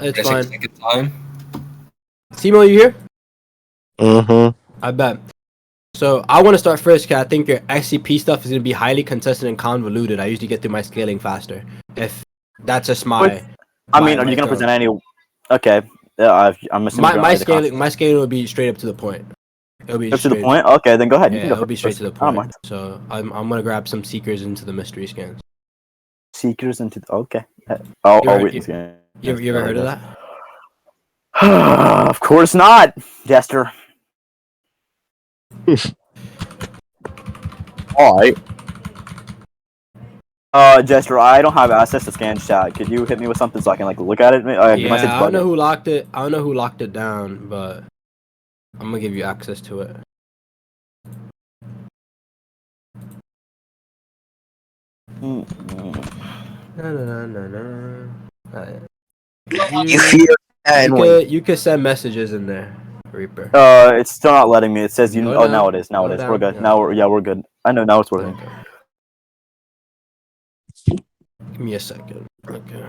It's Guess I fine. can take a time. Simo, you here? Mm-hmm. I bet. So I want to start first because I think your SCP stuff is going to be highly contested and convoluted. I usually get through my scaling faster. If that's just my... I mean, are you going to present any... Okay. I'm assuming my scaling will be straight up to the point. It'll be up to the point? Okay, then go ahead. Yeah, you can go it'll be straight first. to the point. So I'm going to grab some seekers into the mystery scans. Seekers into... Okay. I'll wait and see. You ever heard of that? Of course not, Jester. Alright. Jester, I don't have access to scan chat. Could you hit me with something so I can like look at it? I don't know who locked it. I don't know who locked it down, but I'm gonna give you access to it. You could send messages in there, Reaper. It's still not letting me. It says you. Oh, now it is. Now it is. We're good. Now we're good. I know now it's working. Okay. Give me a second. Okay.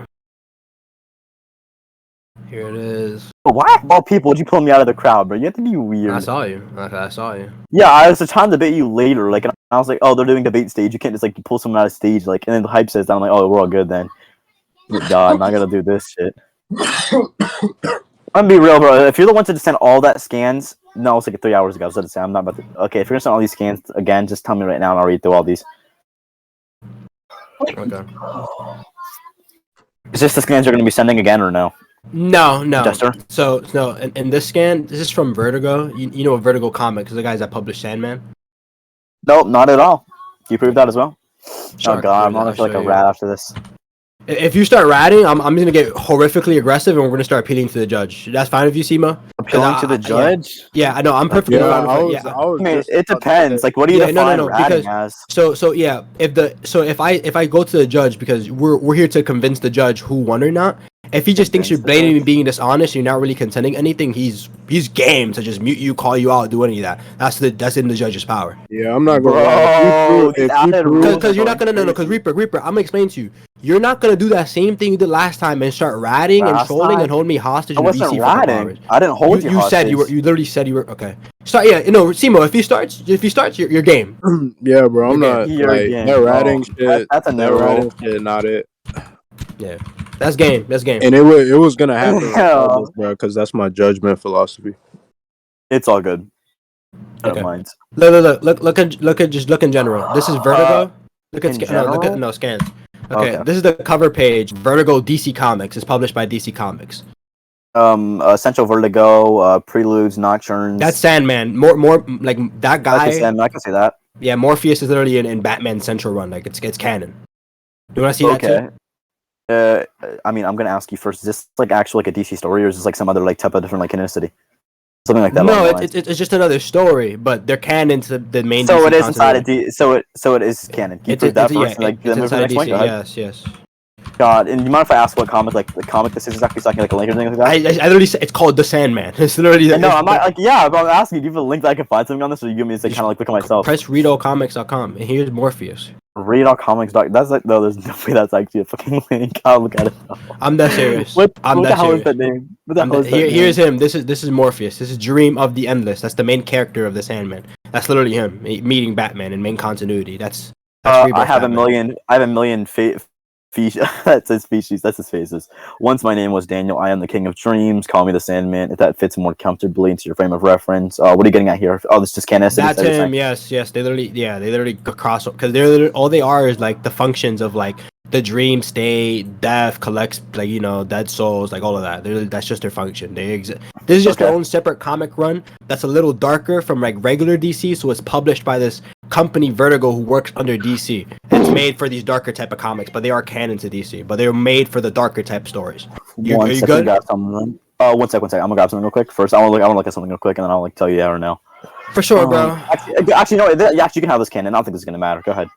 Here it is. Why of all people would you pull me out of the crowd, bro? You have to be weird. I saw you. I saw you. Yeah, I was trying to debate you later. Like, and I was like, oh, they're doing debate stage. You can't just like pull someone out of stage. Like, and then the hype says that. I'm like, oh, we're all good then. God, I'm not gonna do this shit. I'm gonna be real, bro. If you're the one to send all that scans, no, it's like 3 hours ago. I was gonna say I'm not about to. Okay, if you're gonna send all these scans again, just tell me right now, and I'll read through all these. Okay. Is this the scans you're gonna be sending again or no? No. Jester? So no, in this scan, this is from Vertigo. You know Vertigo Comics, the guys that publish Sandman. Nope, not at all. Can you prove that as well? Sure, oh god, I'm gonna feel like a rat after this. If you start ratting, I'm just gonna get horrifically aggressive, and we're gonna start appealing to the judge. That's fine with you, Simo? Appealing to the judge? Yeah, I know. I'm perfectly fine with it. I mean, it depends. Like, what do you define ratting as? So yeah, if I go to the judge because we're here to convince the judge who won or not. If he just thinks you're blatantly being dishonest, you're not really contending anything. He's game to just mute you, call you out, do any of that. That's in the judge's power. Yeah, I'm not gonna lie. Because you're not gonna because Reaper, I'm gonna explain to you. You're not gonna do that same thing you did last time and start ratting and trolling and holding me hostage. I wasn't ratting. I didn't hold you hostage. You literally said you were okay. So yeah, Simo, if he starts, you're game. Yeah, bro, I'm not like that ratting shit. That's a no ratting shit, not it. Yeah, that's game. And it was gonna happen, bro, because that's my judgment philosophy. It's all good. Okay. Look in general. This is Vertigo. Look at scans. Okay, this is the cover page. Vertigo DC Comics. It's published by DC Comics. Central Vertigo, Preludes, Nocturnes. That's Sandman. More like that guy. I can see that. Yeah, Morpheus is literally in Batman Central Run. Like it's canon. Do you want to see that too? I mean, I'm gonna ask you first. Is this like actually like a DC story, or is this like some other like type of different like canonicity, something like that? No, it's just another story, but they're canon to the main. So DC it is inside of so it is canon. Can you prove that first? Like the inside DC. Yes. God, and you mind if I ask what comic, like the comic this is exactly, so I can like a link or anything like that? I literally said it's called The Sandman. It's literally. No, I'm not like but I'm asking. Do you have a link that I can find something on this, or you give me to kind of like click on myself? Press readallcomics.com, and here's Morpheus. Readallcomics. That's like no, there's no way that's actually a fucking link. I'll look at it. I'm that serious. What the hell is that name? Here's him. This is Morpheus. This is Dream of the Endless. That's the main character of the Sandman. That's literally him meeting Batman in main continuity. That's I have a million. That's his species. That's his faces. Once my name was Daniel. I am the King of Dreams. Call me the Sandman. If that fits more comfortably into your frame of reference. What are you getting at here? Oh, this just canon. That's him. Yes. They literally cross because all they are is like the functions of like the dream state, death, collects like dead souls, like all of that. That's just their function. They exist. This is just their own separate comic run. That's a little darker from like regular DC. So it's published by this company Vertigo who works under DC. It's made for these darker type of comics, but they are canon to DC. But they're made for the darker type stories. Are you good? One sec. I'm gonna grab something real quick. First, I want to look at something real quick, and then I'll like tell you yeah or no. For sure, bro. Actually, no. Actually, you can have this canon. I don't think this is gonna matter. Go ahead.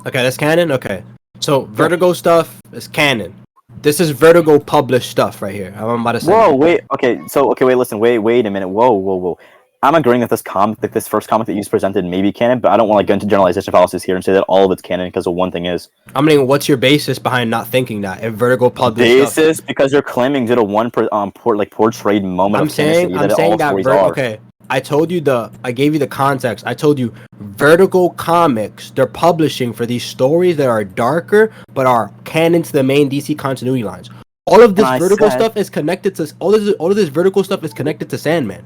Okay, that's canon. Okay, so Vertigo stuff is canon. This is Vertigo published stuff right here. I'm about to say. Whoa, wait. Okay, wait. Listen. Wait a minute. Whoa. I'm agreeing that this comic, like this first comic that you just presented, may be canon, but I don't want to go into generalization fallacies here and say that all of it's canon because of one thing is. I mean, what's your basis behind not thinking that? If Vertigo published basis stuff, because you're claiming due to one portrayed moment of canonicity I'm saying that okay. I gave you the context. I told you Vertigo Comics, they're publishing for these stories that are darker but are canon to the main DC continuity lines. All of this Vertigo stuff is connected to all of this Vertigo stuff is connected to Sandman.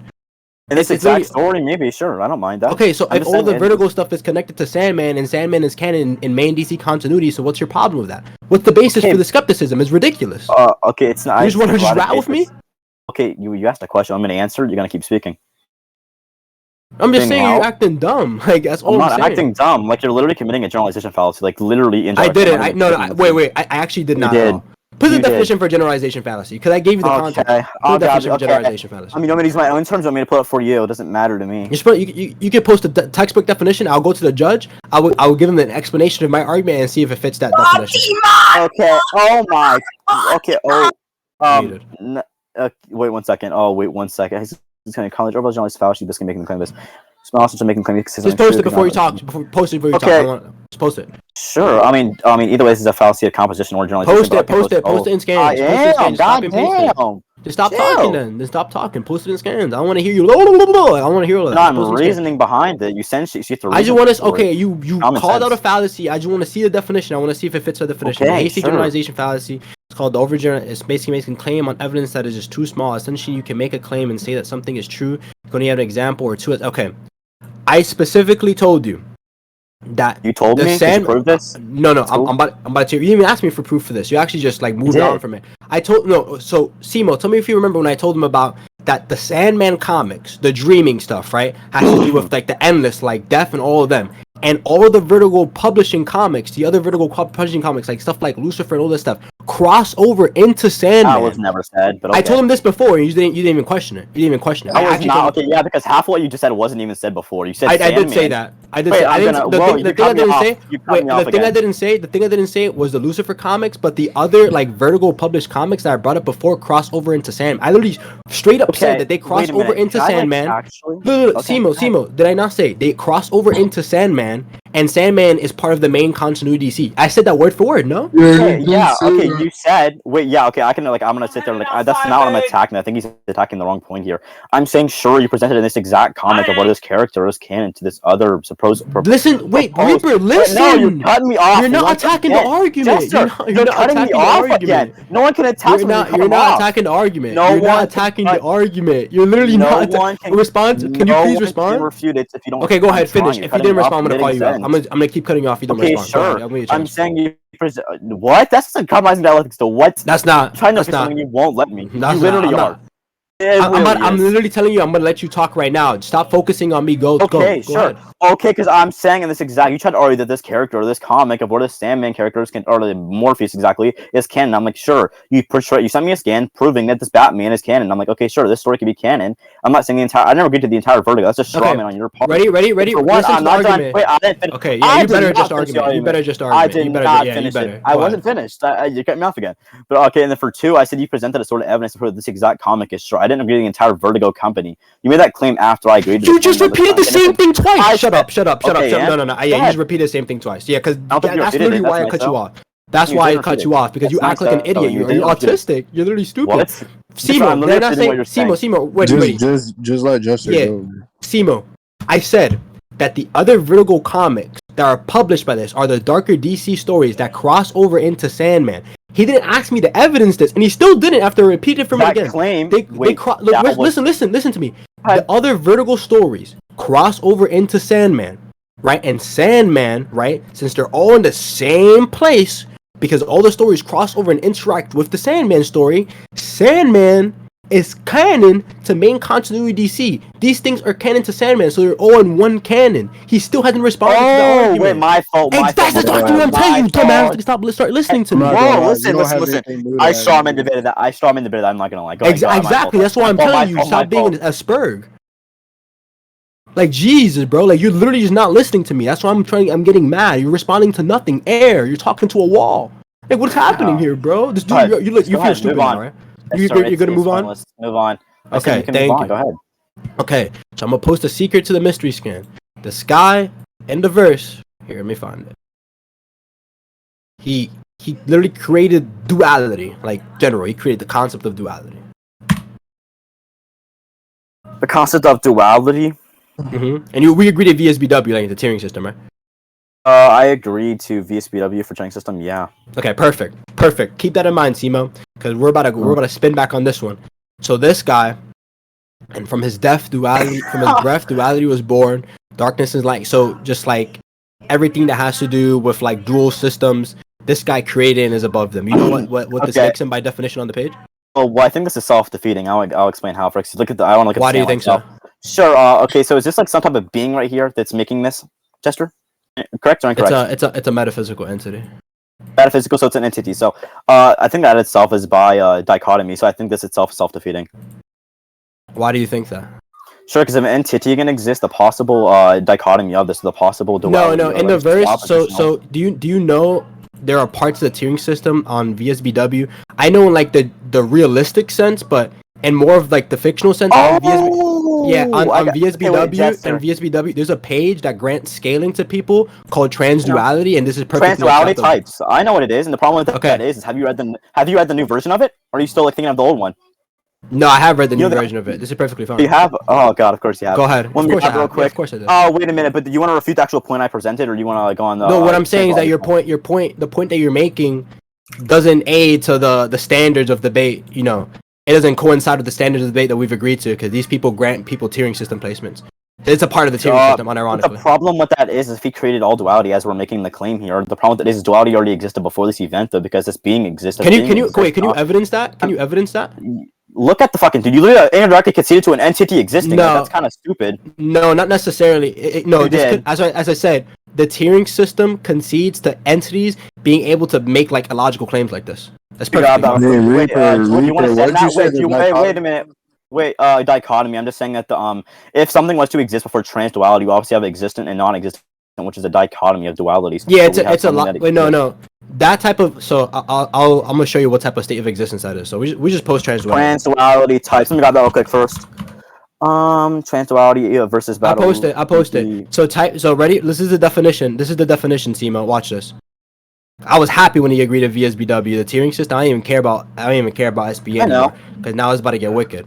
In this exact story, maybe, sure, I don't mind that. Okay, so if all the Vertigo stuff is connected to Sandman, and Sandman is canon in main DC continuity, so what's your problem with that? What's the basis for the skepticism? It's ridiculous. Okay, it's not. You just want to just rat with me? Okay, you asked a question. I'm going to answer. You're going to keep speaking. I'm just saying you're acting dumb. Like that's all I'm saying. I'm not acting dumb. Like you're literally committing a generalization fallacy. Like literally. I didn't. Wait. I actually did not. Put the definition for generalization fallacy, because I gave you the context. Put the definition for generalization fallacy. I mean, you want me to use my own terms? You want me to put it for you? It doesn't matter to me. You can post a textbook definition. I'll go to the judge. I will give him an explanation of my argument and see if it fits that definition. Okay. Oh my. Okay. Wait 1 second. Oh, wait 1 second. He's going to college. Overall generalization fallacy. This can make him claim this. Small also making claim. Just post it before you talk. Post it before you talk. Just post it. Sure. I mean, either way, this is a fallacy of composition or generalization. Post it in scans. Just stop talking then. Then stop talking. Post it in scans. I want to hear you. I want to hear all that. No, I'm reasoning behind it. You send shit. I just want to. Okay, you called out a fallacy. I just want to see the definition. I want to see if it fits the definition. Okay, hasty generalization fallacy. It's called the It's basically making a claim on evidence that is just too small. Essentially, you can make a claim and say that something is true. When you have an example or two. Okay. I specifically told you that you told me to prove this. No, I'm about to. You didn't even ask me for proof for this. You actually just like moved on from it. So Simo, tell me if you remember when I told him about that the Sandman comics, the dreaming stuff, right, has to do with like the endless, like death and all of them, and all of the Vertigo publishing comics, the other Vertigo publishing comics, like stuff like Lucifer and all this stuff, cross over into Sandman. That was never said, but okay. I told him this before, and you didn't even question it. You didn't even question it. Okay, yeah, because half of what you just said wasn't even said before. You said I did say that. I did. The thing I didn't say was the Lucifer comics, but the other like Vertigo published comics that I brought up before cross over into Sandman. I literally straight up said that they cross over into Sandman. Simo, did I not say they cross over into Sandman? And Sandman is part of the main continuity DC. I said that word for word, no? Okay, you said... Wait, yeah, okay, I'm gonna sit there, that's not what I'm attacking. I think he's attacking the wrong point here. I'm saying, sure, you presented in this exact comic of what this character is canon to this other supposed... Listen, wait, Reaper, listen! No, you're cutting me off. You're not attacking the argument. Jester, you're cutting me off again. No one can attack me. You're not attacking the argument. You're not attacking the argument. You're literally not attacking... Can you please respond? Okay, go ahead, finish. If you didn't respond, I'm gonna call you out. I'm gonna keep cutting you off. You don't respond. Sure. I'm saying you what? That's a compromising dialectics. So what? That's not. Trying to something you won't let me. That's you literally are. I'm literally telling you. I'm gonna let you talk right now. Stop focusing on me. Go. Okay, sure. Okay, because I'm saying in this exact, you tried to argue that this character or this comic of where the Sandman characters can, or the Morpheus exactly, is canon. I'm like, sure. You sent me a scan proving that this Batman is canon. I'm like, okay, sure, this story can be canon. I'm not saying the entire. I never agreed to the entire Vertigo. That's just straw man on your part. Ready. For one, I'm not done. Wait, I didn't finish. Okay, yeah, you better just argue. You better just argue. I did not finish it. I wasn't finished. You cut me off again. But okay, and then for two, I said you presented a sort of evidence to prove this exact comic is true. I didn't agree to the entire Vertigo company. You made that claim after I agreed. You just repeated the same thing twice. Shut up. No. Yeah, you just repeated the same thing twice. Yeah, because that's literally why I cut you off. That's why I cut you off, because you act like an idiot. You're autistic. You're literally stupid. Simo, did I not say Simo? Wait. Just let Jester go. Simo, I said that the other Vertigo comics that are published by this are the darker DC stories that cross over into Sandman. He didn't ask me to evidence this, and he still didn't after I repeated it from again. Listen to me. The other Vertigo stories cross over into Sandman, right? And Sandman, right? Since they're all in the same place, because all the stories cross over and interact with the Sandman story, Sandman is canon to main continuity DC. These things are canon to Sandman, so they're all in one canon. He still hasn't responded to the argument. Wait, my fault. That's the argument I'm telling you, dumbass. Start listening to me. Whoa, listen. I strawman debated that. I'm not gonna lie. Exactly. That's why I'm telling you. Stop being a spurg. Like, Jesus, bro. Like, you're literally just not listening to me. That's why I'm getting mad. You're responding to nothing. You're talking to a wall. Like, what's happening here, bro? This dude, you feel stupid now, right? You're gonna move on? Move on. Okay, thank you. Go ahead. Okay, so I'm gonna post a secret to the mystery scan. The sky in the verse. Here, let me find it. He literally created duality, like general. He created the concept of duality. The concept of duality. And we agreed to VSBW, like the tiering system, right? I agreed to VSBW for tiering system. Yeah. Okay, perfect. Keep that in mind, Simo, because we're about to spin back on this one. So this guy, and from his breath, duality was born. Darkness is light. So just like everything that has to do with like dual systems, this guy created and is above them. You know what this makes him by definition on the page? Well, I think this is self-defeating. I'll explain how. First, look at the. I want to look at. Why do you think so? Sure. Okay. So is this like some type of being right here that's making this, Jester? Correct or incorrect? It's a metaphysical entity. Metaphysical, so it's an entity. So, I think that itself is by dichotomy. So I think this itself is self-defeating. Why do you think that? Sure, because if an entity can exist, the possible dichotomy of this, the possible duality. No. In the verse, so do you know there are parts of the tiering system on VSBW? I know in like the realistic sense, but in more of like the fictional sense. On VSBW and VSBW, there's a page that grants scaling to people called transduality, and this is perfectly transduality types. I know what it is, and the problem with that is have you read the new version of it, or are you still like thinking of the old one? No, I have read the new version of it. This is perfectly fine. You have? Oh god, of course you have. Go ahead. One real quick. Yeah, of course I did. Oh, wait a minute, but do you want to refute the actual point I presented, or do you want to like go on the? No, what I'm saying is that the point that you're making doesn't aid to the standards of debate. You know, it doesn't coincide with the standards of debate that we've agreed to, because these people grant people tiering system placements. It's a part of the tiering system, unironically. The problem with that is if he created all duality, as we're making the claim here, the problem with it is duality already existed before this event, though, because this being existed. Can you evidence that? Can you evidence that? Look at the fucking dude. You literally indirectly conceded to an entity existing. No, like, that's kind of stupid. No, not necessarily. As I said, the tiering system concedes to entities being able to make like illogical claims like this. That's perfect. Wait a minute. Wait, dichotomy. I'm just saying that if something was to exist before transduality, you obviously have existent and non-existent, which is a dichotomy of dualities. Yeah, it's a lot. Wait, no. That type of I'm gonna show you what type of state of existence that is. So we just post transduality. Transduality types. Let me grab that real quick first. Transduality versus battle. I posted. So ready? This is the definition. Simo. Watch this. I was happy when he agreed to VSBW, the tiering system. I don't even care about SBA anymore, because now it's about to get wicked.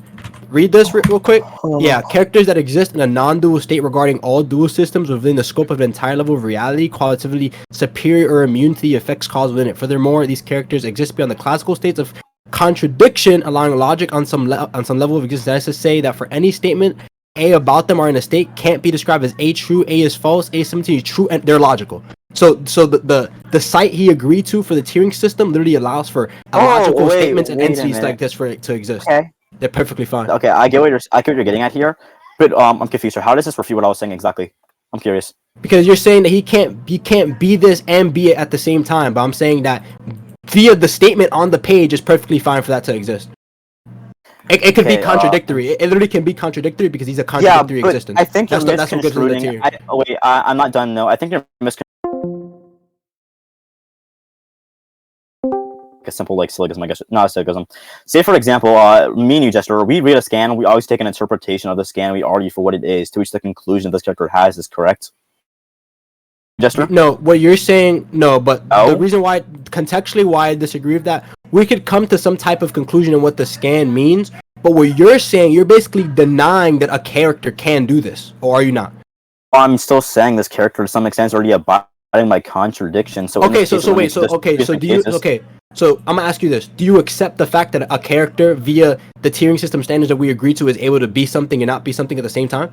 Read this real quick. Yeah, characters that exist in a non-dual state regarding all dual systems within the scope of an entire level of reality, qualitatively superior or immune to the effects caused within it. Furthermore, these characters exist beyond the classical states of contradiction, allowing logic on some level of existence. That is to say that for any statement A about them are in a state can't be described as A true, A is false, A is true, and they're logical. So the site he agreed to for the tiering system literally allows for illogical statements and entities like this for it to exist. Okay. They're perfectly fine. Okay, I get what you're getting at here, but I'm confused. How does this refute what I was saying exactly? I'm curious. Because you're saying that he can't be this and be it at the same time, but I'm saying that via the statement on the page is perfectly fine for that to exist. It could be contradictory. It literally can be contradictory because he's a contradictory existence. I think that's what gives him the tier. I'm not done though. I think you're misconstruing. A simple like syllogism, I guess. Not a syllogism. Say for example, me and you, Jester, we read a scan, we always take an interpretation of the scan, we argue for what it is, to which the conclusion this character has is correct. Jester? No, what you're saying, no, but the reason why, contextually why I disagree with that, we could come to some type of conclusion in what the scan means, but what you're saying, you're basically denying that a character can do this, or are you not? I'm still saying this character to some extent is already abiding by contradiction. So So I'm gonna ask you this: do you accept the fact that a character, via the tiering system standards that we agree to, is able to be something and not be something at the same time?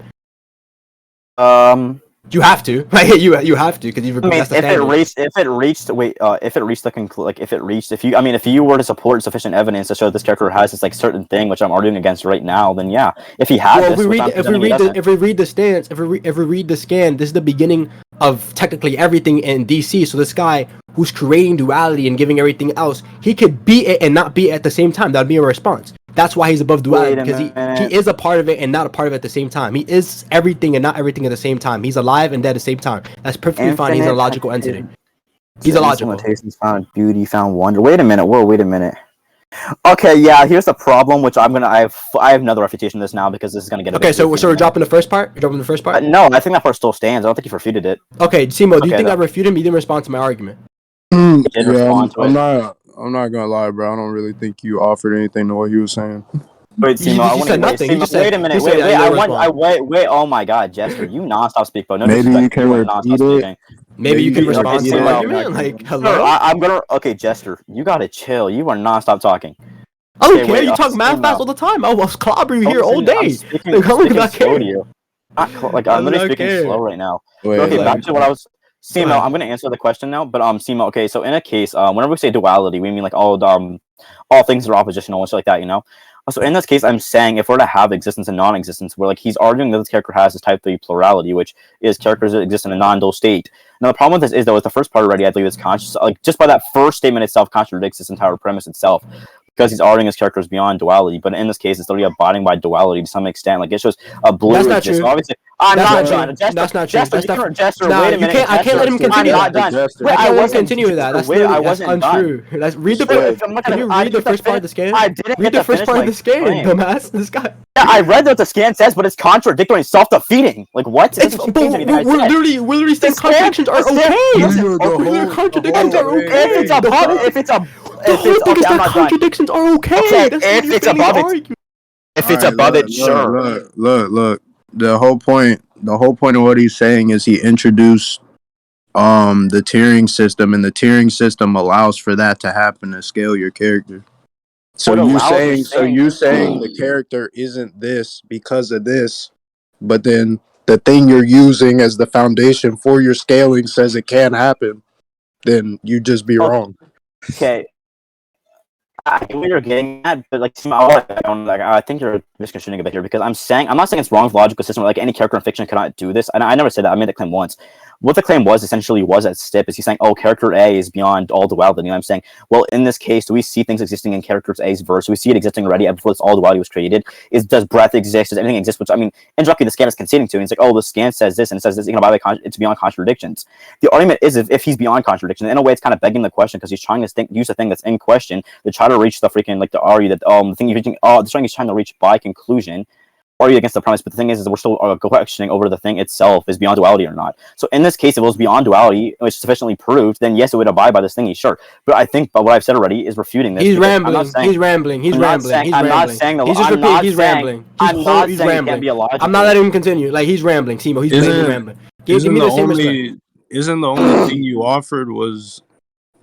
You have to, right? You have to, because you've agreed. If you were to support sufficient evidence to show this character has this like certain thing, which I'm arguing against right now, then yeah. If he has, if we read the scan, this is the beginning of technically everything in DC. So this guy who's creating duality and giving everything else, he could be it and not be it at the same time. That'd be a response. That's why he's above duality, because he is a part of it and not a part of it at the same time. He is everything and not everything at the same time. He's alive and dead at the same time. That's perfectly fine. He's a logical entity. He's a logical. Limitations found beauty, found wonder. Wait a minute. Okay, yeah. Here's the problem, which I have another refutation of this now because this is gonna get. Okay, so we're dropping the first part. We're dropping the first part. No, I think that part still stands. I don't think you refuted it. Okay, Simo, do you think I refuted him? You didn't respond to my argument. I'm not gonna lie, bro. I don't really think you offered anything to what he was saying. Wait, Simo, you said nothing. You just said, wait a minute. Wait. Oh my God, Jester, you nonstop speak, bro. No Maybe disrespect, you can repeat it. Maybe you can respond to my Simo. argument. Like, hello. I'm gonna. Okay, Jester, you gotta chill. You are nonstop talking. I don't care. You talk mad fast all the time. I was clobber you here all day. I'm speaking slow to you. I'm literally speaking slow right now. Okay, back to what I was. Simo, I'm gonna answer the question now, but Simo, okay, so in a case, whenever we say duality, we mean like all things are oppositional and shit like that, you know. So in this case, I'm saying if we're to have existence and non-existence, where like he's arguing that this character has this type of plurality, which is characters that exist in a non-dual state. Now the problem with this is though, with the first part already, I believe it's conscious. Like just by that first statement itself contradicts this entire premise itself. Because he's arguing his characters beyond duality, but in this case, it's literally abiding by duality to some extent. Like it shows a blue. That's not true. So obviously, I'm not done. That's not true. Jester, wait a minute. I can't let him continue. I'm not done. Wait, I wasn't continue with that. That's untrue. Let's read the. Can you read the first part of the scan? I didn't read the first part of the scan, dumbass. This guy. Yeah, I read what the scan says, but it's contradictory and self-defeating. Like what? We're literally saying contradictions are okay. Contradictions are okay. Contradictions are okay. If it's above it, if it's above it, sure. Look. The whole point of what he's saying is he introduced the tiering system, and the tiering system allows for that to happen to scale your character. So you saying the character isn't this because of this, but then the thing you're using as the foundation for your scaling says it can happen, then you just be wrong. Okay. I think what you're getting at, but like I think you're misconstruing a bit here because I'm not saying it's wrong with the logical system. Like any character in fiction cannot do this, and I never said that. I made the claim once. What the claim was essentially was at STIP is he's saying, oh, character A is beyond all duality. And I'm saying, well, in this case, do we see things existing in characters A's verse? Do we see it existing already before this all duality was created? Does breath exist? Does anything exist? Which I mean, indirectly the scan is conceding to. And it's like, oh, the scan says this and it says this. It's beyond contradictions. The argument is if he's beyond contradiction, in a way, it's kind of begging the question because he's trying to use a thing that's in question to try to reach the freaking like to argue that the thing the string is trying to reach by conclusion. Argue against the premise, but the thing is we're still questioning over the thing itself is beyond duality or not. So in this case, if it was beyond duality, which is sufficiently proved, then yes, it would abide by this thingy, sure. But I think, but what I've said already is refuting this. He's rambling. He's rambling. I'm not saying he's rambling. I'm not letting him continue. Like he's rambling. Simo, he's rambling. Give me the same respect. Isn't the only thing you offered was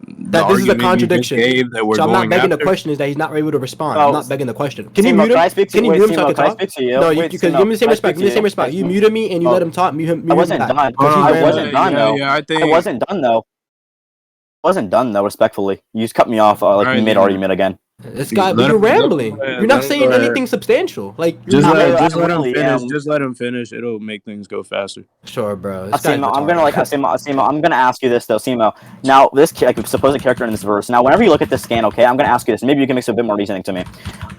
that this is a contradiction? So I'm not begging the question is that he's not able to respond. I'm not begging the question. Can you mute him? Can you mute him so I can talk? No, because give me the same respect. Give me the same respect. You muted me and you let him talk. I wasn't done. I wasn't done though. I wasn't done though. Respectfully, you just cut me off like mid argument again. This guy, but you're rambling. You're not saying anything substantial. Like just let him finish. Just let him finish. It'll make things go faster. Sure, bro. Simo, I'm gonna ask you this though, Simo. Now, this supposed character in this verse. Now, whenever you look at this scan, okay, I'm gonna ask you this. Maybe you can make a bit more reasoning to me.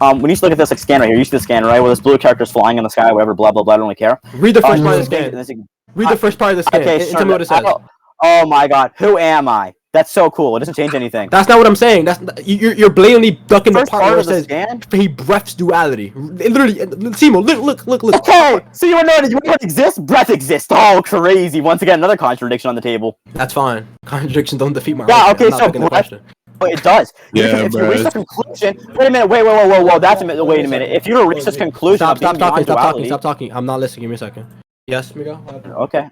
When you look at this like scan right here, you see the scan right where this blue character is flying in the sky, whatever, blah blah blah. I don't really care. Read the first part of the scan. Read the first part of the scan. Okay, sure. Tell me what it says. Oh my God, who am I? That's so cool. It doesn't change anything. That's not what I'm saying. You're blatantly ducking the part where it says he breaths duality. Literally, Simo, look. Okay, so you know what exists? Breath exists. Oh, crazy. Once again, another contradiction on the table. That's fine. Contradictions don't defeat my argument. Yeah, okay, so breath. But it does. Yeah, if you reach this conclusion, wait a minute, wait, wait a minute. If you reach this conclusion, stop talking. I'm not listening. Give me a second. Yes, Miguel. Okay.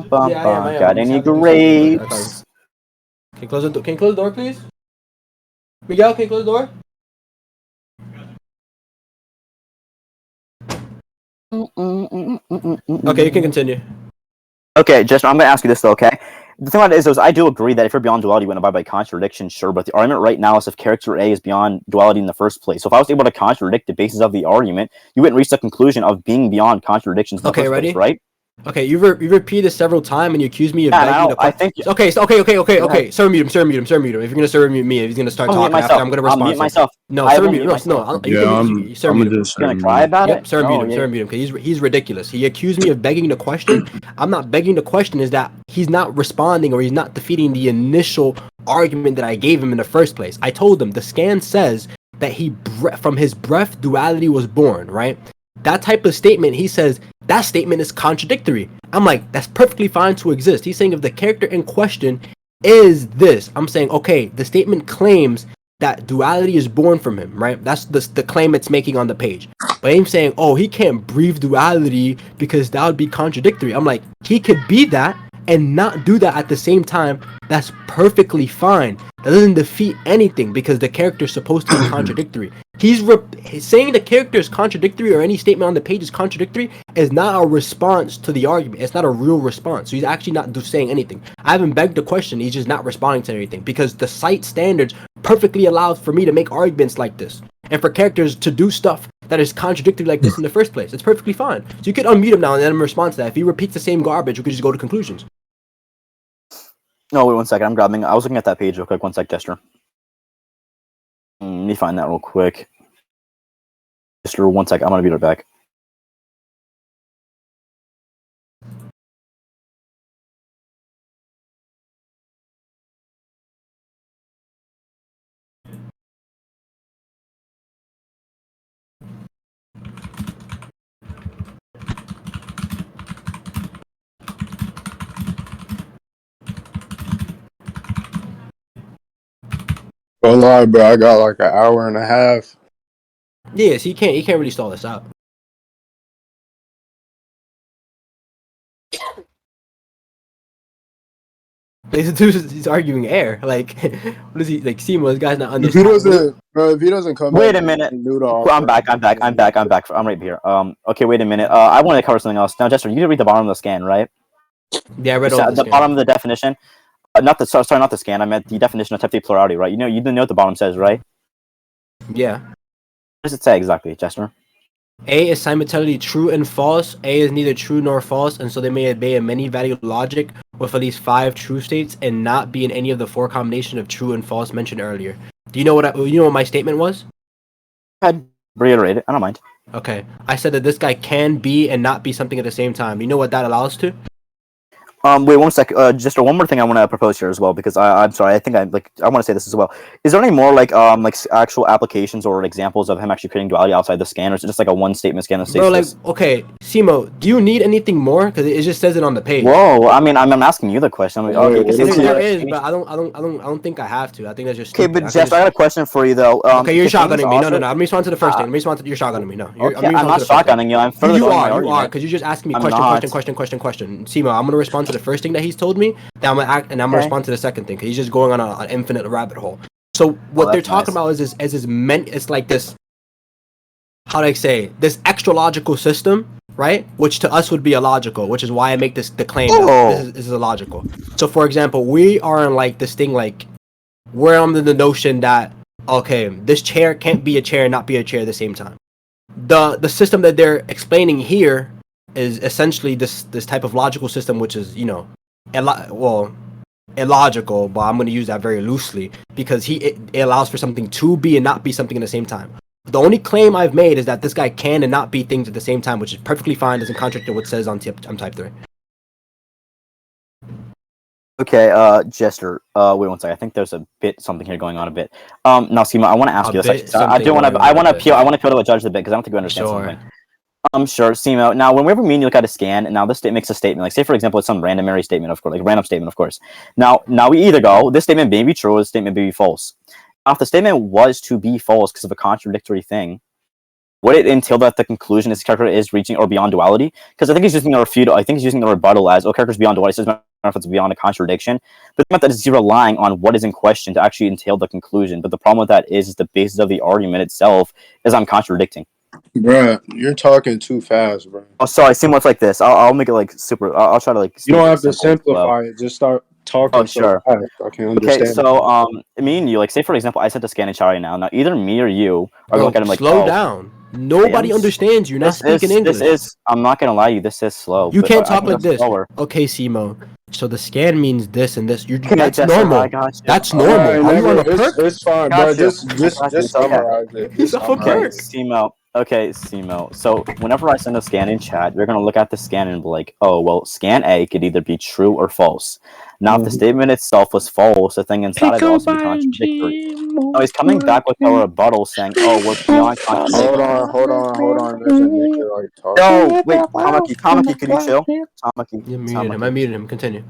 Got any grapes? Can you close the door, please? Miguel, can you close the door? Okay, you can continue. Okay, Jester, I'm gonna ask you this though, okay? The thing about it is I do agree that if you're beyond duality, you wouldn't abide by contradiction, sure, but the argument right now is if character A is beyond duality in the first place. So if I was able to contradict the basis of the argument, you wouldn't reach the conclusion of being beyond contradictions in the first place, right? Okay, you repeated this several times and you accused me of begging the question. Okay. Server mute him. If you're gonna server mute me, if he's gonna start talking after, I'm gonna respond. I'll mute myself. No, server mute. No. Server mute him. Gonna cry about it? Server mute him because he's ridiculous. He accused me of begging the question. I'm not begging the question. Is that he's not responding or he's not defeating the initial argument that I gave him in the first place. I told him the scan says that from his breath duality was born, right? That type of statement, he says that statement is contradictory. I'm like, that's perfectly fine to exist. He's saying if the character in question is this, I'm saying, okay, the statement claims that duality is born from him, right? That's the claim it's making on the page. But I'm saying, oh, he can't breathe duality because that would be contradictory. I'm like, he could be that and not do that at the same time. That's perfectly fine. That doesn't defeat anything because the character is supposed to be contradictory. He's saying the character is contradictory or any statement on the page is contradictory is not a response to the argument. It's not a real response. So he's actually not saying anything. I haven't begged the question. He's just not responding to anything because the site standards perfectly allows for me to make arguments like this and for characters to do stuff that is contradictory like this in the first place. It's perfectly fine. So you could unmute him now and let him respond to that. If he repeats the same garbage, we could just go to conclusions. No, wait 1 second. I'm grabbing. I was looking at that page real quick. 1 sec, Jester. Let me find that real quick. Jester, 1 sec. I'm gonna be right back. Don't lie, bro. I got like an hour and a half. Yes, he can't really stall this out. He's arguing air. Like, what is he like? Simo, this guy's not If he understanding. doesn't, bro, if he doesn't come Wait back, a minute. noodle I'm back. I'm right here. Okay, wait a minute. I want to cover something else. Now, Jester, you did read the bottom of the scan, right? Yeah, I read all The bottom of the definition. Not the scan. I meant the definition of type plurality, right? You know what the bottom says, right? Yeah. What does it say exactly, Jester? A is simultaneously true and false. A is neither true nor false, and so they may obey a many-value logic with at least 5 true states and not be in any of the 4 combinations of true and false mentioned earlier. Do you know what my statement was? I'd reiterate it. I don't mind. Okay, I said that this guy can be and not be something at the same time. You know what that allows to? Wait 1 sec. Just one more thing I want to propose here as well, because I'm sorry. I think I want to say this as well. Is there any more like actual applications or examples of him actually creating duality outside the scan, or is it just like a one statement scan that states Bro, like, this? okay, Simo, do you need anything more? Because it just says it on the page. Whoa, I mean, I'm asking you the question. I'm like, okay, There is, but I don't think I have to. I think that's just okay. stupid. But Jeff, I got a question for you though. Okay, you're the things shotgunning me. No, also- let me respond to the first thing. Let me respond to you're shotgunning me. No, Okay, I'm not shotgunning you. I'm further you going my are, argument. because you're just asking me I'm question. not. Simo, I'm gonna respond to the first thing that he's told me. Then I'm gonna act, and I'm gonna Okay. respond to the second thing because he's just going on an infinite rabbit hole. So what they're that's talking nice. about it's like this. How do I say this extra logical system, right? Which to us would be illogical, which is why I make the claim that this is illogical. So for example, we are in like this thing like we're under the notion that okay, this chair can't be a chair and not be a chair at the same time. The system that they're explaining here is essentially this type of logical system, which is illogical, but I'm going to use that very loosely because it allows for something to be and not be something at the same time. The only claim I've made is that this guy can and not be things at the same time, which is perfectly fine, doesn't contradict what it says on type 3. Okay, Jester. Wait 1 second. I think there's something here going on a bit. Now, Simo, I want to ask you this. I want to appeal to a judge a bit because I don't think you understand something. Sure, Simo. Now, whenever me and you look at a scan, and now this makes a statement, like say for example, it's some randomary statement, of course, like random statement, of course. Now we either go, this statement may be true, or this statement may be false. Now, if the statement was to be false because of a contradictory thing, would it entail that the conclusion this character is reaching or beyond duality? Because I think he's using the refutable. I think he's using the rebuttal as, oh, character's beyond duality. It doesn't matter if it's beyond a contradiction. But the fact that he's relying on what is in question to actually entail the conclusion. But the problem with that is the basis of the argument itself is I'm contradicting. Bruh, you're talking too fast, bro. Oh, sorry. Simo, it's like this. I'll make it like super. I'll try to like. You don't have to simplify it. Just start talking. Oh, sure. So fast. I can understand. Okay, so me and you, like, say for example, I sent a scan in chat right now. Now, either me or you are looking at him like, slow down. Nobody understands you. You're not speaking English. I'm not gonna lie, you. This is slow. You can't talk like this. Slower. Okay, Simo. So the scan means this and this. That's normal. That's normal. Right, it's fine, bro. Just summarize it. He's a full character. Simo. Okay, Simo. So whenever I send a scan in chat, you're gonna look at the scan and be like, oh, well, scan A could either be true or false. Now, if the statement itself was false, the thing inside of it also be contradictory. No, he's coming back with a rebuttal saying, oh, we're beyond contradiction. Hold on. There's a nigga like talking. No, wait, Tamaki, could you chill? Tamaki, You muted him. I muted him. Continue.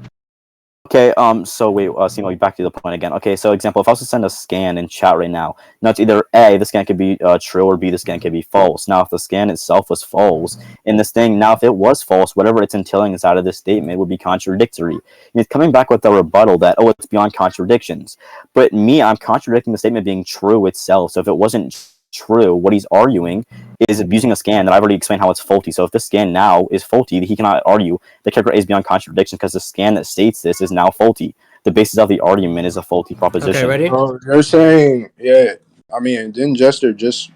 Okay, so wait, Simo, back to the point again. Okay, so example, if I was to send a scan in chat right now, it's either A, the scan could be true, or B, the scan could be false. Now, if the scan itself was false, in this thing, now if it was false, whatever it's entailing inside of this statement would be contradictory. And it's coming back with a rebuttal that, oh, it's beyond contradictions. But me, I'm contradicting the statement being true itself. So if it wasn't true, what he's arguing is using a scan that I've already explained how it's faulty. So if this scan now is faulty, he cannot argue the character A is beyond contradiction because the scan that states this is now faulty. The basis of the argument is a faulty proposition. Okay, ready? You're saying, yeah. I mean, didn't Jester just?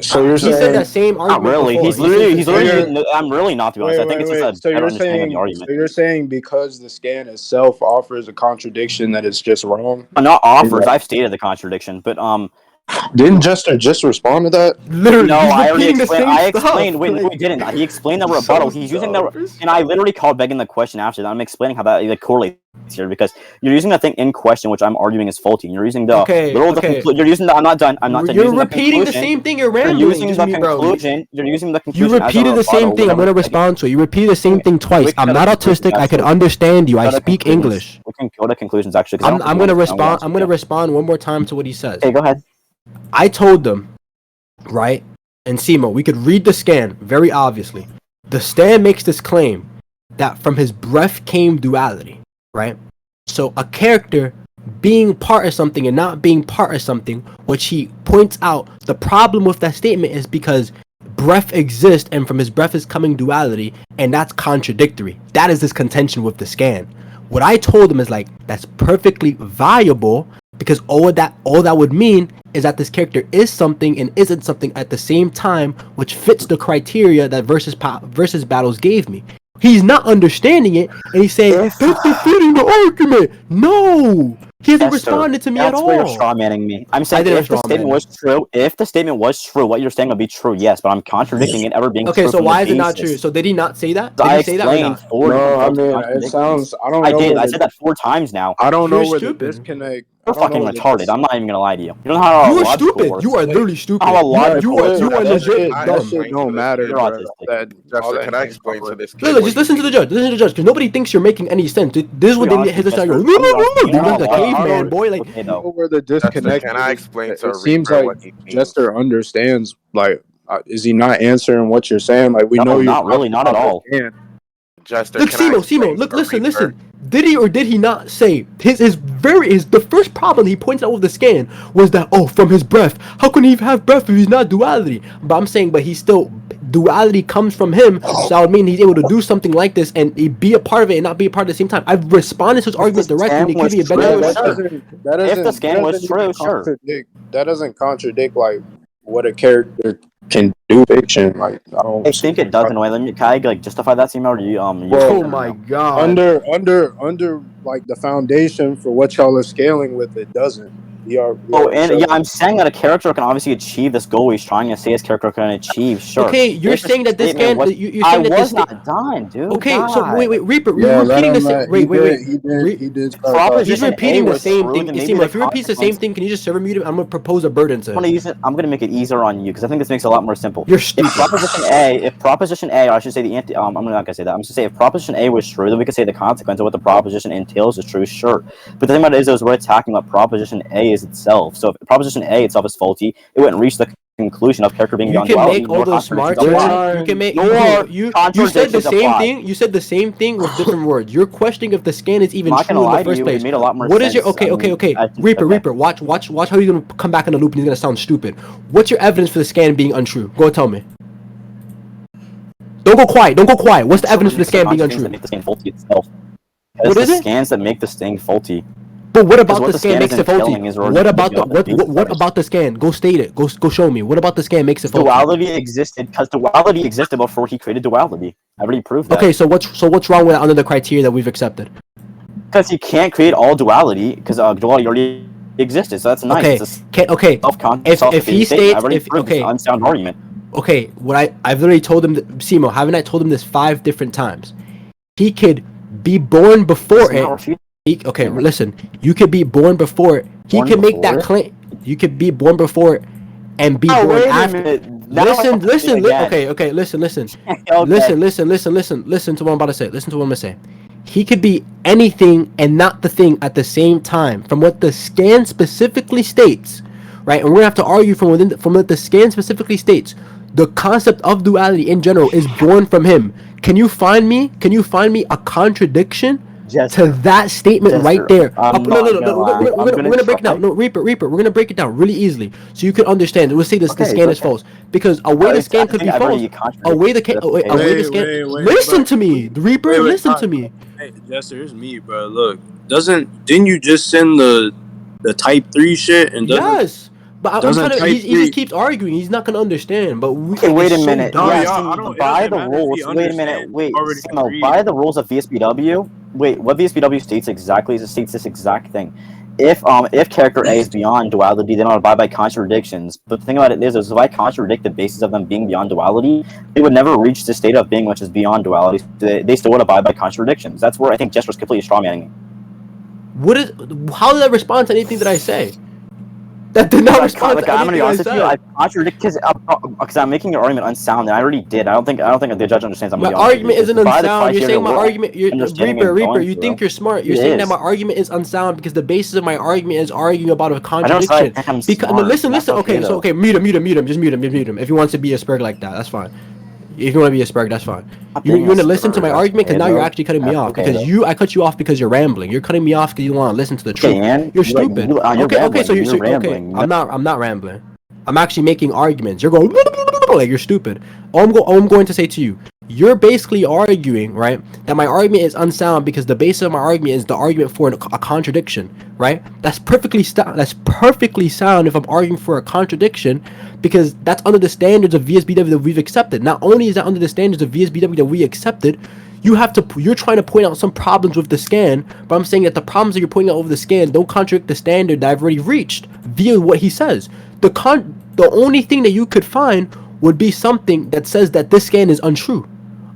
So you're He saying said that same argument. Not really. Before. He's literally. I'm really not, to be honest. I think it's just a better understanding of the argument. So you're saying because the scan itself offers a contradiction that it's just wrong? Not offers. I've stated the contradiction, but Didn't Jester just respond to that? Literally, no, he's I already repeating the explained. same I explained. stuff. Wait, no, he didn't. He explained the rebuttal. He's using the, and I literally called begging the question after that. I'm explaining how that correlates here because you're using the thing in question, which I'm arguing is faulty. And you're using the you're using the. I'm not done. I'm not done. You're repeating the same thing. You're rambling. You're using the conclusion. You're using the conclusion. You repeated the same thing. I'm gonna respond to it. You repeated the same thing twice. I'm not autistic. I can understand you. I speak English. We can go to conclusions actually. I'm gonna respond. I'm gonna respond one more time to what he says. Okay, go ahead. I told them, right? And Simo, we could read the scan very obviously. The scan makes this claim that from his breath came duality, right? So a character being part of something and not being part of something, which he points out, the problem with that statement is because breath exists and from his breath is coming duality, and that's contradictory. That is his contention with the scan. What I told him is like, that's perfectly viable because all that would mean is that this character is something and isn't something at the same time, which fits the criteria that versus battles gave me. He's not understanding it, and he's saying that's defeating the argument. No, he hasn't responded to me at all. That's where you're strawmanning me. I'm saying if the statement was true, what you're saying would be true, yes, but I'm contradicting it ever being true. Okay, so why is it not true? So did he not say that? Did he say that or not? No, I mean it sounds. I don't know. I did. I said that 4 times now. I don't know where the disconnect. You're fucking retarded. I'm not even gonna lie to you. You don't know how you are stupid. You are literally stupid. You are legit. That shit don't matter. Can I explain to this kid? Look, just listen to the judge. Listen to the judge, because nobody thinks you're making any sense. This is what they hit us like. You're like a caveman, boy. Like, I know where the disconnect. Can I explain to? It seems like Jester understands. Like, is he not answering what you're saying? Like, we know you're not really, not at all. Jester, look, Simo, look, listen. Did he or did he not say the first problem he points out with the scan was that, oh, from his breath, how can he have breath if he's not duality? But I'm saying, but he's still duality comes from him, so that would mean he's able to do something like this and be a part of it and not be a part at the same time. I've responded to his argument directly to give me a better answer. If the scan was true, sure. That doesn't contradict like what a character can do fiction. Like, I think it does in a way. Can I like justify that, Simo? Or you oh my god. Under like the foundation for what y'all are scaling with, it doesn't. I'm saying that a character can obviously achieve this goal he's trying to say his character can achieve. Sure. Okay, you're saying that this scan. You're saying that this not done, dude. Okay, so wait, Reaper, you're repeating the same. Wait. He did. He's repeating the same thing. If he repeats the same thing, can you just server mute him? I'm gonna propose a burden to him. I'm gonna make it easier on you because I think this makes it a lot more simple. You're stupid. If proposition A, or I should say the I'm not gonna say that. I'm just gonna say if proposition A was true, then we could say the consequence of what the proposition entails is true. Sure, but the thing about it is we're attacking what proposition A is itself. So if proposition A itself is faulty, it wouldn't reach the conclusion of character being beyond duality. You can make all those smart judgments. You can make. You said the same thing. You said the same thing with different words. You're questioning if the scan is even true in the first place. What is your okay? Reaper, watch how he's gonna come back in the loop and he's gonna sound stupid. What's your evidence for the scan being untrue? Go tell me. Don't go quiet. What's the evidence for the scan being untrue? What is it? Scans that make this thing faulty. But what about the scan makes it faulty? What about the scan? Go state it. Go show me. What about the scan makes it faulty? Duality existed before he created duality. I already proved that. Okay, so what's wrong with that under the criteria that we've accepted? Because he can't create all duality because duality already existed. So that's nice. Okay. If he states unsound argument. okay, I've literally told him that, Simo, haven't I told him this 5 different times? He could be born before it. Okay, listen. You could be born before it. He could make that claim. You could be born before it and be born after. Listen. Okay. Listen. Listen to what I'm about to say. Listen to what I'm gonna say. He could be anything and not the thing at the same time, from what the scan specifically states, right? And we're gonna have to argue from what the scan specifically states. The concept of duality in general is born from him. Can you find me a contradiction to that statement right there? We're gonna break it down. No, Reaper, we're gonna break it down really easily so you can understand. We'll say the scan is false because a way the scan could be false. Listen to me, Reaper. Listen to me. Hey, Jester, it's me, bro. Look, didn't you just send the type 3 shit and yes. But I'm trying to. He just keeps arguing. He's not gonna understand. But wait a minute. By the rules. Wait a minute. Wait. Simo, by the rules of VSBW. Wait. What VSBW states exactly is it states this exact thing. If character A is beyond duality, they don't abide by contradictions. But the thing about it is if I contradict the basis of them being beyond duality, they would never reach the state of being which is beyond duality. They still would abide by contradictions. That's where I think Jester's completely strawmanning me. How did that respond to anything that I say? That did not respond to anything I said. I contradict because I'm making your argument unsound, and I already did. I don't think the judge understands. My argument isn't unsound. You're saying my argument. Reaper. You think you're smart. You're saying that my argument is unsound because the basis of my argument is arguing about a contradiction. Listen. Okay, mute him. Just mute him. If he wants to be a spurg like that, that's fine. If you want to be a spurg, that's fine. You want to listen to my argument because now you're actually cutting me off because I cut you off because you're rambling. You're cutting me off because you don't want to listen to the truth. You're stupid. Okay, so you're rambling. I'm not rambling. I'm actually making arguments. You're going like you're stupid. All I'm going to say to you, you're basically arguing, right, that my argument is unsound because the basis of my argument is the argument for a contradiction, right? That's perfectly sound if I'm arguing for a contradiction because that's under the standards of VSBW that we've accepted. Not only is that under the standards of VSBW that we accepted, you're trying to point out some problems with the scan, but I'm saying that the problems that you're pointing out over the scan don't contradict the standard that I've already reached via what he says. The only thing that you could find would be something that says that this scan is untrue.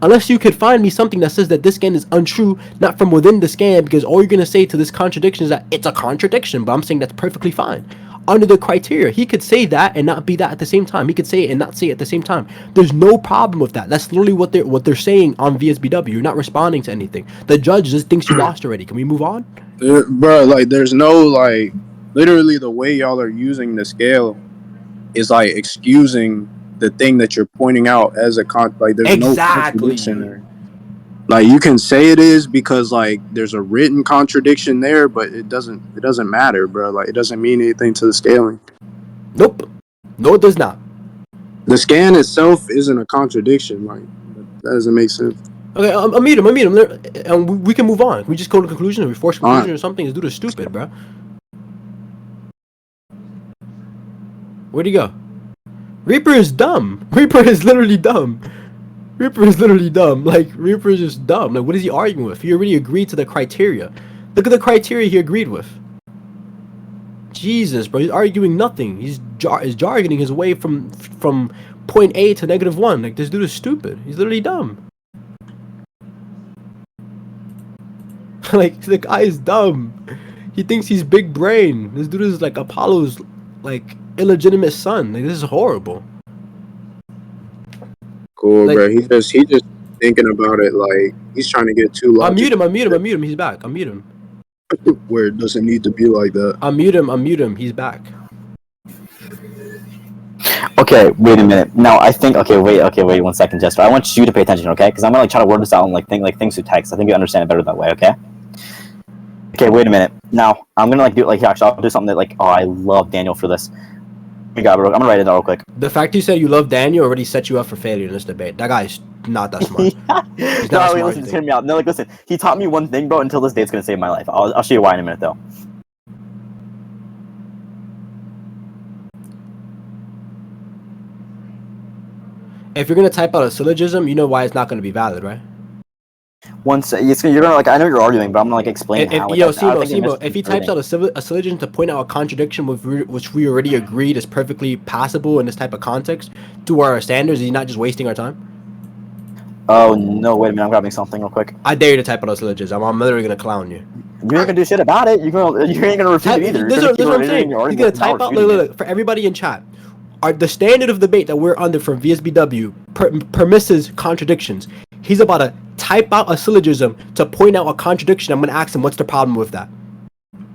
Unless you could find me something that says that this scan is untrue, not from within the scan, because all you're going to say to this contradiction is that it's a contradiction, but I'm saying that's perfectly fine. Under the criteria, he could say that and not be that at the same time. He could say it and not say it at the same time. There's no problem with that. That's literally what they're saying on VSBW. You're not responding to anything. The judge just thinks you lost already. Can we move on? Bro, like, there's no, like, literally the way y'all are using the scale is, like, excusing the thing that you're pointing out as a like there's no contradiction there. Like you can say it is because like there's a written contradiction there, but it doesn't matter, bro. Like it doesn't mean anything to the scaling. Nope. No, it does not. The scan itself isn't a contradiction. Like that doesn't make sense. Okay, I'll meet him, and we can move on. We just go to conclusion, or we force conclusion or something. Is dude is stupid, bro. Where'd he go? Reaper is dumb. Reaper is literally dumb. Like, Reaper is just dumb. Like, what is he arguing with? He already agreed to the criteria. Look at the criteria he agreed with. Jesus, bro. He's arguing nothing. He's jargoning his way from point A to -1. Like, this dude is stupid. He's literally dumb. Like, the guy is dumb. He thinks he's big brain. This dude is like Apollo's, like, illegitimate son. Like, this is horrible. Cool, like, bro. He just thinking about it like he's trying to get too logical. I mute him. He's back. I mute him. Where it doesn't need to be like that. I mute him. He's back. Okay, wait a minute. Now I think. Okay, wait 1 second, Jester. I want you to pay attention, okay? Because I'm gonna like try to word this out and like things through text. I think you understand it better that way, okay? Okay, wait a minute. Now I'm gonna like do like actually I'll do something that like I love Daniel for this. I'm gonna write it down real quick. The fact you said you love Daniel already set you up for failure in this debate. That guy's not that smart. No, wait, listen, just hear me out. No, like, listen. He taught me one thing, bro. Until this day, it's gonna save my life. I'll show you why in a minute, though. If you're gonna type out a syllogism, you know why it's not gonna be valid, right? Once you're gonna like, I know you're arguing, but I'm gonna like explain If, how. Like, Simo, if he types out a syllogism to point out a contradiction which we already agreed is perfectly passable in this type of context to our standards, is he not just wasting our time? Oh no! Wait a minute, I'm grabbing something real quick. I dare you to type out a syllogism. I'm literally gonna clown you. You ain't gonna do shit about it. You ain't gonna refute it either. This is what I'm saying. He's gonna type out. Look, for everybody in chat. The standard of debate that we're under from VSBW permisses contradictions. He's about to type out a syllogism to point out a contradiction. I'm gonna ask him what's the problem with that.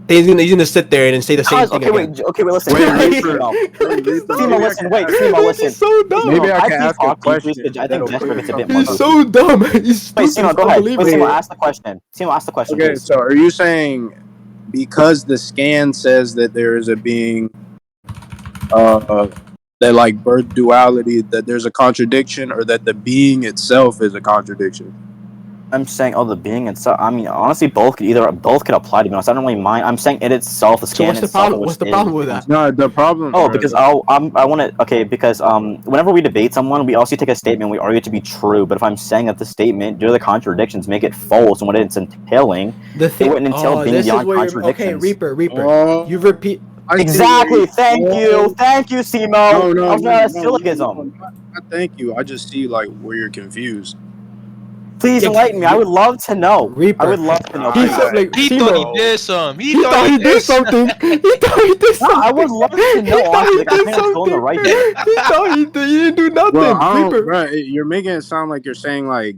He's gonna sit there and say the same thing. Okay, wait, listen. Simo, listen. Wait, Simo, listen. He's so dumb. Maybe I can ask a question. I think Jester gets a bit more. He's so dumb. He's Wait, Simo, go ahead. Wait, Simo, ask the question. Okay, Please. so are you saying because the scan says that there is a being, that like birth duality, that there's a contradiction, or that the being itself is a contradiction? I'm saying, the being itself. I mean, honestly, both could apply to be honest. I don't really mind. I'm saying it itself, the scan. So what's the problem? What's the problem with that? No, the problem. Because I want to. Okay, because whenever we debate someone, we also take a statement. We argue it to be true. But if I'm saying that the statement, due to the contradictions, make it false, and what it's entailing, it wouldn't entail being beyond contradictions. Okay, Reaper. You repeat. Exactly. Thank you, Simo. No, I was not a syllogism. Thank you. I just see like where you're confused. Please enlighten me. I would love to know. Reaper. I would love to know. He thought he did some. He thought he did something. I would love to know. Honestly, like, I think I'm going the right here. He thought he didn't do nothing. Well, Reaper. bro, you're making it sound like you're saying like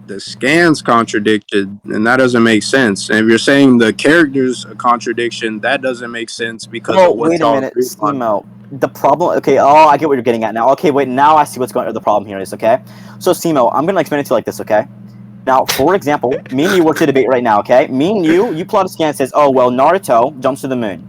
the scan's contradicted, and that doesn't make sense. And if you're saying the character's a contradiction, that doesn't make sense because of what's wait a minute, Simo. The problem. Okay. I get what you're getting at now. Okay, wait. Now I see what's going. The problem here is okay. So Simo, I'm gonna explain it to you like this. Okay. Now, for example, me and you work to debate right now. Okay. Me and you plot a scan that says, oh well, Naruto jumps to the moon.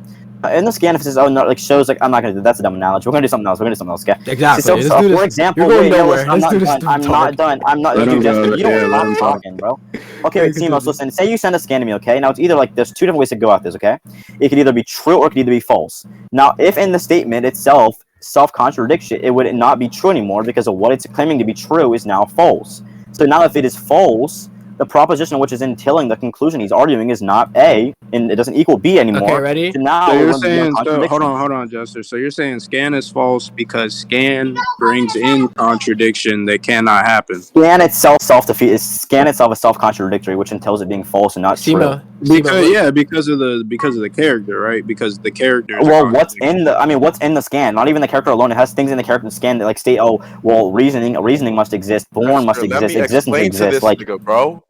In the scan, if it says, oh no, like shows like I'm not gonna do that's a dumb analogy. We're gonna do something else. Okay. Exactly. So, for example, you're going nowhere. I'm not done. I'm not. You don't stop talking, bro. Okay, wait, Simo. So listen. Say you send a scan to me. Okay. Now it's either like there's two different ways to go at this. Okay. It could either be true or it could either be false. Now, if in the statement itself self-contradiction, it would not be true anymore because of what it's claiming to be true is now false. So now, if it is false, the proposition which is entailing the conclusion he's arguing is not A, and it doesn't equal B anymore. Okay, ready? So now you're saying, hold on, Jester. So you're saying scan is false because scan brings in contradiction that cannot happen. Scan itself self-defeat. Scan itself is self-contradictory, which entails it being false and not true. Because of the character, right? Because the character. Well, what's in the scan? Not even the character alone. It has things in the character scan that like state, oh, well, reasoning must exist, born must exist, existence exists. Like, bro.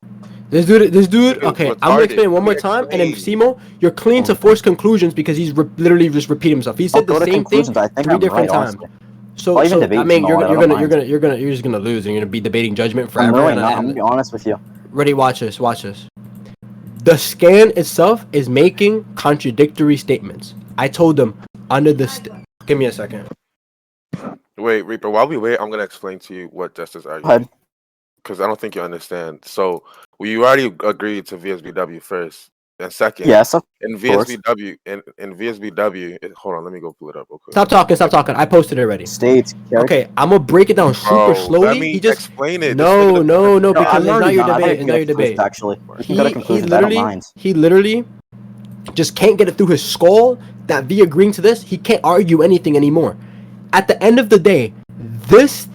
This dude. Okay, I'm gonna explain it one more time, and then Simo, you're clean to force conclusions because he's literally just repeating himself. He said the same thing 3 different times. So I mean, you're just gonna lose, and you're gonna be debating judgment forever. I'm gonna be honest with you. Ready? Watch this. The scan itself is making contradictory statements. I told them under the. Give me a second. Wait, Reaper. While we wait, I'm gonna explain to you what Jester's arguing. Because I don't think you understand. So we already agreed to VSBW first, and second. Yes. In VSBW, in VSBW. Hold on, let me go pull it up real quick. Stop talking. I posted it already. States. Okay, I'm gonna break it down super slowly. Let me explain it. No, because it's not your debate. It's not your debate. Actually, he literally just can't get it through his skull that V agreeing to this, he can't argue anything anymore. At the end of the day, this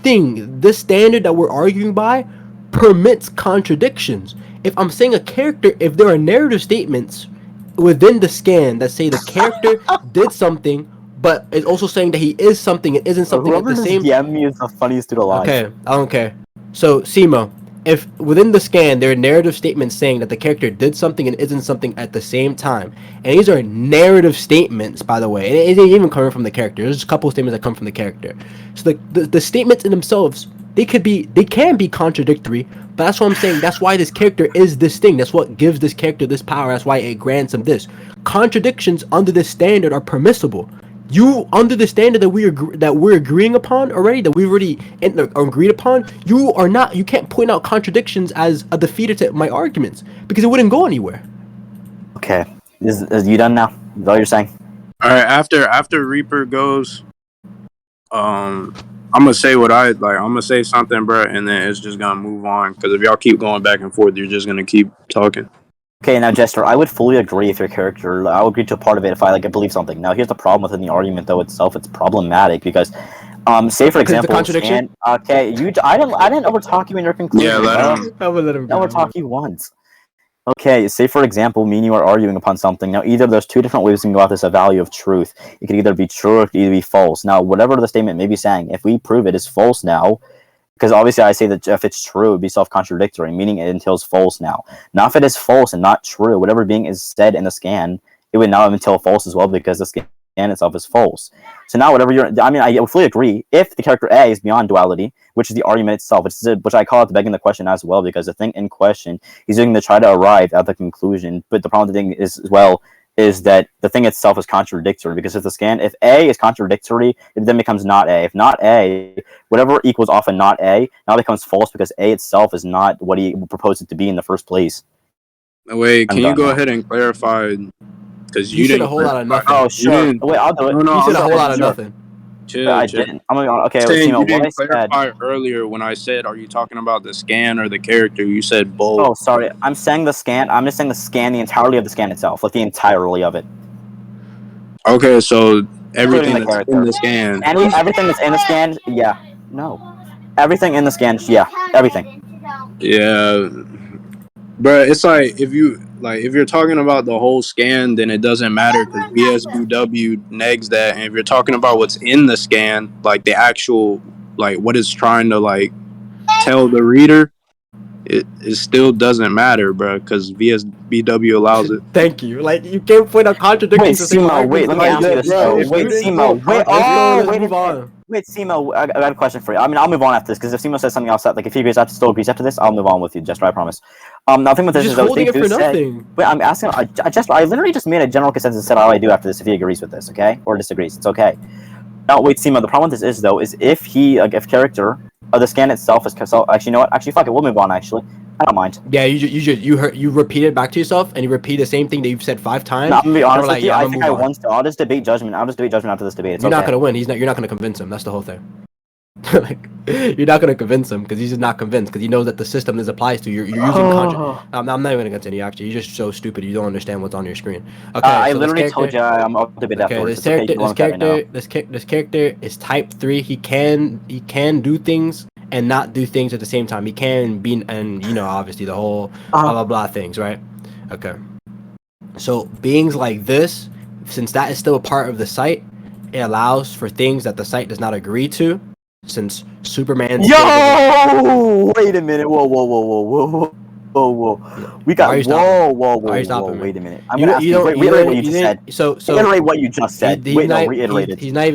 standard that we're arguing by permits contradictions. If I'm saying a character, if there are narrative statements within the scan that say the character did something, but is also saying that he is something and isn't something at the same time. DM is the funniest dude alive. Okay, I don't care. So, Simo, if within the scan there are narrative statements saying that the character did something and isn't something at the same time, and these are narrative statements, by the way, and it isn't even coming from the character. There's a couple of statements that come from the character. So the statements in themselves, they can be contradictory, but that's what I'm saying. That's why this character is this thing. That's what gives this character this power. That's why it grants him this. Contradictions under this standard are permissible. You under the standard that we're agreeing upon already, that we've already agreed upon, you can't point out contradictions as a defeater to my arguments because it wouldn't go anywhere. Okay, is you done now? Is that all you're saying? All right. After Reaper goes, I'm gonna say what I like. I'm gonna say something, bro, and then it's just gonna move on. Because if y'all keep going back and forth, you're just gonna keep talking. Okay, now Jester, I would fully agree if your character. I would agree to a part of it if I like believe something. Now, here's the problem within the argument though itself. It's problematic because, say for example, contradiction? okay, I didn't overtalk you in your conclusion. Yeah, let him. I would let him I overtalk you once. Okay, say for example, me and you are arguing upon something. Now, either there's two different ways we can go about this: a value of truth. It could either be true or it could either be false. Now, whatever the statement may be saying, if we prove it is false now, because obviously I say that if it's true, it'd be self-contradictory, meaning it entails false now. Now, if it is false and not true, whatever being is said in the scan, it would now entail false as well because the scan itself is false. So now whatever I fully agree, if the character A is beyond duality, which is the argument itself, which I call it begging the question as well, because the thing in question, he's going to try to arrive at the conclusion, but the problem with the thing is, as well, is that the thing itself is contradictory, because if A is contradictory, it then becomes not A. If not A, whatever equals off a not A, now becomes false because A itself is not what he proposed it to be in the first place. Wait, can you go ahead and clarify? Because you said a whole lot of nothing. Oh, sure. Wait, I'll do it. No, you said a whole lot of nothing. Chill, I chill. didn't. I'm gonna okay. Saying Simo, you didn't what I clarify said. earlier when I said, "Are you talking about the scan or the character?" You said both. Oh, sorry. I'm saying the scan. I'm just saying the scan, the entirety of the scan itself, like the entirety of it. Okay, so everything Including the that's character. in the scan. Everything that's in the scan, yeah. No. Everything in the scan, yeah. Everything. Yeah, but it's like if you're talking about the whole scan, then it doesn't matter because VSBW negs that. And if you're talking about what's in the scan, like the actual, like what it's trying to like tell the reader, it still doesn't matter, bro, because VSBW allows it. Thank you. Like you can't point out contradictions. Wait, Simo, wait, let me ask you this though. Wait, Simo, wait, let's move on. Wait, Simo, I got a question for you. I mean, I'll move on after this, because if Simo says something else, like if he agrees after, still agrees after this, I'll move on with you, Jester, I promise. Nothing with this is holding it for nothing. Wait, I'm asking, I literally just made a general consensus and said all I do after this if he agrees with this, okay? Or disagrees, it's okay. Now, wait, Simo, the problem with this is, though, is if he, like, if character, the scan itself is, so, actually, you know what? Actually, fuck it, we'll move on, actually. I don't mind. Yeah, you repeat it back to yourself, and you repeat the same thing that you've said 5 times. No, I'm gonna be honest with you. Yeah, I think I won. I'll just debate judgment. I'll just debate judgment after this debate. It's You're okay. not gonna win. You're not gonna convince him. That's the whole thing. Like, you're not gonna convince him because he's just not convinced because he knows that the system this applies to. You're using I'm not even gonna continue. Actually, you're just so stupid. You don't understand what's on your screen. Okay, I literally told you I'm up to debate afterwards. This character is type 3. He can do things and not do things at the same time. He can be, and you know, obviously the whole blah blah blah things, right? Okay. So beings like this, since that is still a part of the site, it allows for things that the site does not agree to. Since Superman. Yo! Wait a minute! Whoa! We got whoa! Wait a minute! I'm gonna ask you. Reiterate what you just said. So reiterate what you just said. Reiterate it. He's not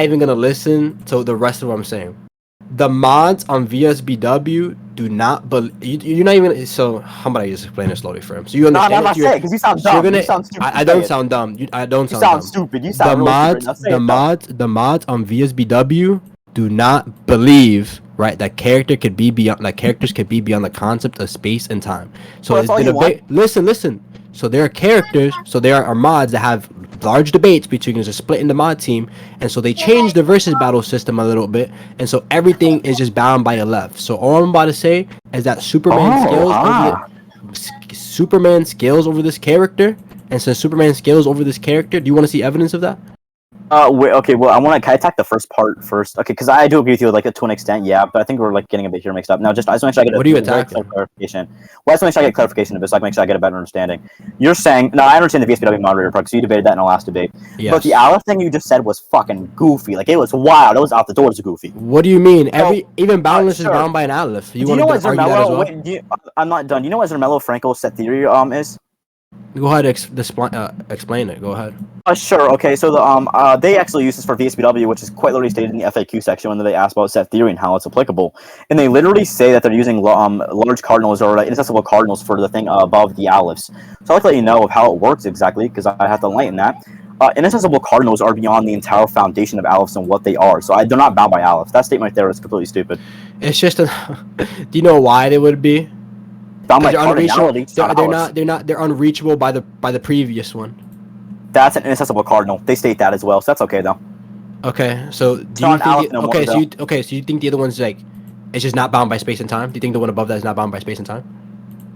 even gonna listen to the rest of what I'm saying. The mods on VSBW do not, but you're not even. So how about I just explain it slowly for him? So you understand? No, I'm not saying because you sound dumb. You sound stupid. I don't sound dumb. I don't sound dumb. You sound stupid. You sound the mods on VSBW do not believe, right, that characters could be beyond the concept of space and time. So it's been a listen. So there are characters, so there are mods that have large debates between us, a split in the mod team, and so they changed the versus battle system a little bit, and so everything is just bound by a left. So all I'm about to say is that Superman scales over this character, and since Superman scales over this character, do you want to see evidence of that? Wait, okay, well, can I attack the first part first? Okay, because I do agree with you, like, to an extent, yeah, but I think we're, like, getting a bit here mixed up. Now, I just want to make sure I get clarification. Well, I just want to make sure I get clarification of this, so I can make sure I get a better understanding. You're saying, now, I understand the VSBW moderator part, because you debated that in the last debate, but the Aleph thing you just said was fucking goofy. Like, it was wild. It was out the doors goofy. What do you mean? Even Boundless is bound by an Aleph. You want to argue that as well? I'm not done. You know what Zermello Franco's set theory is? Go ahead, explain it. Go ahead. Sure. Okay. So the they actually use this for VSBW, which is quite literally stated in the FAQ section when they ask about set theory and how it's applicable. And they literally say that they're using large cardinals or inaccessible cardinals for the thing above the aleph. So I'd like to let you know of how it works exactly, because I have to enlighten that. Inaccessible cardinals are beyond the entire foundation of alephs and what they are. So they're not bound by alephs. That statement right there is completely stupid. It's just do you know why they would be? They're unreachable by the previous one. That's an inaccessible cardinal. They state that as well, so that's okay though. Okay, so do not you an aleph think? no more, Okay, so though. you think the other one's like, it's just not bound by space and time? Do you think the one above that is not bound by space and time?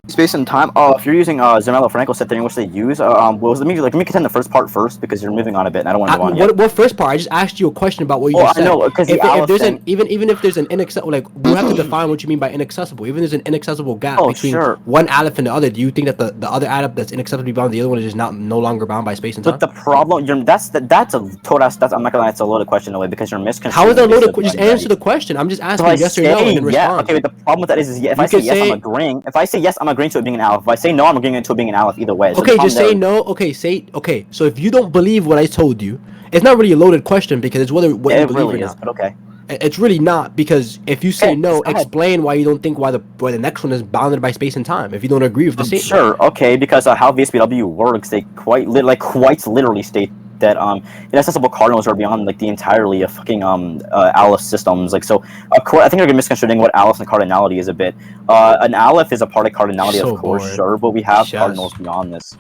Space and time. Oh, if you're using Zermelo Frankel set theory, which they use, let me contend the first part first because you're moving on a bit, and I don't want to move on yet. What first part? I just asked you a question about what you just said. I know because if there's even if there's an inaccessible, like we have to define what you mean by inaccessible. Even if there's an inaccessible gap between one aleph and the other, do you think that the other aleph that's inaccessibly bound, the other one is just no longer bound by space and time? But the problem, that's a total. I'm not gonna lie, it's a loaded question away because you're misconstruing. How is that loaded? Just answer the question. I'm just asking yes or no and then respond. Okay, but the problem with that is if I say yes, I'm agreeing. If I say yes, I'm agreeing to it being an aleph. If I say no, I'm agreeing to it being an aleph either way. So okay, just say no. Okay, so if you don't believe what I told you, it's not really a loaded question because it's what you believe really or is, not. but okay. It's really not because if you say no, explain why you don't think why the next one is bounded by space and time. If you don't agree with the statement. Sure. Okay, because how VSBW works, they quite literally state that inaccessible cardinals are beyond like the entirely of fucking aleph systems. Like so, of course, I think you're misconstruing what aleph and cardinality is a bit. An aleph is a part of cardinality, of course, sure, but we have cardinals beyond this.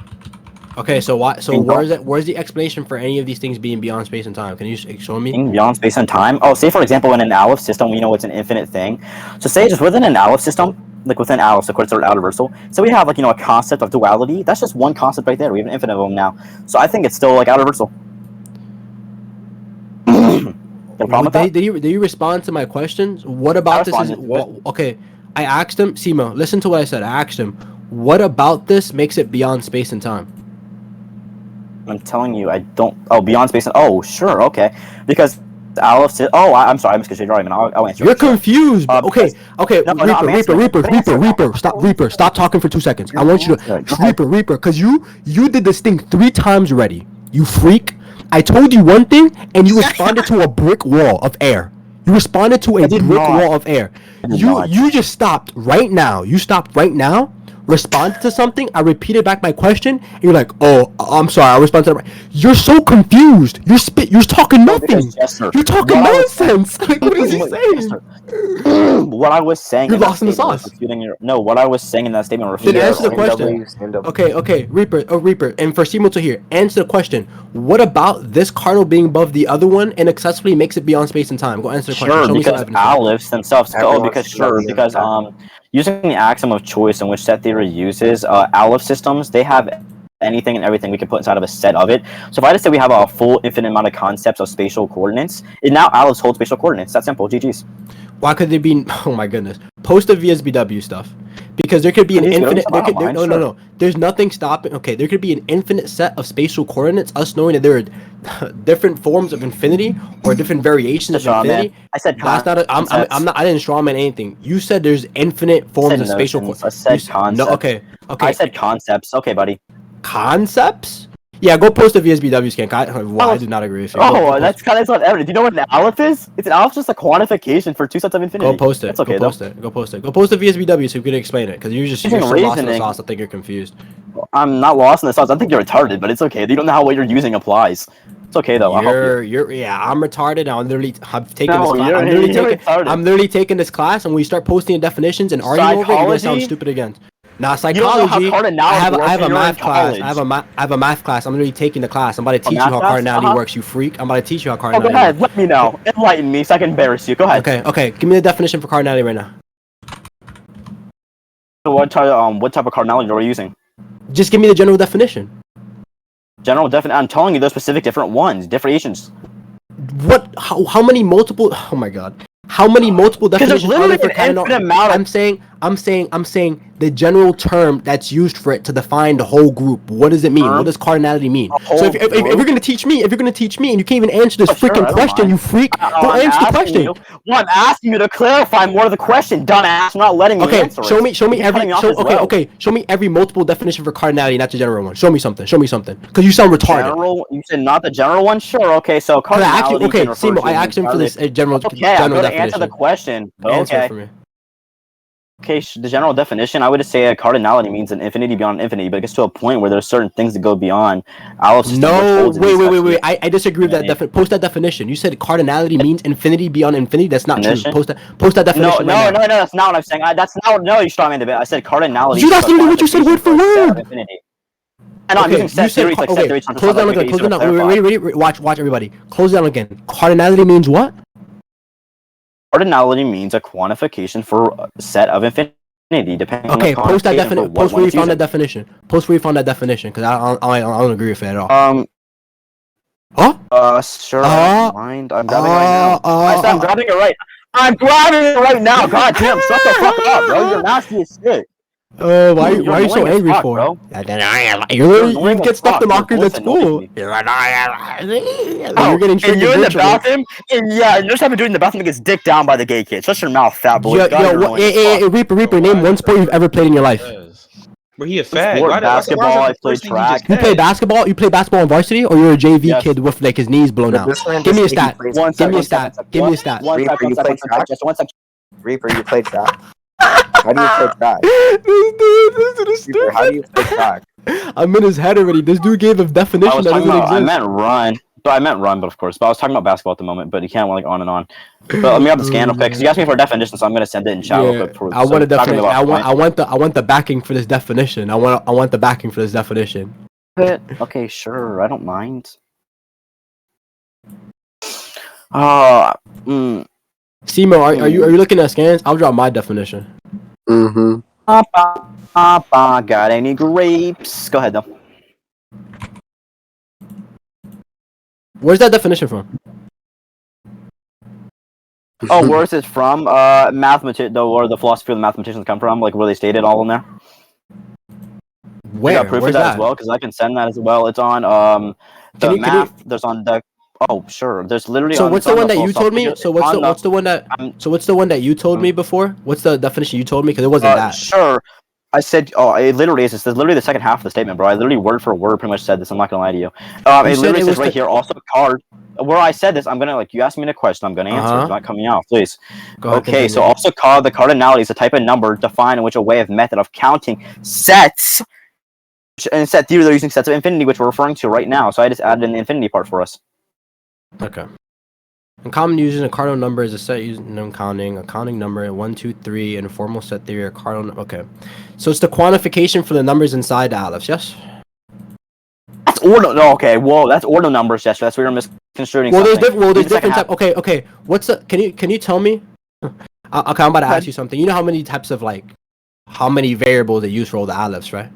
Okay, so why? So where's the explanation for any of these things being beyond space and time? Can you show me? Being beyond space and time. Oh, say for example, in an aleph system, we know it's an infinite thing. So say just within an aleph system. Like within alephs, of course, they're universal. So we have like a concept of duality. That's just one concept right there. We have an infinite of them now. So I think it's still like universal. Did you respond to my questions? What about this? Okay, I asked him. Simo, listen to what I said. I asked him, what about this makes it beyond space and time? I'm telling you, I don't. Oh, beyond space and sure, okay, because. I'm sorry, I misconstrued your argument. I'll answer. You're confused. Okay. Reaper, stop talking for 2 seconds. I want you to Reaper, because you did this thing 3 times already. You freak. I told you one thing, and you responded to a brick wall of air. You responded to a brick wall of air. You just stopped right now. You stopped right now. Responded to something, I repeated back my question, and you're like, "Oh, I'm sorry, I responded to that." You're so confused. You're talking nothing. You're talking nonsense. Like, what is he saying? What I was saying. You're lost in the sauce. What I was saying in that statement. Then answer the question. Okay, Reaper, and for Simo to hear, answer the question. What about this cardinal being above the other one and accessibly makes it beyond space and time? Go answer the question. Sure, because alephs themselves. Because using the axiom of choice in which set theory uses, aleph systems, they have anything and everything we can put inside of a set of it. So if I just say we have a full infinite amount of concepts of spatial coordinates, now alephs hold spatial coordinates. That's simple. GG's. Why could there be? Oh my goodness. Post the VSBW stuff. Because there could be an infinite. No. There's nothing stopping. Okay, there could be an infinite set of spatial coordinates. Us knowing that there are different forms of infinity or different variations of infinity. I said that's not. I'm not. I didn't strawman anything. You said there's infinite forms of spatial coordinates. I said concepts. No. Okay. I said concepts. Okay, buddy. Concepts? Yeah, go post the VSBW scan. I do not agree with you. That's kind of not evident. Do you know what an aleph is? It's an aleph, just a quantification for 2 sets of infinity. Go post it. That's okay. Go post it. Go post the VSBW so you can explain it. Because you're so lost in the sauce. I think you're confused. I'm not lost in the sauce. I think you're retarded, but it's okay. You don't know how what you're using applies. It's okay though. I'm retarded. I'm literally taking this class, and when we start posting the definitions and arguing over it, you're gonna sound stupid again. Now psychology. I have a math class. I have a math class. I'm literally taking the class. I'm about to teach you how cardinality works. You freak. I'm about to teach you how cardinality works. Go ahead. Let me know. Enlighten me so I can embarrass you. Go ahead. Okay. Give me the definition for cardinality right now. So what type of cardinality are we using? Just give me the general definition. I'm telling you, there's specific different ones, differentiations. What? How many multiple? Oh my god. How many multiple definitions are there for cardinality? I'm saying the general term that's used for it to define the whole group. What does it mean? What does cardinality mean? So if you're gonna teach me, and you can't even answer this freaking question, you freak, go answer the question. I'm asking you to clarify more of the question, dumbass. I'm not letting you answer it. Show me every multiple definition for cardinality, not the general one. Show me something. Because you sound retarded. You said not the general one? Sure, okay, so cardinality. Okay, Simo, I asked him for this general definition. Answer the question. Answer it for me. Okay, the general definition, I would just say a cardinality means an infinity beyond infinity, but it gets to a point where there's certain things that go beyond. Wait. I disagree with that. Post that definition. You said cardinality means infinity beyond infinity. That's not true. Post that definition. No, that's not what I'm saying. That's not. No, you strawman a bit. I said cardinality. That's literally what you said word for word. And I'm using set you said theory, like set theory. close down again. Close it down. Ready. Watch everybody. Close it down again. Cardinality means what? Cardinality means a quantification for a set of infinity, depending on the post that definition. Post where you found that definition. Post where you found that definition, because I don't agree with it at all. Sure. I don't mind. I'm grabbing it right now. I'm grabbing it right. I'm grabbing it right now. God damn, shut the fuck up, bro. You're nasty as shit. Why are you so angry for? Bro? You get stuck in lockers at school. You're getting and you're in the bathroom, and you're just having to do it in the bathroom and gets dicked down by the gay kid. Shut your mouth, fat boy. Reaper, name one sport you've ever played in your life. Were he a fag? Basketball, I played track. You play basketball? You play basketball in varsity, or you're a JV kid with like his knees blown out? Give me a stat. Give me a stat. Give me a stat. Reaper, you played track? Reaper, you played track? How do you play track? This dude Reaper, how do you play track? I'm in his head already. This dude gave a definition that doesn't exist. I meant run. But of course. But I was talking about basketball at the moment. But you can't like on and on. But let me have the scan real quick because you asked me for a definition, so I'm gonna send it in chat real quick. I want a definition. I want the backing for this definition. I want the backing for this definition. Okay, sure. I don't mind. Simo, are you looking at scans? I'll drop my definition. Mm-hmm. Got any grapes? Go ahead though. Where's that definition from? Oh, where is it from? Or the philosophy of the mathematicians come from, like where they stated all in there. Where? I got proof of that as well, because I can send that as well. It's on the math. There's on the. Oh, sure. There's literally. So what's the one that you told me? So what's the one that? So what's the one that you told me before? What's the definition you told me? Because it wasn't that. Sure. I said, it literally is. It's literally the second half of the statement, bro. I literally word for word pretty much said this. I'm not gonna lie to you. It literally says right here. Also, card. Where I said this, I'm gonna you asked me a question. I'm gonna answer. It's not coming out, please. Okay. So also, the cardinality is a type of number defined in which a way of method of counting sets. And set theory, they're using sets of infinity, which we're referring to right now. So I just added in the infinity part for us. Okay. In common using a cardinal number is a set using counting, a counting number, 1, 2, 3, and a formal set theory, a cardinal. Okay. So it's the quantification for the numbers inside the aleph, yes? That's ordinal. No, okay. Whoa, that's ordinal numbers, Jester. That's where you're misconstruing. There's different types. Okay. What's the? Can you tell me? Okay, I'm about to ask you something. You know how many types of how many variables they use for all the alephs, right?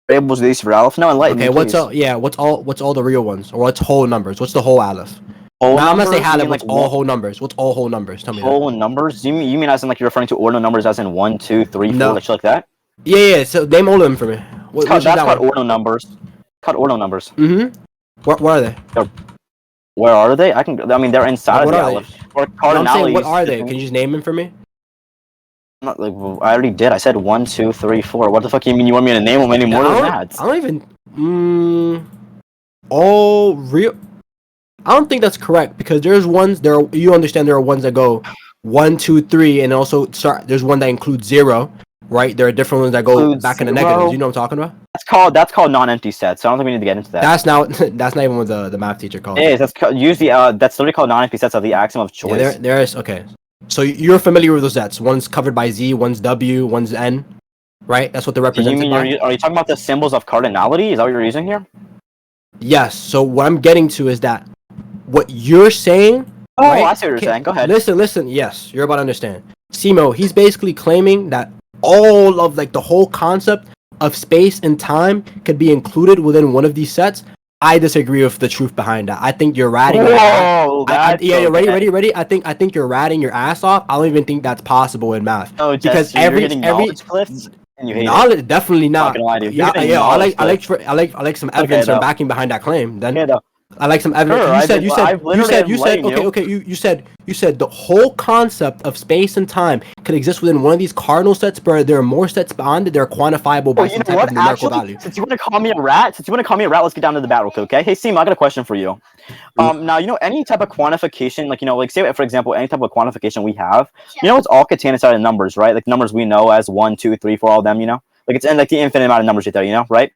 Variables they use for aleph? No, enlighten me, what's all the real ones, or what's whole numbers? What's the whole aleph? I'm gonna say aleph. What's all whole numbers? What's all whole numbers? Tell me. Whole numbers? You mean as in you're referring to ordinal numbers as in 1, 2, 3, 4, like that? Yeah. So name all of them for me. That's called ordinal numbers. Ordinal numbers. Mm-hmm. Where are they? Where are they? They're inside of the aleph. Or cardinalities. What are they? Can you just name them for me? I already did. I said 1, 2, 3, 4. What the fuck do you mean you want me to name them any more than that? I don't even. All real. I don't think that's correct because there's ones there. You understand there are ones that go 1, 2, 3, and also there's one that includes 0, right? There are different ones that go back in the negatives. You know what I'm talking about? That's called non-empty sets. So I don't think we need to get into that. That's not even what the math teacher calls it. It is. That's literally called non-empty sets of the axiom of choice. Yeah, there is. Okay. So you're familiar with those sets. One's covered by Z, one's W, one's N, right? That's what they're represented by. Are you talking about the symbols of cardinality? Is that what you're using here? Yes. So what I'm getting to is that what you're saying. Oh, right? I see what you're saying. Go ahead. Listen. Yes, you're about to understand. Simo, he's basically claiming that all of the whole concept of space and time could be included within one of these sets. I disagree with the truth behind that. I think you're ratting. Whoa, ready? I think you're ratting your ass off. I don't even think that's possible in math. Oh, because every cliffs and you hate knowledge, it. Definitely not. I like some evidence or backing behind that claim. Then I like some evidence. Sure, you said the whole concept of space and time could exist within one of these cardinal sets, but there are more sets beyond it. They're quantifiable by some type of numerical value. Since you want to call me a rat, let's get down to the bat real quick, okay? Hey, Seema, I got a question for you. Now, any type of quantification, say, for example, any type of quantification we have, it's all contained inside of numbers, right? Like numbers we know as 1, 2, 3, 4, all of them, it's in the infinite amount of numbers right there, right?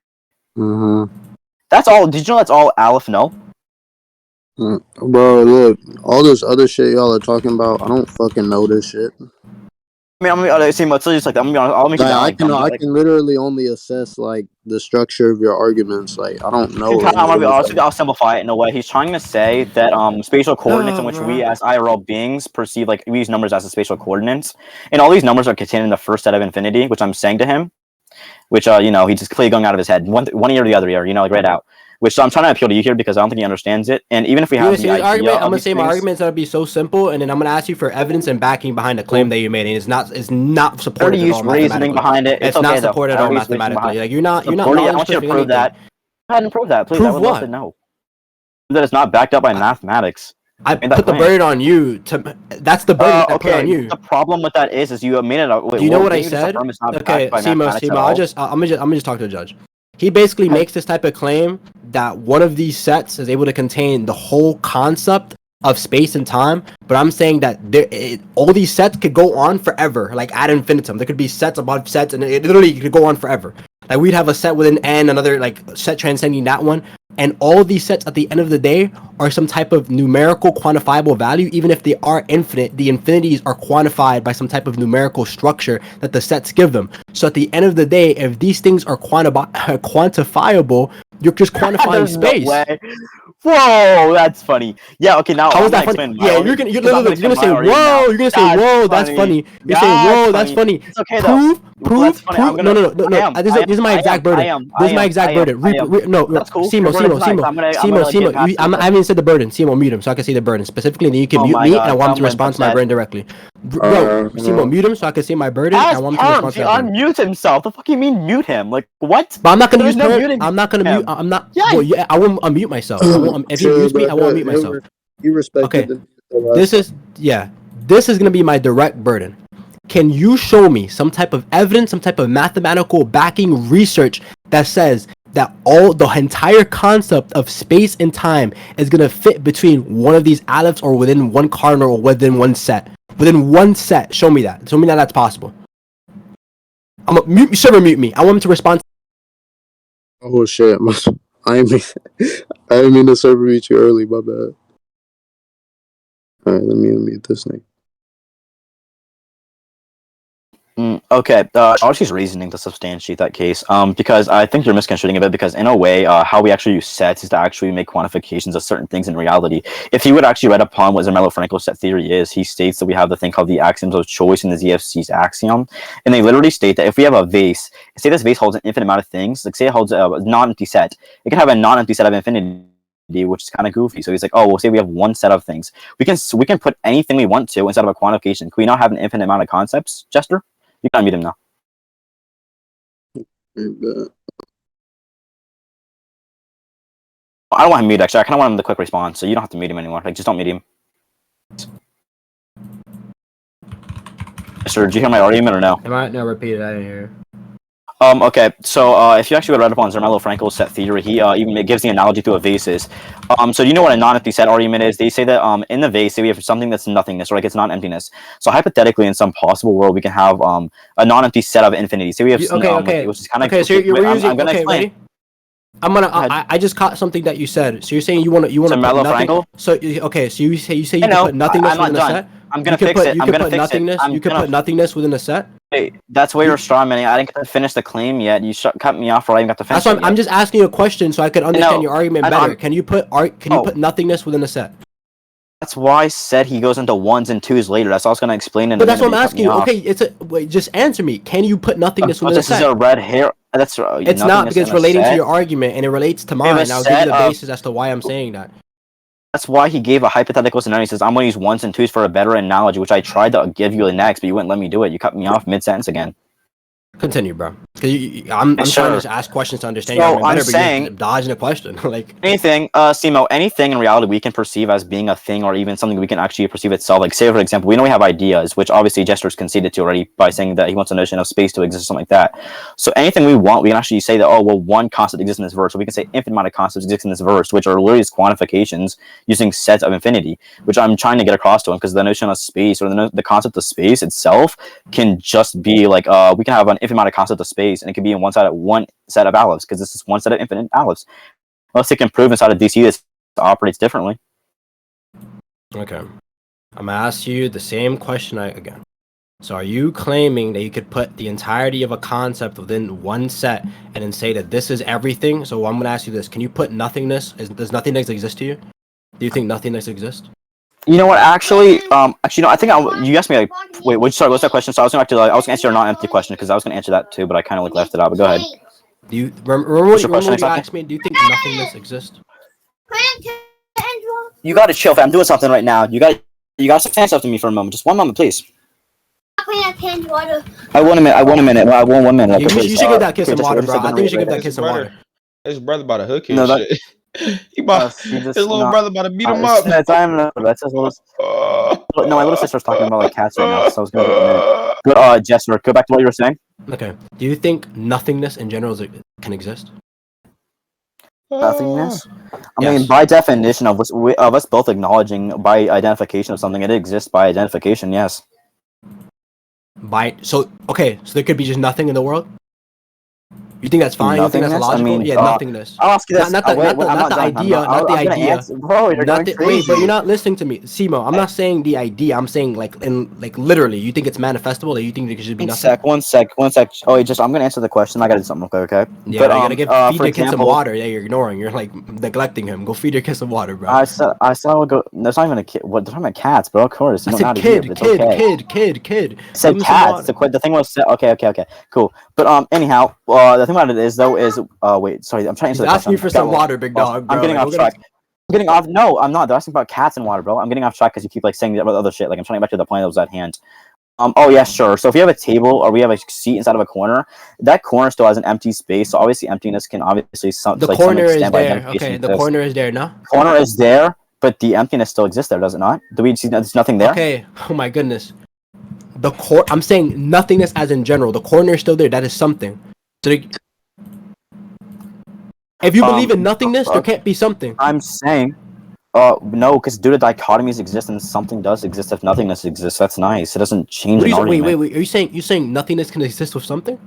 Mm-hmm. That's all. Did you know that's all aleph no? Bro, look, all this other shit y'all are talking about, I don't fucking know this shit. mean, I'm gonna see. Let's just like I'm gonna. I'll make I can literally only assess like the structure of your arguments. Like I don't know. I'm gonna be honest with you, I'll simplify it in a way. He's trying to say that spatial coordinates in which we as IRL beings perceive, like we use numbers as the spatial coordinates, and all these numbers are contained in the first set of infinity, which I'm saying to him, which he's just completely going out of his head, one ear to the other ear, like right out. Which so I'm trying to appeal to you here because I don't think he understands it. And even if we have the idea argument, I'm gonna say my arguments that'll be so simple, and then I'm gonna ask you for evidence and backing behind the claim that you made, and it's not supported at all reasoning behind it. It's not supported at all mathematically. Like you're not. I want you to prove that. Go ahead and prove that, please. I would love to know that it's not backed up by mathematics. I put the burden on you. That's the burden I put on you. The problem with that is you made it. Do you know what I said? Okay, Simo, I'm gonna just talk to the judge. He basically makes this type of claim that one of these sets is able to contain the whole concept of space and time, but I'm saying that all these sets could go on forever, like ad infinitum. There could be sets above sets, and it literally could go on forever. Like we'd have a set within n, another like set transcending that one, and all of these sets at the end of the day are some type of numerical quantifiable value. Even if they are infinite, the infinities are quantified by some type of numerical structure that the sets give them. So at the end of the day, if these things are quantifiable, you're just quantifying space. No way. Whoa, that's funny. Yeah, okay, now how is that funny? Yeah, you're gonna say, whoa, you're gonna say, whoa, that's funny. You're saying, whoa, that's funny. It's okay though. Prove. No. This is my exact burden. This is my exact burden. No, Simo. I haven't even said the burden. Simo, mute him so I can see the burden specifically. Then you can mute me, and I want him to respond to my burden directly. Bro, Simo, mute him so I can see my burden. I want him to respond to my burden. Unmute himself. The fuck you mean mute him? Like what? But I'm not gonna use. I'm not gonna mute. I'm not. Yeah, I won't unmute myself. If you use me, I won't mute myself. You respect. Okay, this is gonna be my direct burden. Can you show me some type of evidence, some type of mathematical backing research that says that the entire concept of space and time is gonna fit between one of these aleph or within one cardinal or within one set? Within one set, show me that. Show me that that's possible. I'm a mute me. I want him to respond. Oh shit! I didn't mean to server mute you early. My bad. All right, let me unmute this thing. Okay, I was just reasoning to substantiate that case, because I think you're misconstruing a bit, because in a way, how we actually use sets is to actually make quantifications of certain things in reality. If he would actually read upon what Zermelo-Fraenkel's set theory is, he states that we have the thing called the axioms of choice in the ZFC's axiom, and they literally state that if we have a vase, say this vase holds an infinite amount of things, like say it holds a non-empty set, it can have a non-empty set of infinity, which is kind of goofy. So he's like, oh, we'll say we have one set of things. We can put anything we want to instead of a quantification. Can we not have an infinite amount of concepts, Jester? You can unmute him now. I don't want him mute, actually. I kind of want him to quick response, so you don't have to mute him anymore. Like, just don't mute him. Sir, did you hear my argument or no? I might not repeat it. I didn't hear. Okay, so if you actually read upon Zermelo-Fraenkel's set theory, he even gives the analogy to a vases. So do you know what a non-empty set argument is? They say that in the vase, say we have something that's nothingness, or like it's non-emptiness. So hypothetically, in some possible world, we can have a non-empty set of infinity. Say we have which is kind of so you're using. I'm gonna explain. I just caught something that you said. So you're saying you want to put nothing. So okay, so you say you can put nothingness within a set. I'm gonna fix it. I'm gonna fix it. You can put nothingness within a set. Hey, that's where you're strawmanning. I didn't get to finish the claim yet. You cut me off, or I didn't get to finish. That's why I'm just asking you a question so I can understand your argument better. Can you put nothingness within a set? That's why I said he goes into ones and twos later. That's all I was gonna explain. But that's what I'm asking you. Okay, wait, just answer me. Can you put nothingness within a set? This is a red hair. That's it's not, because it's relating to your argument and it relates to mine. I'll give you the basis as to why I'm saying that. That's why he gave a hypothetical scenario. He says, I'm going to use ones and twos for a better analogy, which I tried to give you next, but you wouldn't let me do it. You cut me off mid-sentence again. Continue, bro. I'm trying to ask questions to understand. So I'm saying, you're dodging a question. Like anything, Simo, anything in reality we can perceive as being a thing, or even something we can actually perceive itself. Like, say for example, we know we have ideas, which obviously Jester's conceded to already by saying that he wants a notion of space to exist, or something like that. So anything we want, we can actually say that, oh well, one concept exists in this verse. So we can say infinite amount of concepts exist in this verse, which are literally just quantifications using sets of infinity, which I'm trying to get across to him, because the notion of space, or the concept of space itself, can just be like we can have an infinite amount of concept of space, and it can be in one set of alephs, because this is one set of infinite alephs. Unless it can prove inside of DC this operates differently. Okay, I'm gonna ask you the same question again. So are you claiming that you could put the entirety of a concept within one set and then say that this is everything? So I'm gonna ask you this: can you put nothingness? Does nothingness exist to you? Do you think nothingness exists? You know what? Actually, no. I think you asked me like, wait, sorry, what's that question? So I was gonna I was gonna answer your not-empty question because I was gonna answer that too, but I kind of like left it out. But go ahead. Do you remember what you asked me? Do you think nothingness exists? You gotta chill, fam. I'm doing something right now. You gotta say something to me for a moment. Just one moment, please. I want a minute. I want 1 minute. You should give that kid some water, bro. I think you should give that kid some water. His brother about to hook his shit. His little brother about to beat him up. That's his little. No, my little sister's talking about like cats right now, so I was gonna get a minute. But Jester, go back to what you were saying. Okay. Do you think nothingness in general can exist? Nothingness. I mean, by definition of us both acknowledging by identification of something, it exists by identification. Yes. So there could be just nothing in the world. You think that's fine? You think that's logical? I mean, nothingness. I'll ask you this. Not the idea. Bro, you're going crazy. But you're not listening to me, Simo. I'm not saying the idea. I'm saying like literally. You think it's manifestable? That you think there should be nothing? One sec. Oh, wait, I'm gonna answer the question. I gotta do something real quick, okay? Yeah, but, you gotta feed your kid some water. Yeah, you're ignoring. You're like neglecting him. Go feed your kid some water, bro. I said I'll go. There's not even a kid. What? They're talking about cats, bro. Of course. I said kid. I said cats. The thing was okay. Cool. But anyhow, the thing about it is though is wait, sorry, I'm trying to answer the question. Asking you for some water, big dog. Bro. I'm getting off track. No, I'm not. They're asking about cats and water, bro. I'm getting off track because you keep like saying about other shit. Like I'm trying to get back to the point that was at hand. Oh yeah, sure. So if you have a table or we have a seat inside of a corner, that corner still has an empty space. So obviously emptiness can obviously the corner is there. Okay, the corner is there, no? Corner is there, but the emptiness still exists there, does it not? Do we see there's nothing there? Okay. Oh my goodness. I'm saying nothingness as in general. The corner is still there. That is something. So if you believe in nothingness, there can't be something. I'm saying, no, because due to dichotomies exist and something does exist if nothingness exists. That's nice. It doesn't change an argument. Wait. Are you saying nothingness can exist with something?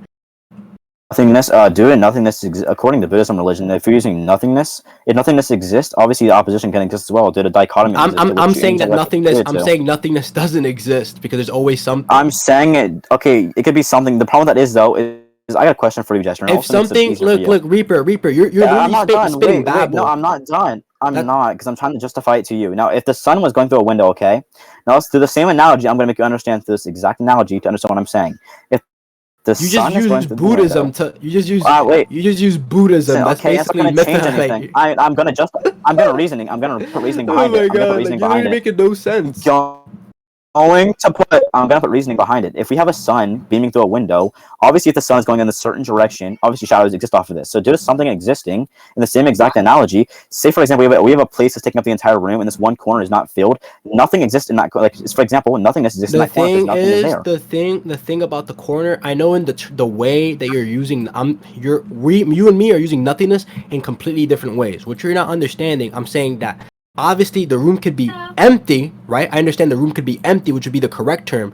Nothingness, due to nothingness, according to Buddhism religion, if you're using nothingness, if nothingness exists, obviously the opposition can exist as well due to dichotomy. I'm saying that nothingness. I'm saying nothingness doesn't exist because there's always something. I'm saying it. Okay, it could be something. The problem with that is though is I got a question for you, Jester. If something, look, Reaper, you're spitting babble. No, I'm not done. I'm not, because I'm trying to justify it to you. Now, if the sun was going through a window, okay? Now let's do the same analogy. I'm going to make you understand this exact analogy to understand what I'm saying. If the sun is going through Buddhism the window, you just use you just use Buddhism. That's okay, basically that's not going to change anything. I'm going to put reasoning behind it. Oh my god, you're making no sense. I'm gonna put reasoning behind it. If we have a sun beaming through a window, obviously if the sun is going in a certain direction, obviously shadows exist off of this. So due to something existing in the same exact analogy, say for example we have a place that's taking up the entire room and this one corner is not filled, nothing exists in that like for example, nothingness exists in that corner because nothing is there. The thing about the corner, I know in the way that you're using you and me are using nothingness in completely different ways. What you're not understanding, I'm saying that obviously the room could be empty, right? I understand the room could be empty, which would be the correct term.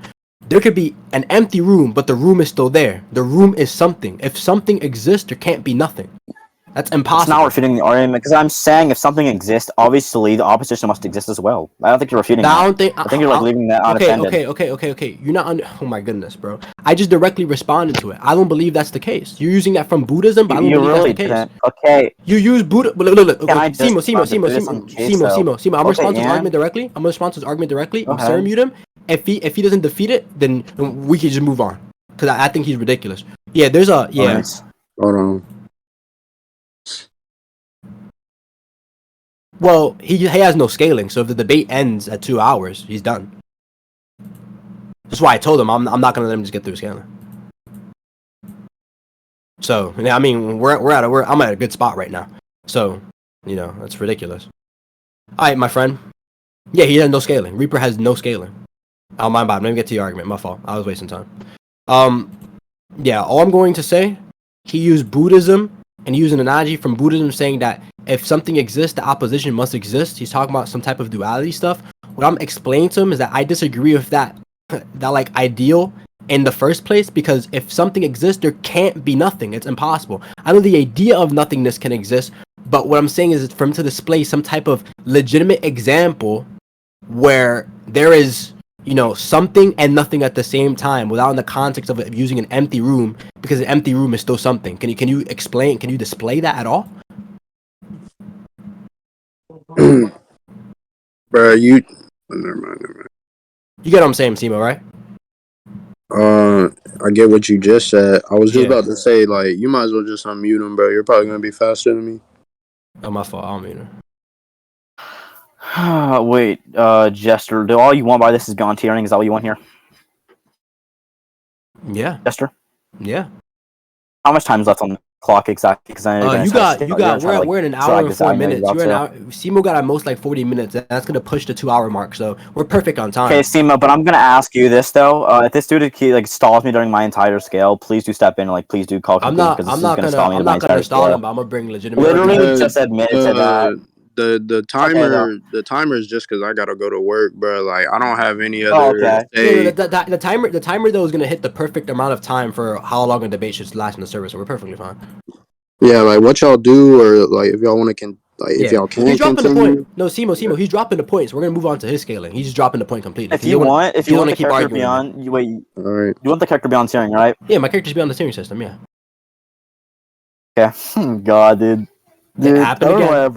There could be an empty room, but the room is still there. The room is something. If something exists, there can't be nothing. That's impossible. It's not refuting the argument, because I'm saying if something exists, obviously the opposition must exist as well. I don't think you're refuting that. I think you're like leaving that unattended. Okay. You're not oh my goodness, bro. I just directly responded to it. I don't believe that's the case. You're using that from Buddhism, but I don't believe that's the case. Okay. You use Buddha. Look. Simo. I'm responding to his argument directly. I'm sorry, mute him. If he doesn't defeat it, then we can just move on. Because I think he's ridiculous. Yeah, there's a Hold on. Well, he has no scaling, so if the debate ends at 2 hours, he's done. That's why I told him I'm not gonna let him just get through scaling. So I mean, I'm at a good spot right now. So that's ridiculous. All right, my friend. Yeah, he has no scaling. Reaper has no scaling. Oh my bad. Let me get to the argument. My fault. I was wasting time. Yeah. All I'm going to say, he used Buddhism and he used an analogy from Buddhism saying that if something exists, the opposition must exist. He's talking about some type of duality stuff. What I'm explaining to him is that I disagree with that like ideal in the first place, because if something exists, there can't be nothing. It's impossible. I know the idea of nothingness can exist, but what I'm saying is for him to display some type of legitimate example where there is something and nothing at the same time without in the context of using an empty room, because an empty room is still something. Can you explain? Can you display that at all? Bro, you. Never mind. You get what I'm saying, Simo, right? I get what you just said. I was just Yeah. about to say, like, you might as well just unmute him, bro. You're probably gonna be faster than me. Oh, my fault. I don't mean it. Wait, Jester, do all you want by this is beyond tiering? Is that what you want here? Yeah. Jester? Yeah. How much time is left on the clock exactly? Because I know we're in an hour and 4 minutes. Simo got at most like 40 minutes. That's gonna push the 2-hour mark. So we're perfect on time. Okay, Simo, but I'm gonna ask you this though. If this dude stalls me during my entire scale, please do step in. Like, please do call. I'm not gonna stall him, but I'm gonna bring legitimate. Literally, just admitted to that. The timer the timer is just because I gotta go to work, bro. Like, I don't have any other. Oh, okay. The timer though is gonna hit the perfect amount of time for how long a debate should last in the server. So we're perfectly fine. Yeah, like what y'all do, or like if y'all want to if y'all can. He's dropping the point. No, Simo, he's dropping the point. So we're gonna move on to his scaling. He's just dropping the point completely. If you want the character beyond, all right. You want the character beyond tiering, right? Yeah, my character's beyond the tiering system. Yeah. Yeah. God, dude. It happened again.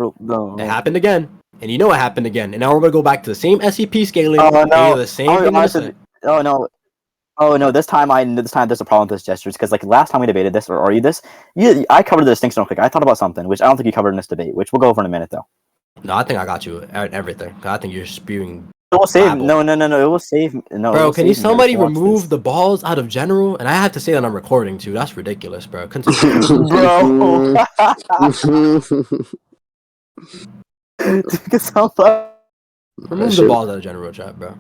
It happened again. And you know what happened again. And now we're going to go back to the same SCP scaling. Oh, no. The same thing. Oh, no. This time there's a problem with this gestures. Because, like, last time we debated this, or argued this, I covered the distinction real quick. I thought about something, which I don't think you covered in this debate, which we'll go over in a minute, though. No, I think I got you at everything. I think you're spewing. It will save. No. It will save. No. Bro, can somebody remove the balls out of general? And I have to say that I'm recording, too. That's ridiculous, bro. Bro. Remove the balls out of general chat, bro.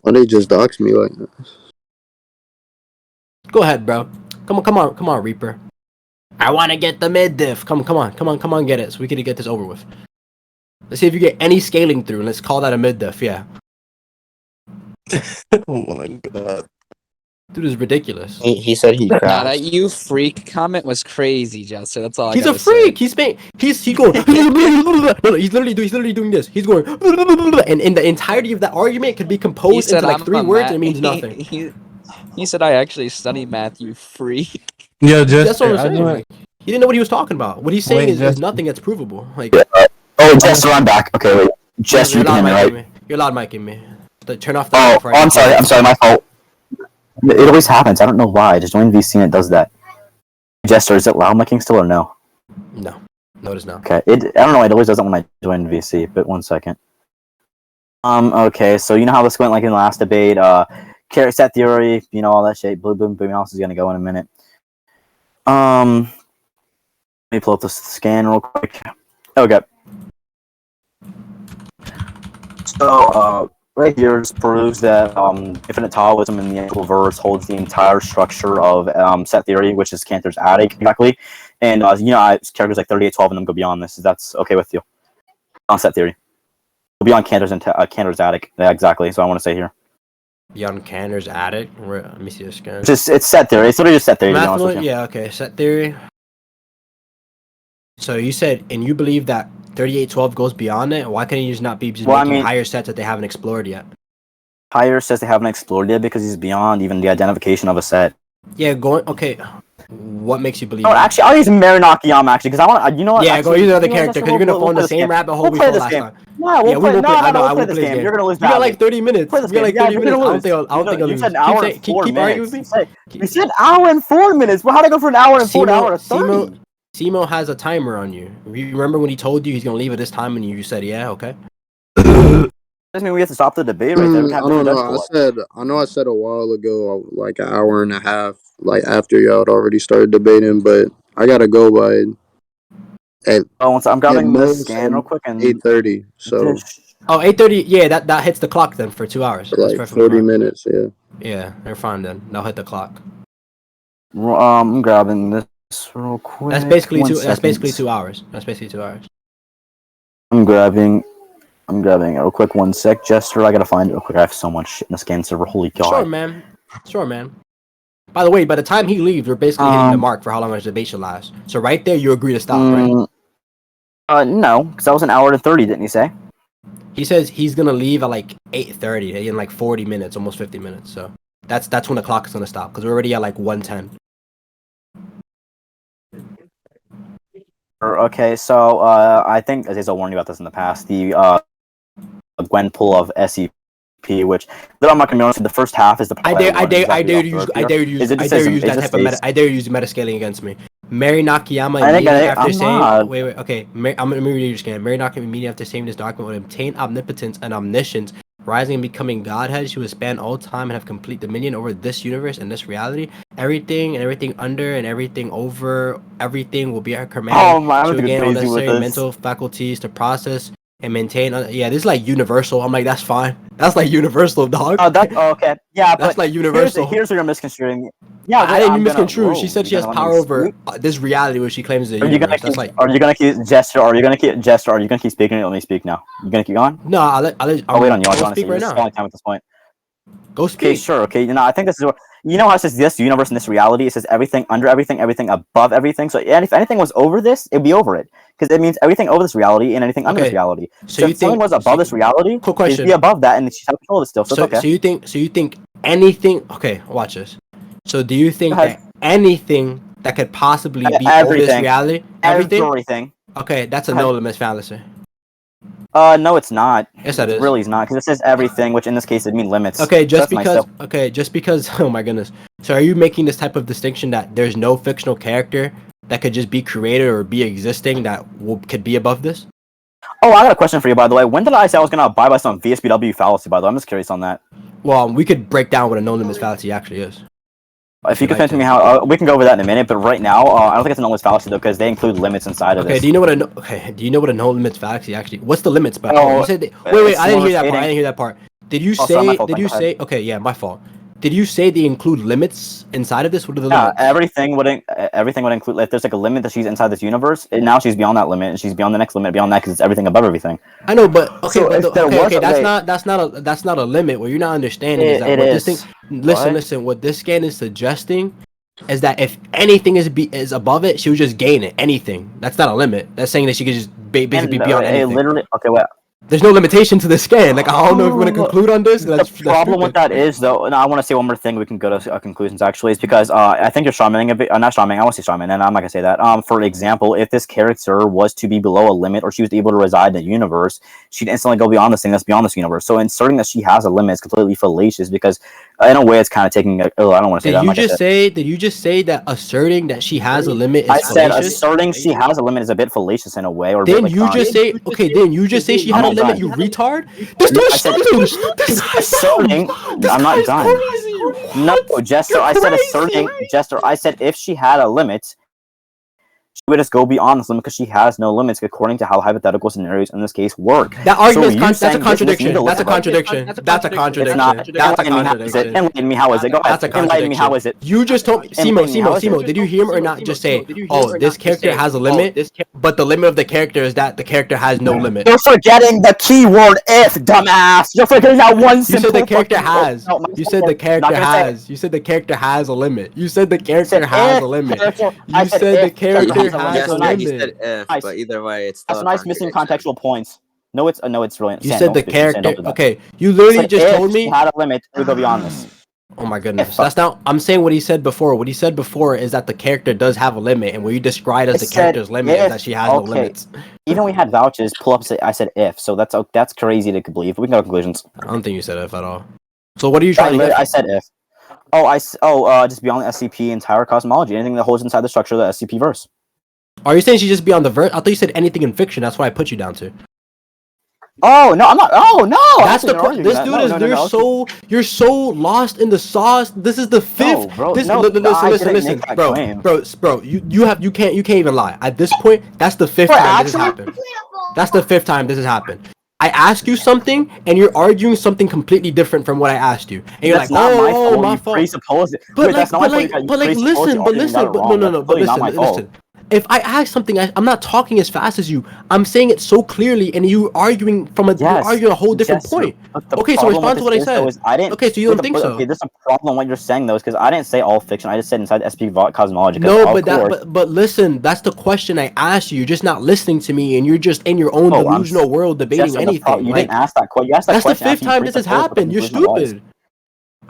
Why they just dox me like that? Go ahead, bro. Come on, Reaper. I want to get the mid diff. Come on, get it. So we can get this over with. Let's see if you get any scaling through. Let's call that a mid diff. Yeah. Oh my god. Dude is ridiculous. He said he crashed. Nah, that you freak comment was crazy, Jester. That's all. He's a freak. He's going. He's literally doing this. He's going, and in the entirety of that argument could be composed into like 3 words and it means nothing. He said, "I actually study math. You freak." Yeah, that's what I'm saying. He didn't know what he was talking about. What he's saying is nothing that's provable. Like, oh, Jester, I'm back. Okay, wait. Jester, you can hear me, right? You're loud micing me. Turn off the. I'm sorry, my fault. It always happens. I don't know why. Just join VC and it does that. Jester, is it loud micing still or no? No, it is not. Okay, I don't know. It always doesn't when I join VC. But 1 second. Okay, so you know how this went like in the last debate. Carrot set theory, all that shit. Blue boom mouse is gonna go in a minute. Let me pull up the scan real quick. Okay. So, right here proves that infinite Taoism in the actual verse holds the entire structure of set theory, which is Cantor's attic, exactly. And characters like 3812 and them go beyond this. That's okay with you on set theory. Go beyond Cantor's attic, yeah, exactly. So I want to say here. Beyond Cantor's attic. Let me see the scan. It's set theory. It's literally just set theory. Yeah. Okay. Set theory. So you said, and you believe that 3812 goes beyond it? Why can't he just not be making higher sets that they haven't explored yet? Higher sets they haven't explored yet because he's beyond even the identification of a set. Yeah, okay. What makes you believe? Oh, actually, I'll use Marinaki actually because I want. You know what? Yeah, go use another character because you're gonna fall in the same rabbit hole we fell last time. No, we'll play this game. You're gonna lose. You got like 30 minutes. You got like 30 minutes. I don't think I'll lose. You said an hour and 4 minutes. Keep arguing with me. You said hour and 4 minutes. Well, how'd I go for an hour and 4 hours? Simo has a timer on you. You remember when he told you he's gonna leave at this time and you said, yeah, okay? Doesn't mean we have to stop the debate right there. I don't know. I said a while ago, like an hour and a half, like after y'all had already started debating, but I gotta go by. I'm grabbing this scan real quick and 8:30. So. 8:30. Yeah, that hits the clock then for 2 hours. For like 40 minutes. Yeah. Yeah, they're fine then. They'll hit the clock. I'm grabbing this real quick. That's basically 2 hours. That's basically 2 hours. I'm grabbing it real quick. 1 sec, Jester. I gotta find it real quick. I have so much shit in the scan server. Holy god. Sure, man. By the way, by the time he leaves, we're basically hitting the mark for how long the debate should last. So right there, you agree to stop, right? No, because that was an hour and 30, didn't you say? He says he's gonna leave at like 8:30 in like 40 minutes, almost 50 minutes. So that's when the clock is gonna stop because we're already at like 1:10. Okay, so I think Azazel warned you about this in the past. The Gwen pull of SCP, which I'm not gonna be honest with, the first half is the part I dare use that type of metascaling against me. Mary Nakayama immediately after saying wait, okay. I'm gonna read your scan. Mary Nakayama immediately after saying this document would obtain omnipotence and omniscience, rising and becoming Godhead. She would span all time and have complete dominion over this universe and this reality. Everything and everything under and everything over, everything will be at her command. Oh my! She will gain all necessary mental faculties to process and maintain. Yeah, this is like universal. I'm like, that's fine. That's like universal, dog. Oh, okay. Yeah, that's like universal. Here's where you're misconstruing. Yeah, I didn't misconstrue. She said she has power over this reality, which she claims is a universe. That's like. Are you gonna keep Jester? Are you gonna keep Jester? Are you gonna keep speaking? Let me speak now. You gonna keep going? No, I'll let. I'll wait on you. I'll speak right now. Time at this point. Go speak. Okay, sure. Okay, I think this is. How it says this universe and this reality. It says everything under everything, everything above everything. So, and if anything was over this, it'd be over it, because it means everything over this reality and anything under this reality. So if something was above this reality, cool question. It'd be above that, and she's have control of it still. So it's okay. So you think anything? Okay, watch this. So do you think that anything that could possibly be over this reality, everything? Okay, that's a no limits fallacy. No, it's not. Yes, that is. It really is not, because it says everything, which in this case it means limits. Okay, just because. Oh my goodness. So are you making this type of distinction that there's no fictional character that could just be created or be existing that could be above this? Oh, I got a question for you, by the way. When did I say I was gonna abide by some VSBW fallacy? By the way, I'm just curious on that. Well, we could break down what a no limits fallacy actually is. If you can explain to me how, we can go over that in a minute. But right now, I don't think it's a no limits fallacy though, because they include limits inside of this. Do you know what a no limits fallacy actually? What's the limits? Wait, I didn't hear that part. Did you say? Okay, yeah, my fault. Did you say they include limits inside of this? What are the limits? Everything would include. If there's like a limit that she's inside this universe, and now she's beyond that limit, and she's beyond the next limit, beyond that, because it's everything above everything. I know, but that's not a limit. What you're not understanding is that this thing. Listen. What this scan is suggesting is that if anything is above it, she would just gain it. Anything. That's not a limit. That's saying that she could just basically be beyond anything. Literally. Okay, wait. There's no limitation to the scan. Like, I don't know if you want to conclude on this. The problem with that is, though, and I want to say one more thing. We can go to conclusions, actually, is because I think you're strawmanning a bit. Not strawmanning. I want to say strawman, and I'm not going to say that. For example, if this character was to be below a limit, or she was able to reside in the universe, she'd instantly go beyond this thing that's beyond this universe. So inserting that she has a limit is completely fallacious, because in a way it's kind of taking I don't want to say that. Did you just say that asserting that she has a limit is fallacious? I said asserting she has a limit is a bit fallacious in a way. Or then you just say, then you just say she had a limit, you retard? This asserting. I'm not done. No, Jester. I said asserting. Jester. I said if she had a limit, she would just go beyond this limit because she has no limits, according to how hypothetical scenarios in this case work. That argument that's a contradiction. That's a contradiction. That's a contradiction. That's a contradiction. Enlighten me. How is it? Go ahead. Enlighten me. How is it? You just told me, Simo. Did you hear him or not? Just say, oh, this character has a limit, but the limit of the character is that the character has no limit. You're forgetting the keyword if, dumbass. You're forgetting that one simple. You said the character has. You said the character has. You said the character has a limit. You said the character has a limit. You said the character. He said if, but either way, it's that's nice missing contextual points. No, it's brilliant. You said the character. Okay, you literally just told me had a limit. We go beyond this. Oh my goodness, that's not. I'm saying what he said before. What he said before is that the character does have a limit, and what you described as the character's limit is that she has no limits. Even we had vouchers. Pull up. I said if, so that's crazy to believe. We can go to conclusions. I don't think you said if at all. So what are you trying to get? I said if. Just beyond the SCP entire cosmology, anything that holds inside the structure of the SCP verse. Are you saying she's just beyond the verse? I thought you said anything in fiction. That's why I put you down to. Oh no, I'm not. Oh no, that's the point. This dude is. You're so lost in the sauce. This is the fifth. Listen, bro. You can't even lie. At this point, that's the fifth time this has happened. That's the fifth time this has happened. I asked you something, and you're arguing something completely different from what I asked you. And you're like, my fault. Presuppose it. But listen. if I ask something, I'm not talking as fast as you. I'm saying it so clearly, and you arguing you're arguing a whole different point. Okay, so respond to what I said. Okay, so you don't think so? Okay, there's a problem what you're saying though, is because I didn't say all fiction. I just said inside the SCP cosmology. No, but listen, that's the question I asked you. You're just not listening to me, and you're just in your own delusional world debating anything. You didn't ask that question. You asked that question. That's the 5th time this has happened. You're stupid.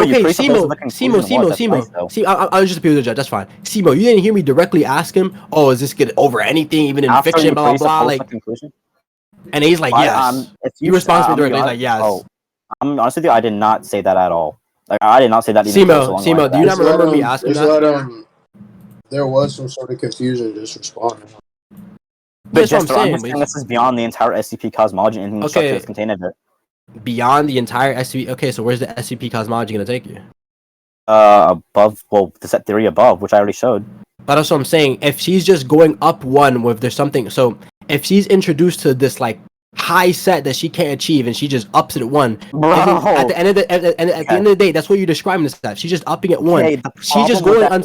Okay, Simo. See, I was just appealing to the judge. That's fine. Simo, you didn't hear me directly ask him. Oh, is this good over anything, even in fiction? Blah blah blah. Like, and he's like, yes. He responds to me directly. He's like, yes. Oh, I'm honest with you. I did not say that at all. Like, I did not say that. Simo, do you not remember me asking that? There was some sort of confusion. Just responding. But Jester, I'm just saying this is beyond the entire SCP cosmology and anything structure that's contained in it. Beyond the entire SCP. Okay, so where's the SCP cosmology gonna take you? Above. Well, the set theory above, which I already showed. But that's what I'm saying. If she's just going up one with there's something. So if she's introduced to this like high set that she can't achieve and she just ups it at one. At the end of the day, that's what you're describing this as. She's just upping at one. She's just going on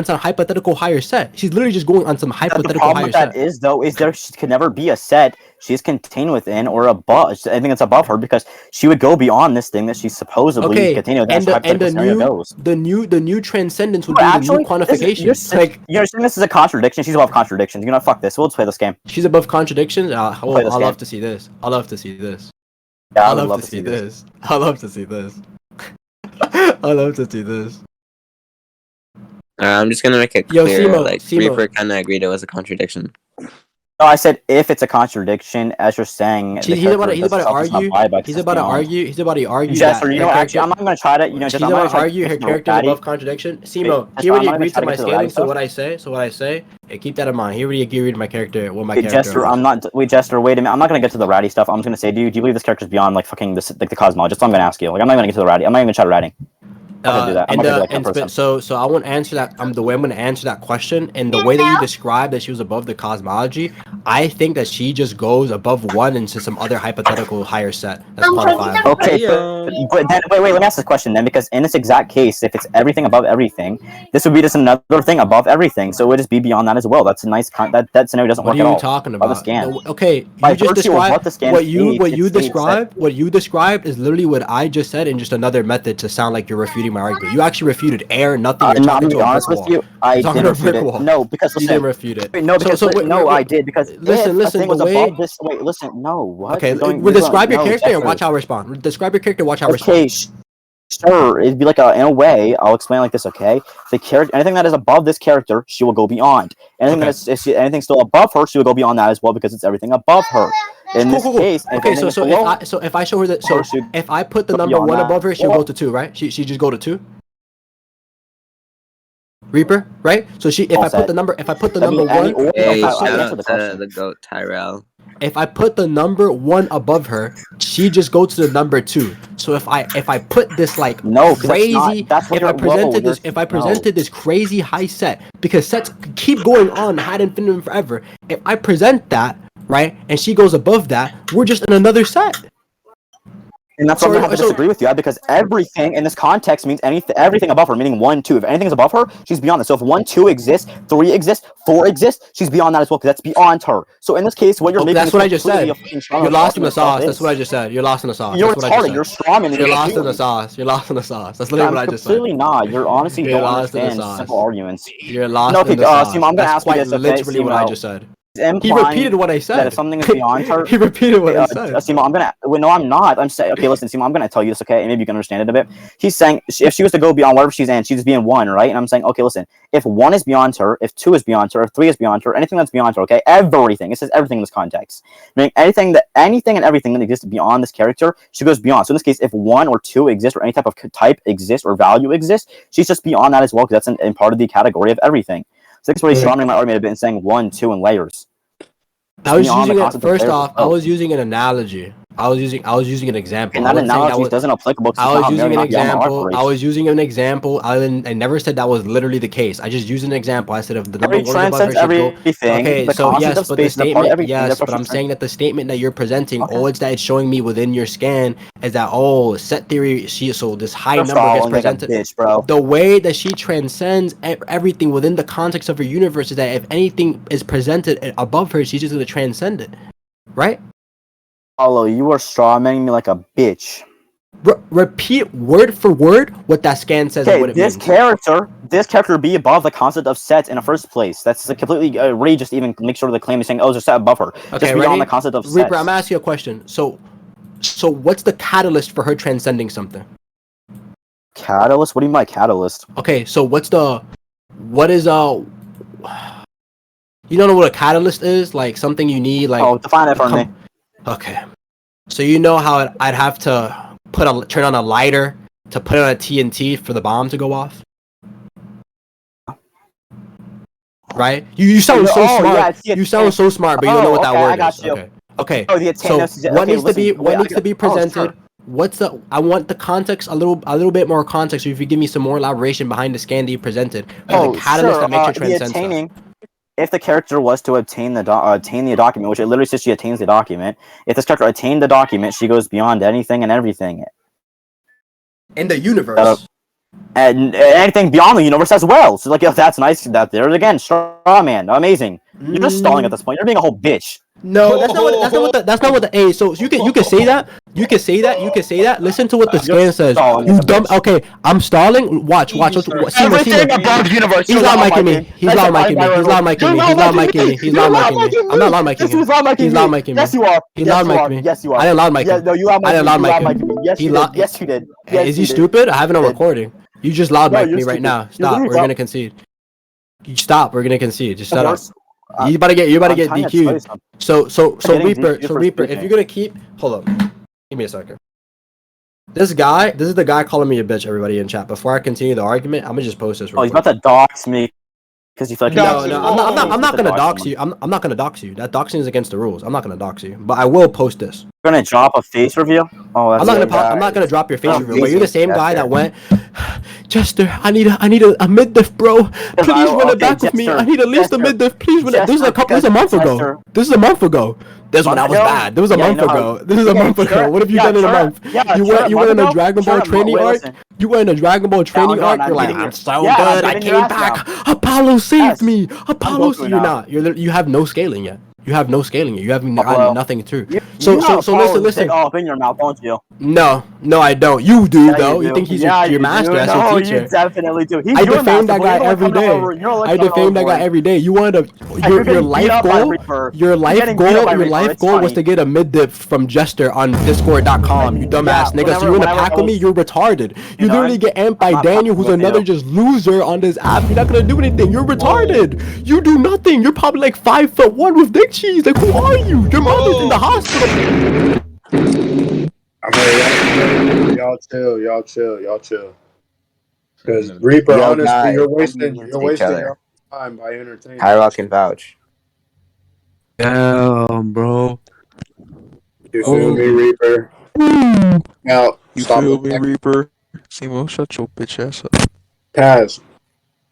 some hypothetical higher set. She's literally just going on some hypothetical higher set. The problem with that is she could never be a set she's contained within or above anything that's above her, because she would go beyond this thing that she's supposedly contained within. The new transcendence would be the new quantification. You're saying this is a contradiction. She's above contradictions. You know, fuck this. We'll just play this game. She's above contradictions. I'll love to see this. I'll love to see this. Yeah, I'll love to see this. I'll love to see this. I'll love to see this. I'm just gonna make it clear. Simo. Reaper kind of agreed it was a contradiction. No, I said if it's a contradiction, as you're saying. He's about to argue. He's about to argue. Jester, you know, actually, I'm not going to try to. You know, he's about to argue her character is above contradiction. Simo, he already agreed to my scaling. So what I say, hey, keep that in mind. He already agreed to my character. What my character. Jester, I'm not. Wait, Jester, wait a minute. I'm not going to get to the ratty stuff. I'm just going to say, do you believe this character is beyond like fucking this, like the cosmology? That's what I'm going to ask you. Like, I'm not going to get to the ratty. I'm not even going to try to ratting. So I won't answer that. The way I'm going to answer that question, and the way that you described that she was above the cosmology, I think that she just goes above one into some other hypothetical higher set. That's quantifiable. Okay, but then, wait. Let me ask this question then, because in this exact case, if it's everything above everything, this would be just another thing above everything. So it would just be beyond that as well. That's a nice that scenario doesn't work at all. What are you talking about? The scan. Okay, you just described what you described is literally what I just said in just another method to sound like you're refuting my argument. You actually refuted air, nothing. You're talking to honest with you, I didn't refute it. No, because you didn't refute it. No, because I did, because listen. Wait, listen. No, what? Okay, describe your character and watch how I respond. Describe your character, watch how I respond. Okay, sure. It'd be like in a way. I'll explain like this. Okay, the character, anything that is above this character, she will go beyond. Anything anything still above her, she will go beyond that as well, because it's everything above her. In this case, okay, if I show her that, if I put the number 1 above her, she'll go to 2, right? She just go to 2. Reaper, right? So if I put the number 1, hey, shout out to the goat Tyrell. If I put the number 1 above her, she just goes to the number 2. So if I put this like crazy, if I presented this crazy high set, because sets keep going on ad infinitum forever. If I present that, right, and she goes above that, we're just in another set. And that's why I have to disagree with you, because everything in this context means everything above her, meaning 1, 2. If anything's above her, she's beyond that. So if 1, 2 exists, 3 exists, 4 exists, she's beyond that as well, because that's beyond her. So in this case, what you're making that's what I just said. You're lost in the sauce. That's what I just said. You're lost in the sauce. You're retarded. You're strawman. You're lost in the sauce. You're lost in the sauce. That's literally what I just said. Completely not. You're honestly don't understand simple arguments. You're lost in the sauce. I'm gonna ask you this. Okay, literally what I just said. He repeated what I said. That if something is beyond her, he repeated what I said. Simo, I'm not. I'm saying, okay, listen, Simo, I'm gonna tell you this, okay, and maybe you can understand it a bit. He's saying if she was to go beyond whatever she's in, she's just being 1, right? And I'm saying, okay, listen, if 1 is beyond her, if 2 is beyond her, if 3 is beyond her, anything that's beyond her, okay, everything. It says everything in this context. Meaning anything and everything that exists beyond this character, she goes beyond. So in this case, if 1 or 2 exists, or any type of type exists or value exists, she's just beyond that as well, because that's in part of the category of everything. So that's what he's surrounding my argument a bit and saying 1, 2, and layers. I was using it first off. I was using an analogy. I was using an example. And that analogy doesn't applicable to I was using an example. I never said that was literally the case. I just used an example. I said if the number goes above her, should go. Okay, so yes, but the statement, yes, but I'm saying that the statement that you're presenting, it's that it's showing me within your scan is that set theory. So this high number gets presented. Bitch, bro. The way that she transcends everything within the context of her universe is that if anything is presented above her, she's just gonna transcend it, right? Paulo, you are strawmanning me like a bitch. Repeat word for word what that scan says. Okay, this character be above the concept of sets in the first place. That's completely outrageous to even make sure the claim is saying, there's a set above her. Okay, just beyond the concept of Reaper, sets. I'm asking you a question. So what's the catalyst for her transcending something? Catalyst? What do you mean by catalyst? Okay, so what is you don't know what a catalyst is? Like something you need, like define it for me. Okay. So you know how I'd have to turn on a lighter to put on a TNT for the bomb to go off? Right? You sound so smart. Yeah, you sound so smart, but you don't know what that word I got is. you. Okay. So what needs to be presented? I want the context a little bit more context. So if you give me some more elaboration behind the scan that you presented, the catalyst that makes her transcend stuff. If the character was to obtain the document, which it literally says she attains the document, if this character attained the document, she goes beyond anything and everything. In the universe. And anything beyond the universe as well. So, that's nice. That there again, straw man, amazing. You're just stalling at this point. You're being a whole bitch. No, that's not what the A. So you can say that. You can say that. Listen to what the scan says. You dumb. Okay, I'm stalling. Watch. Everything above the universe. He's loud micing me. He's loud micing me. I'm not loud micing him. He's loud micing me. Yes, you are. He's loud micing me. Yes, you are. I didn't loud mic him. No, you loud micing me. Yes, you did. Yes, you did. Is he stupid? I have it on recording. You just loud mic me right now. Stop. We're gonna concede. Stop. We're gonna concede. Just shut up. You about to get DQ'd. So Reaper, if you're gonna keep, hold up, give me a second. This is the guy calling me a bitch. Everybody in chat. Before I continue the argument, I'm gonna just post this. He's about to dox me because you feel like I'm not gonna dox you. I'm not gonna dox you. That doxing is against the rules. I'm not gonna dox you, but I will post this. You're gonna drop a face review? I'm not gonna drop your face review. But you're the same guy that went, Jester, I need a mid diff, bro. Please run it back with me. I need at least a mid diff. Please run it. This is a month ago. This is a month ago. This one that was bad. This was a month ago. This is a month ago. What have you done in a month? You went in a Dragon Ball training arc. You went in a Dragon Ball training arc. You're like, I'm so good. I came back. Apollo saved me. Apollo, you're not. You have no scaling yet. You have no scaling yet. You have nothing through. So listen. Off in your mouth, don't you? No, I don't. You do though. You think he's your master as your teacher? You definitely do. I defame that guy every day. I defame that guy every day. You wanted your life goal. Your life goal was to get a mid dip from Jester on Discord.com. You dumbass nigga. So you wanna pack with me? You're retarded. You literally get amped by Daniel, who's another just loser on this app. You're not gonna do anything. You're retarded. You do nothing. You're probably like 5'1" with dick cheese. Like, who are you? Your mom is in the hospital. Y'all chill. Because Reaper, honestly, you're wasting your time by entertaining. Hyrock can vouch. Damn, bro. You feel me, Reaper? Now, you feel me, Reaper? Simo, shut your bitch ass up. Kaz,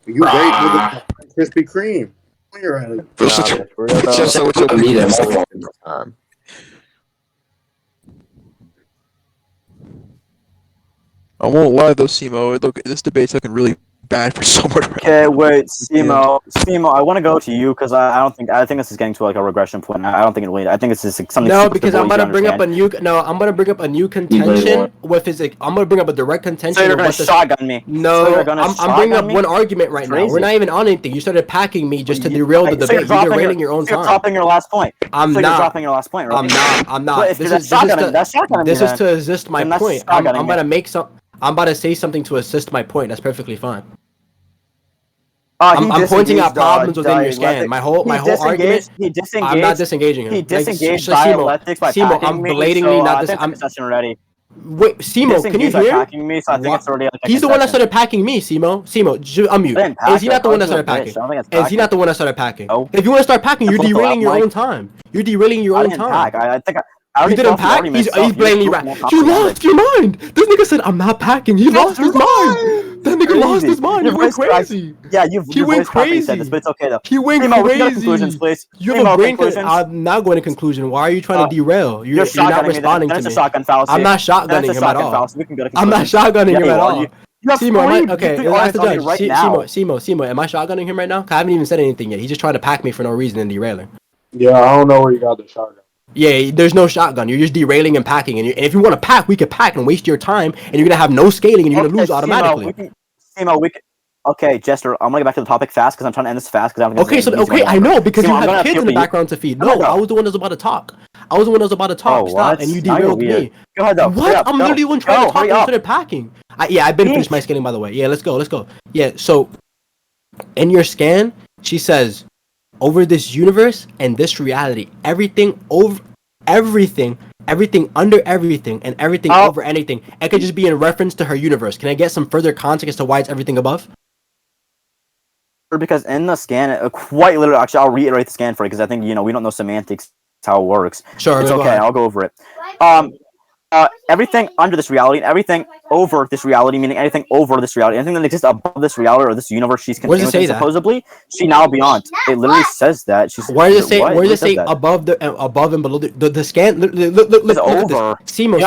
you wait with the Krispy Kreme. You're at it. I won't lie though, Simo. Look, this debate's looking really bad for someone. Okay, wait, Simo, I want to go to you because I think this is getting to like a regression point. I don't think it really. I think it's just something. No, because I'm gonna bring up a new. No, I'm gonna bring up a new contention with his. I'm gonna bring up a direct contention. So you're gonna shotgun me? No, I'm bringing up one argument right now. We're not even on anything. You started packing me just to derail the debate. You're derailing your own time. You're dropping your last point. I'm not. You're dropping your last point, right? I'm not. This is to assist my point. I'm gonna make some. I'm about to say something to assist my point. That's perfectly fine. I'm pointing out problems within your scan. My whole argument. I'm not disengaging him. He disengaged dialectics by Simo, I'm blatantly not this. I'm already. Wait, Simo, can you hear? Me, so I think it's already like he's the one that started packing me, Simo. Unmute. Is he not the one that started packing? Is he not the one that started packing? If you want to start packing, you're derailing your own time. You're derailing your own time. I You didn't pack? He's blaming me. You lost your mind! This nigga said, I'm not packing. He lost his mind! That nigga lost his mind. He went crazy. Yeah, he went crazy. Said this, but it's okay though. He went crazy. Conclusions, please. You have a brain conclusion. I'm not going to conclusion. Why are you trying to derail? You're not responding to me. That's a shotgun fallacy. I'm not shotgunning him at all. I'm not shotgunning him at all. Simo, okay, ask the judge. Simo, am I shotgunning him right now? I haven't even said anything yet. He's just trying to pack me for no reason and derailing. Yeah, I don't know where you got the shotgun. Yeah, there's no shotgun. You're just derailing and packing. And if you want to pack, we could pack and waste your time, and you're gonna have no scaling, and you're gonna lose automatically. Okay, Jester, I'm gonna get back to the topic fast because I'm trying to end this fast. I know because you have kids in the background to feed. No, I was the one that was about to talk. Stop, and you derailed me. Go ahead, though. What? I'm literally one trying to talk and started packing. I've been finished my scanning, by the way. Yeah, let's go. Yeah, so in your scan, she says, over this universe and this reality, everything under everything, and everything over anything. It could just be in reference to her universe. Can I get some further context as to why it's everything above? Because in the scan, quite literally, actually, I'll reiterate the scan for you because I think, we don't know semantics, how it works. Sure, it's okay. I'll go over it. Everything under this reality and everything over this reality, meaning anything over this reality, anything that exists above this reality or this universe she's contained within, supposedly, she now beyond. It literally says that. Where does it say above and below the scan? Look over. Simo,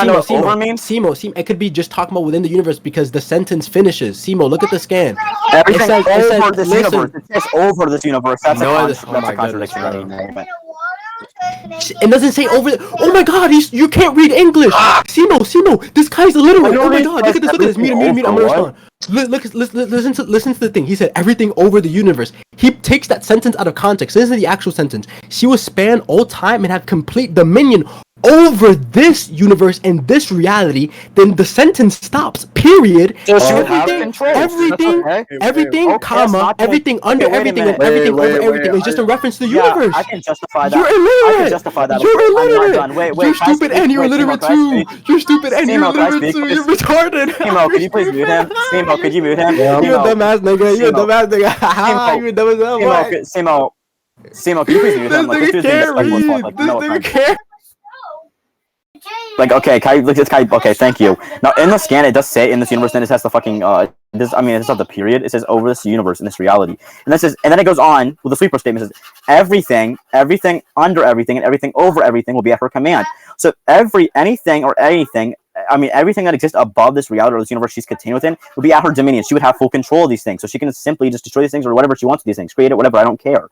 it could be just talking about within the universe because the sentence finishes. Simo, look at the scan. Everything over this universe. It says over this universe. That's a contradiction. It doesn't say over. Oh my God, you can't read English. Simo, this guy's illiterate. Oh my God, look at this. Mute him. I'm gonna respond. Listen to the thing. He said everything over the universe. He takes that sentence out of context. This is the actual sentence. She will span all time and have complete dominion over this universe and this reality. Then the sentence stops. Period. So she would have control. Everything, comma, everything under everything and everything over everything is just a reference to the universe. I can justify that. You're illiterate. I can justify that. You're illiterate. You're stupid and you're illiterate too. You're stupid and you're illiterate too. You're retarded. Simo, could you please mute him? Simo, could you mute him? You're a dumbass nigga. You're a dumbass nigga. You're dumb as hell. Simo, could you please mute him? This nigga can't read. This nigga can't. Okay, okay, thank you. Now, in the scan, it does say in this universe, then it has the fucking, it's not the period, it says over this universe, in this reality. And then it goes on with the sweeper statement, it says, everything under everything, and everything over everything will be at her command. So anything that exists above this reality or this universe she's contained within would be at her dominion. She would have full control of these things. So she can simply just destroy these things or whatever she wants with these things. Create it, whatever, I don't care.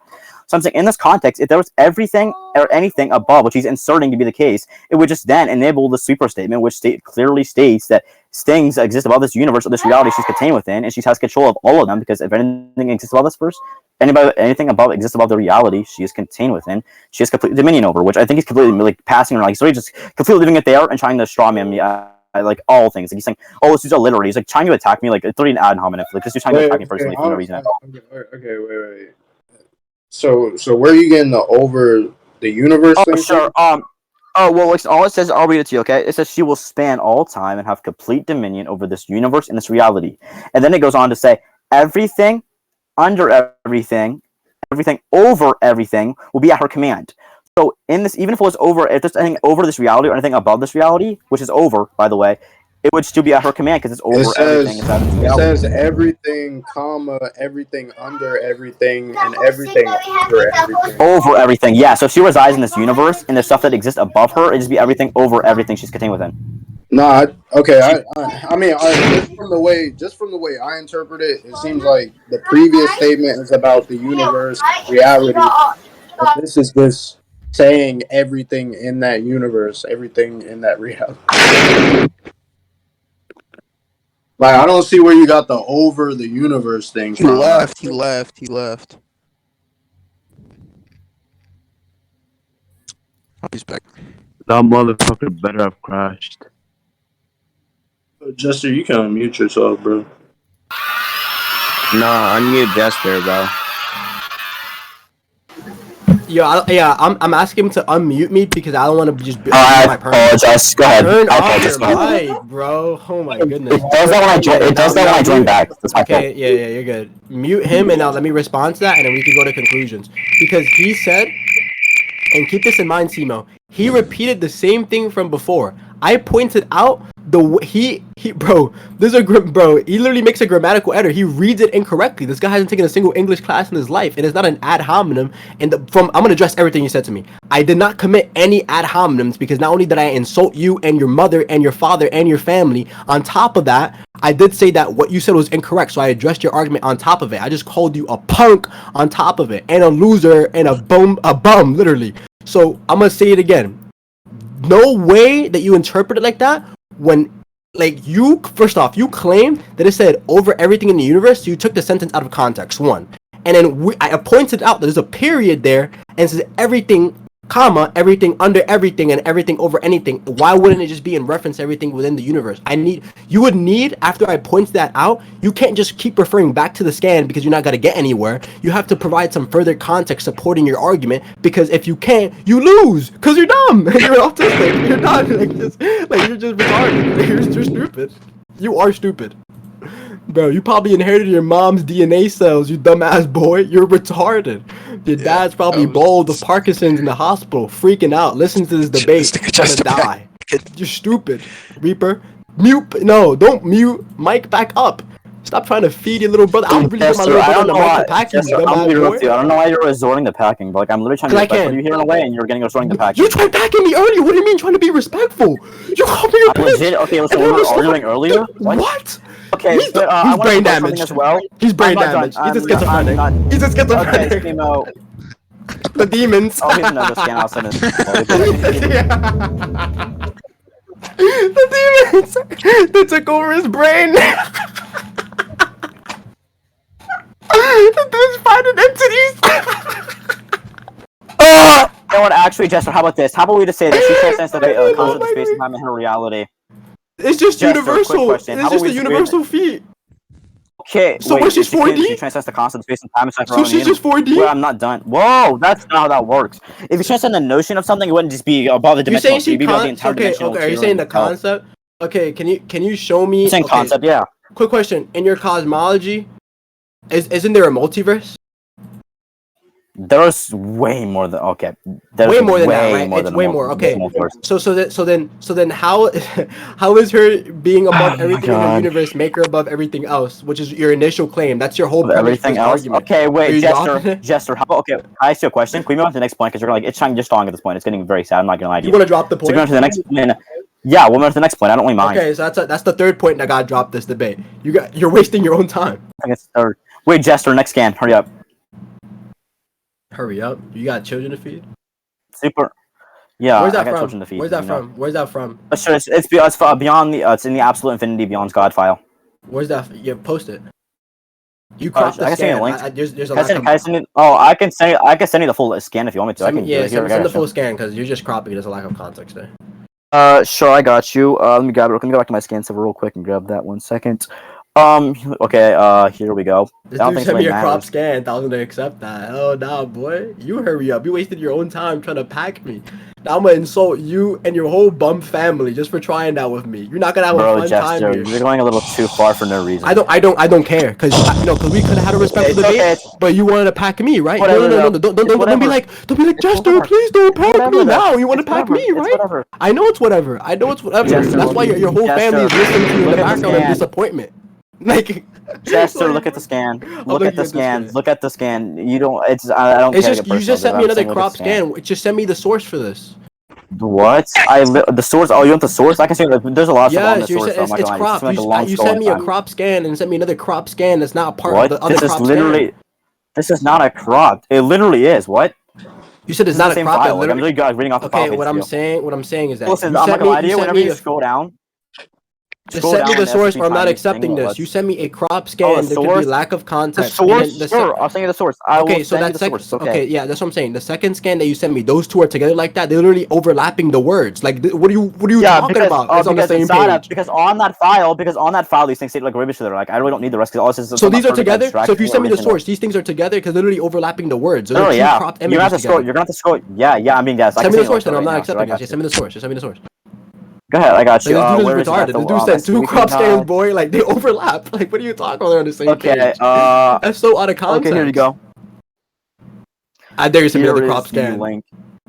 So I'm saying in this context, if there was everything or anything above, which he's inserting to be the case, it would just then enable the sweeper statement, which clearly states that things exist above this universe or this reality she's contained within, and she has control of all of them, because if anything exists above this first, anything above exists above the reality she is contained within, she has complete dominion over, which I think he's completely passing her, he's really just completely leaving it there and trying to strawman me. All things. He's saying, "Oh, this is illiterate." He's trying to attack me, literally an ad hominem. This is trying to attack me personally for no reason at all. Okay, wait. So where are you getting the over the universe thing? Sure. All it says, I'll read it to you, okay? It says she will span all time and have complete dominion over this universe and this reality. And then it goes on to say, everything under everything, everything over everything will be at her command. So in this, even if it was over, if there's anything over this reality or anything above this reality, which is over, by the way, it would still be at her command because it's over everything. It says everything, comma, everything under everything, and everything over everything. Over everything, yeah. So if she resides in this universe and there's stuff that exists above her, it'd just be everything over everything she's contained within. No, okay. I mean, just from the way I interpret it, it seems like the previous statement is about the universe, reality. And this is just saying everything in that universe, everything in that reality. I don't see where you got the over the universe thing from. He left. He's back. That motherfucker better have crashed. Jester, you can unmute yourself, bro. Nah, unmute Jester, bro. I'm asking him to unmute me because I don't want to just be my apologize. Go ahead. Turn off your mic, bro. Oh my goodness. It does that when I join back. Okay, yeah, you're good. Mute him and now let me respond to that and then we can go to conclusions. Because he said and keep this in mind, Simo. He repeated the same thing from before. I pointed out he bro. He literally makes a grammatical error. He reads it incorrectly. This guy hasn't taken a single English class in his life. It is not an ad hominem. And I'm gonna address everything you said to me. I did not commit any ad hominems because not only did I insult you and your mother and your father and your family, on top of that, I did say that what you said was incorrect. So I addressed your argument on top of it. I just called you a punk on top of it, and a loser and a bum, literally. So I'm gonna say it again. No way that you interpret it like that when, like, you, first off, you claim that it said over everything in the universe, so you took the sentence out of context, one. And then I pointed out that there's a period there, and it says everything, comma, everything under everything, and everything over anything. Why wouldn't it just be in reference to everything within the universe? You would need, after I point that out, you can't just keep referring back to the scan because you're not going to get anywhere. You have to provide some further context supporting your argument, because if you can't, you lose, because you're dumb, you're autistic, you're not, you're just retarded, you're stupid. You are stupid. Bro, you probably inherited your mom's DNA cells, you dumbass boy. You're retarded. Your dad's probably bald with Parkinson's in the hospital, freaking out. Listen to this debate, gonna die. You're stupid, Reaper. Mute. No, don't mute. Mic back up. Stop trying to feed your little brother. I'm really my little brother on the mic to pack you, dumbass boy. I don't know why you're resorting to packing, but like, I'm literally trying to respect you here in a way, and you're getting resorting to packing. You tried packing me earlier. What do you mean trying to be respectful? You called me a bitch. Legit. Okay, so we were arguing earlier. What? Okay, He's brain damaged as well. He's brain damaged. He's a schizophrenic. He's a schizophrenic. Okay, Nemo. The demons. Oh, he's another scan. I'll send it. The demons. They took over his brain. The dude's fighting entities. You know what? Actually, Jester, how about this? How about we just say this? She transcends the concept of space and time and her reality. It's just Jester, universal. It's just a universal feat. Okay, so what, she's 4D? She transcends the concept of space and time. So she's just 4D? Well, I'm not done. Whoa, that's not how that works. If you transcend the notion of something, it wouldn't just be above the dimensional. You're saying okay, are you saying the concept? Okay, can you show me? I'm saying concept, yeah. Quick question. In your cosmology, isn't there a multiverse? There's way more than way more than that, right? It's way more. Okay. So then how is her being above everything in the universe make her above everything else, which is your initial claim? That's your whole everything else. Argument. Okay, wait, Jester. How about I ask you a question? Can we move on to the next point? Because you're like it's trying just strong at this point. It's getting very sad. I'm not gonna lie to you. You want to drop the point? So go on to the next point. Yeah, we'll move on to the next point. I don't really mind. Okay, so that's the third point that got dropped this debate. You're wasting your own time. I think it's third. Wait, Jester, next scan. Hurry up. Hurry up! You got children to feed. Super. Yeah. Where's that I got from? children to feed, Where's that from? Where's that from? Sure, it's beyond the. It's in the absolute infinity beyond God file. Where's that? Yeah, post it. You cropped the scan. There's a lot of. I can send you the full scan if you want me to. Send the full scan because you're just cropping. There's a lack of context there. Sure, I got you. Let me grab it. Let me go back to my scan server real quick and grab that 1 second. Okay, here we go. This dude sent me a crop scan. I was gonna accept that. Oh, nah, boy. You hurry up. You wasted your own time trying to pack me. Now I'm gonna insult you and your whole bum family just for trying that with me. You're not gonna have a fun time here. You're going a little too far for no reason. I don't care, cause we could have had a respectful debate, but you wanted to pack me, right? No. Don't be like Jester, please don't pack me now. You want to pack me, right? I know it's whatever. That's why your whole family is listening to you in the background of disappointment. Like, Jester, look at the scan. Look at the scan. Look at the scan. You don't. I don't. It's just you just sent me another crop scan. Just send me the source for this. What? The source? Oh, you want the source? I can see there's a lot of stuff on the source. It's cropped. You sent me a crop scan and sent me another crop scan that's not part of the other crop scan. This is not a crop. It literally is. What? You said it's not a crop. I'm literally reading off the file. Okay, what I'm saying is that. Listen, I'm not gonna lie to you. Whenever you scroll down. Just send me the source, or I'm not accepting this. You send me a crop scan. There could be lack of context. The source? Sure, I'll send you the source. Okay, so that's okay, yeah, that's what I'm saying. The second scan that you sent me, those two are together like that. They're literally overlapping the words. Like, what are you talking about? It's on the same page. Because on that file, these things say like rubbish. They're like, I really don't need the rest. So these are together. So if you send me the source, these things are together because they're literally overlapping the words. Oh yeah. You're gonna have to scroll. You're gonna have to scroll. Yeah. I mean, yes. Send me the source, then I'm not accepting it. Send me the source. Just send me the source. Go ahead, I got you. This dude is retarded. The dude sent two crop scans, boy. Like, they overlap. Like, what are you talking about? They're on the same page. Okay, that's so out of context. Okay, here you go. I dare you send me the crop scan. Link.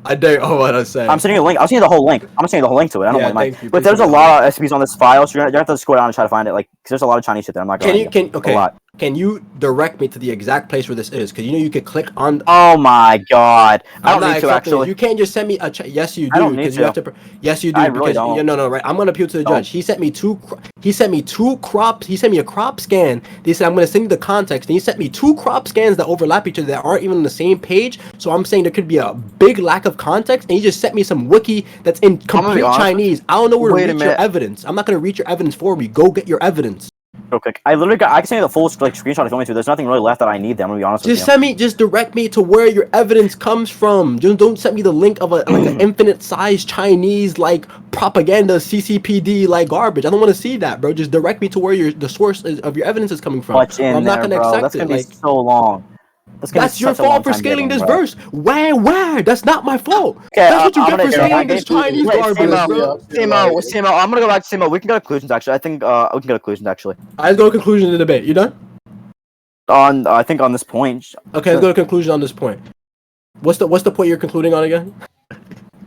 I dare. Oh, what I say. I'm sending you a link. I'll send you the whole link. I'm sending you the whole link to it. I don't mind. But there's a lot of SCPs on this file, so you're gonna have to scroll down and try to find it. Like, cause there's a lot of Chinese shit there. I'm not gonna. Can you direct me to the exact place where this is? Because you could click on. Oh my god! I don't need to actually. You can't just send me a. Yes, you do. I don't need to. You have to. Yes, you do. I really don't. Yeah, no, right. I'm gonna appeal to the judge. He sent me two. He sent me a crop scan. They said I'm gonna send you the context, and he sent me 2 crop scans that overlap each other that aren't even on the same page. So I'm saying there could be a big lack of context, and he just sent me some wiki that's in complete Chinese. I don't know where to reach your evidence. I'm not gonna reach your evidence for you. Go get your evidence. Real quick, I can send you the full screenshot if you want me to. There's nothing really left that I need. I'm gonna be honest with you. Just direct me to where your evidence comes from. Just don't send me the link of an infinite size Chinese propaganda CCPD garbage. I don't want to see that, bro. Just direct me to where the source of your evidence is coming from. What's in there, bro? That's gonna be so long. That's your fault for scaling this verse. Where? That's not my fault. Okay, that's what you get for scaling this Chinese garbage, bro. Simo, I'm gonna go back to Simo. We can go to conclusions, actually. I think we can go to conclusions, actually. Let's go to conclusion of the debate. You done? I think on this point. Okay, let's go to conclusion on this point. What's the point you're concluding on again?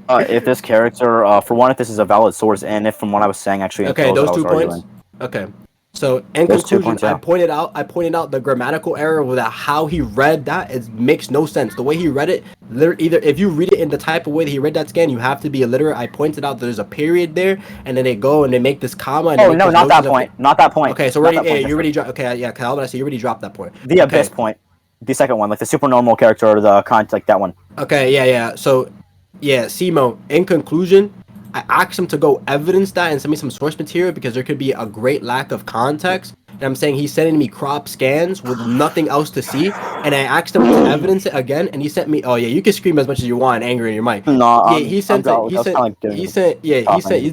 If this character, for one, if this is a valid source, and if from what I was saying, actually. Okay, those 2 points. Okay. So in conclusion, points, yeah. I pointed out the grammatical error with how he read that. It makes no sense. The way he read it, either if you read it in the type of way that he read that scan, you have to be illiterate. I pointed out there's a period there, and then they go and they make this comma. And no, not that point. Not that point. Okay, so you already dropped. Okay, yeah, how about I say you already dropped that point? The abyss point, the second one, like the super normal character or the like that one. Okay, yeah. So, yeah, Simo. In conclusion, I asked him to go evidence that and send me some source material because there could be a great lack of context. And I'm saying he's sending me crop scans with nothing else to see. And I asked him to evidence it again, and he sent me. Oh yeah, you can scream as much as you want, angry in your mic. No, yeah, he sent. These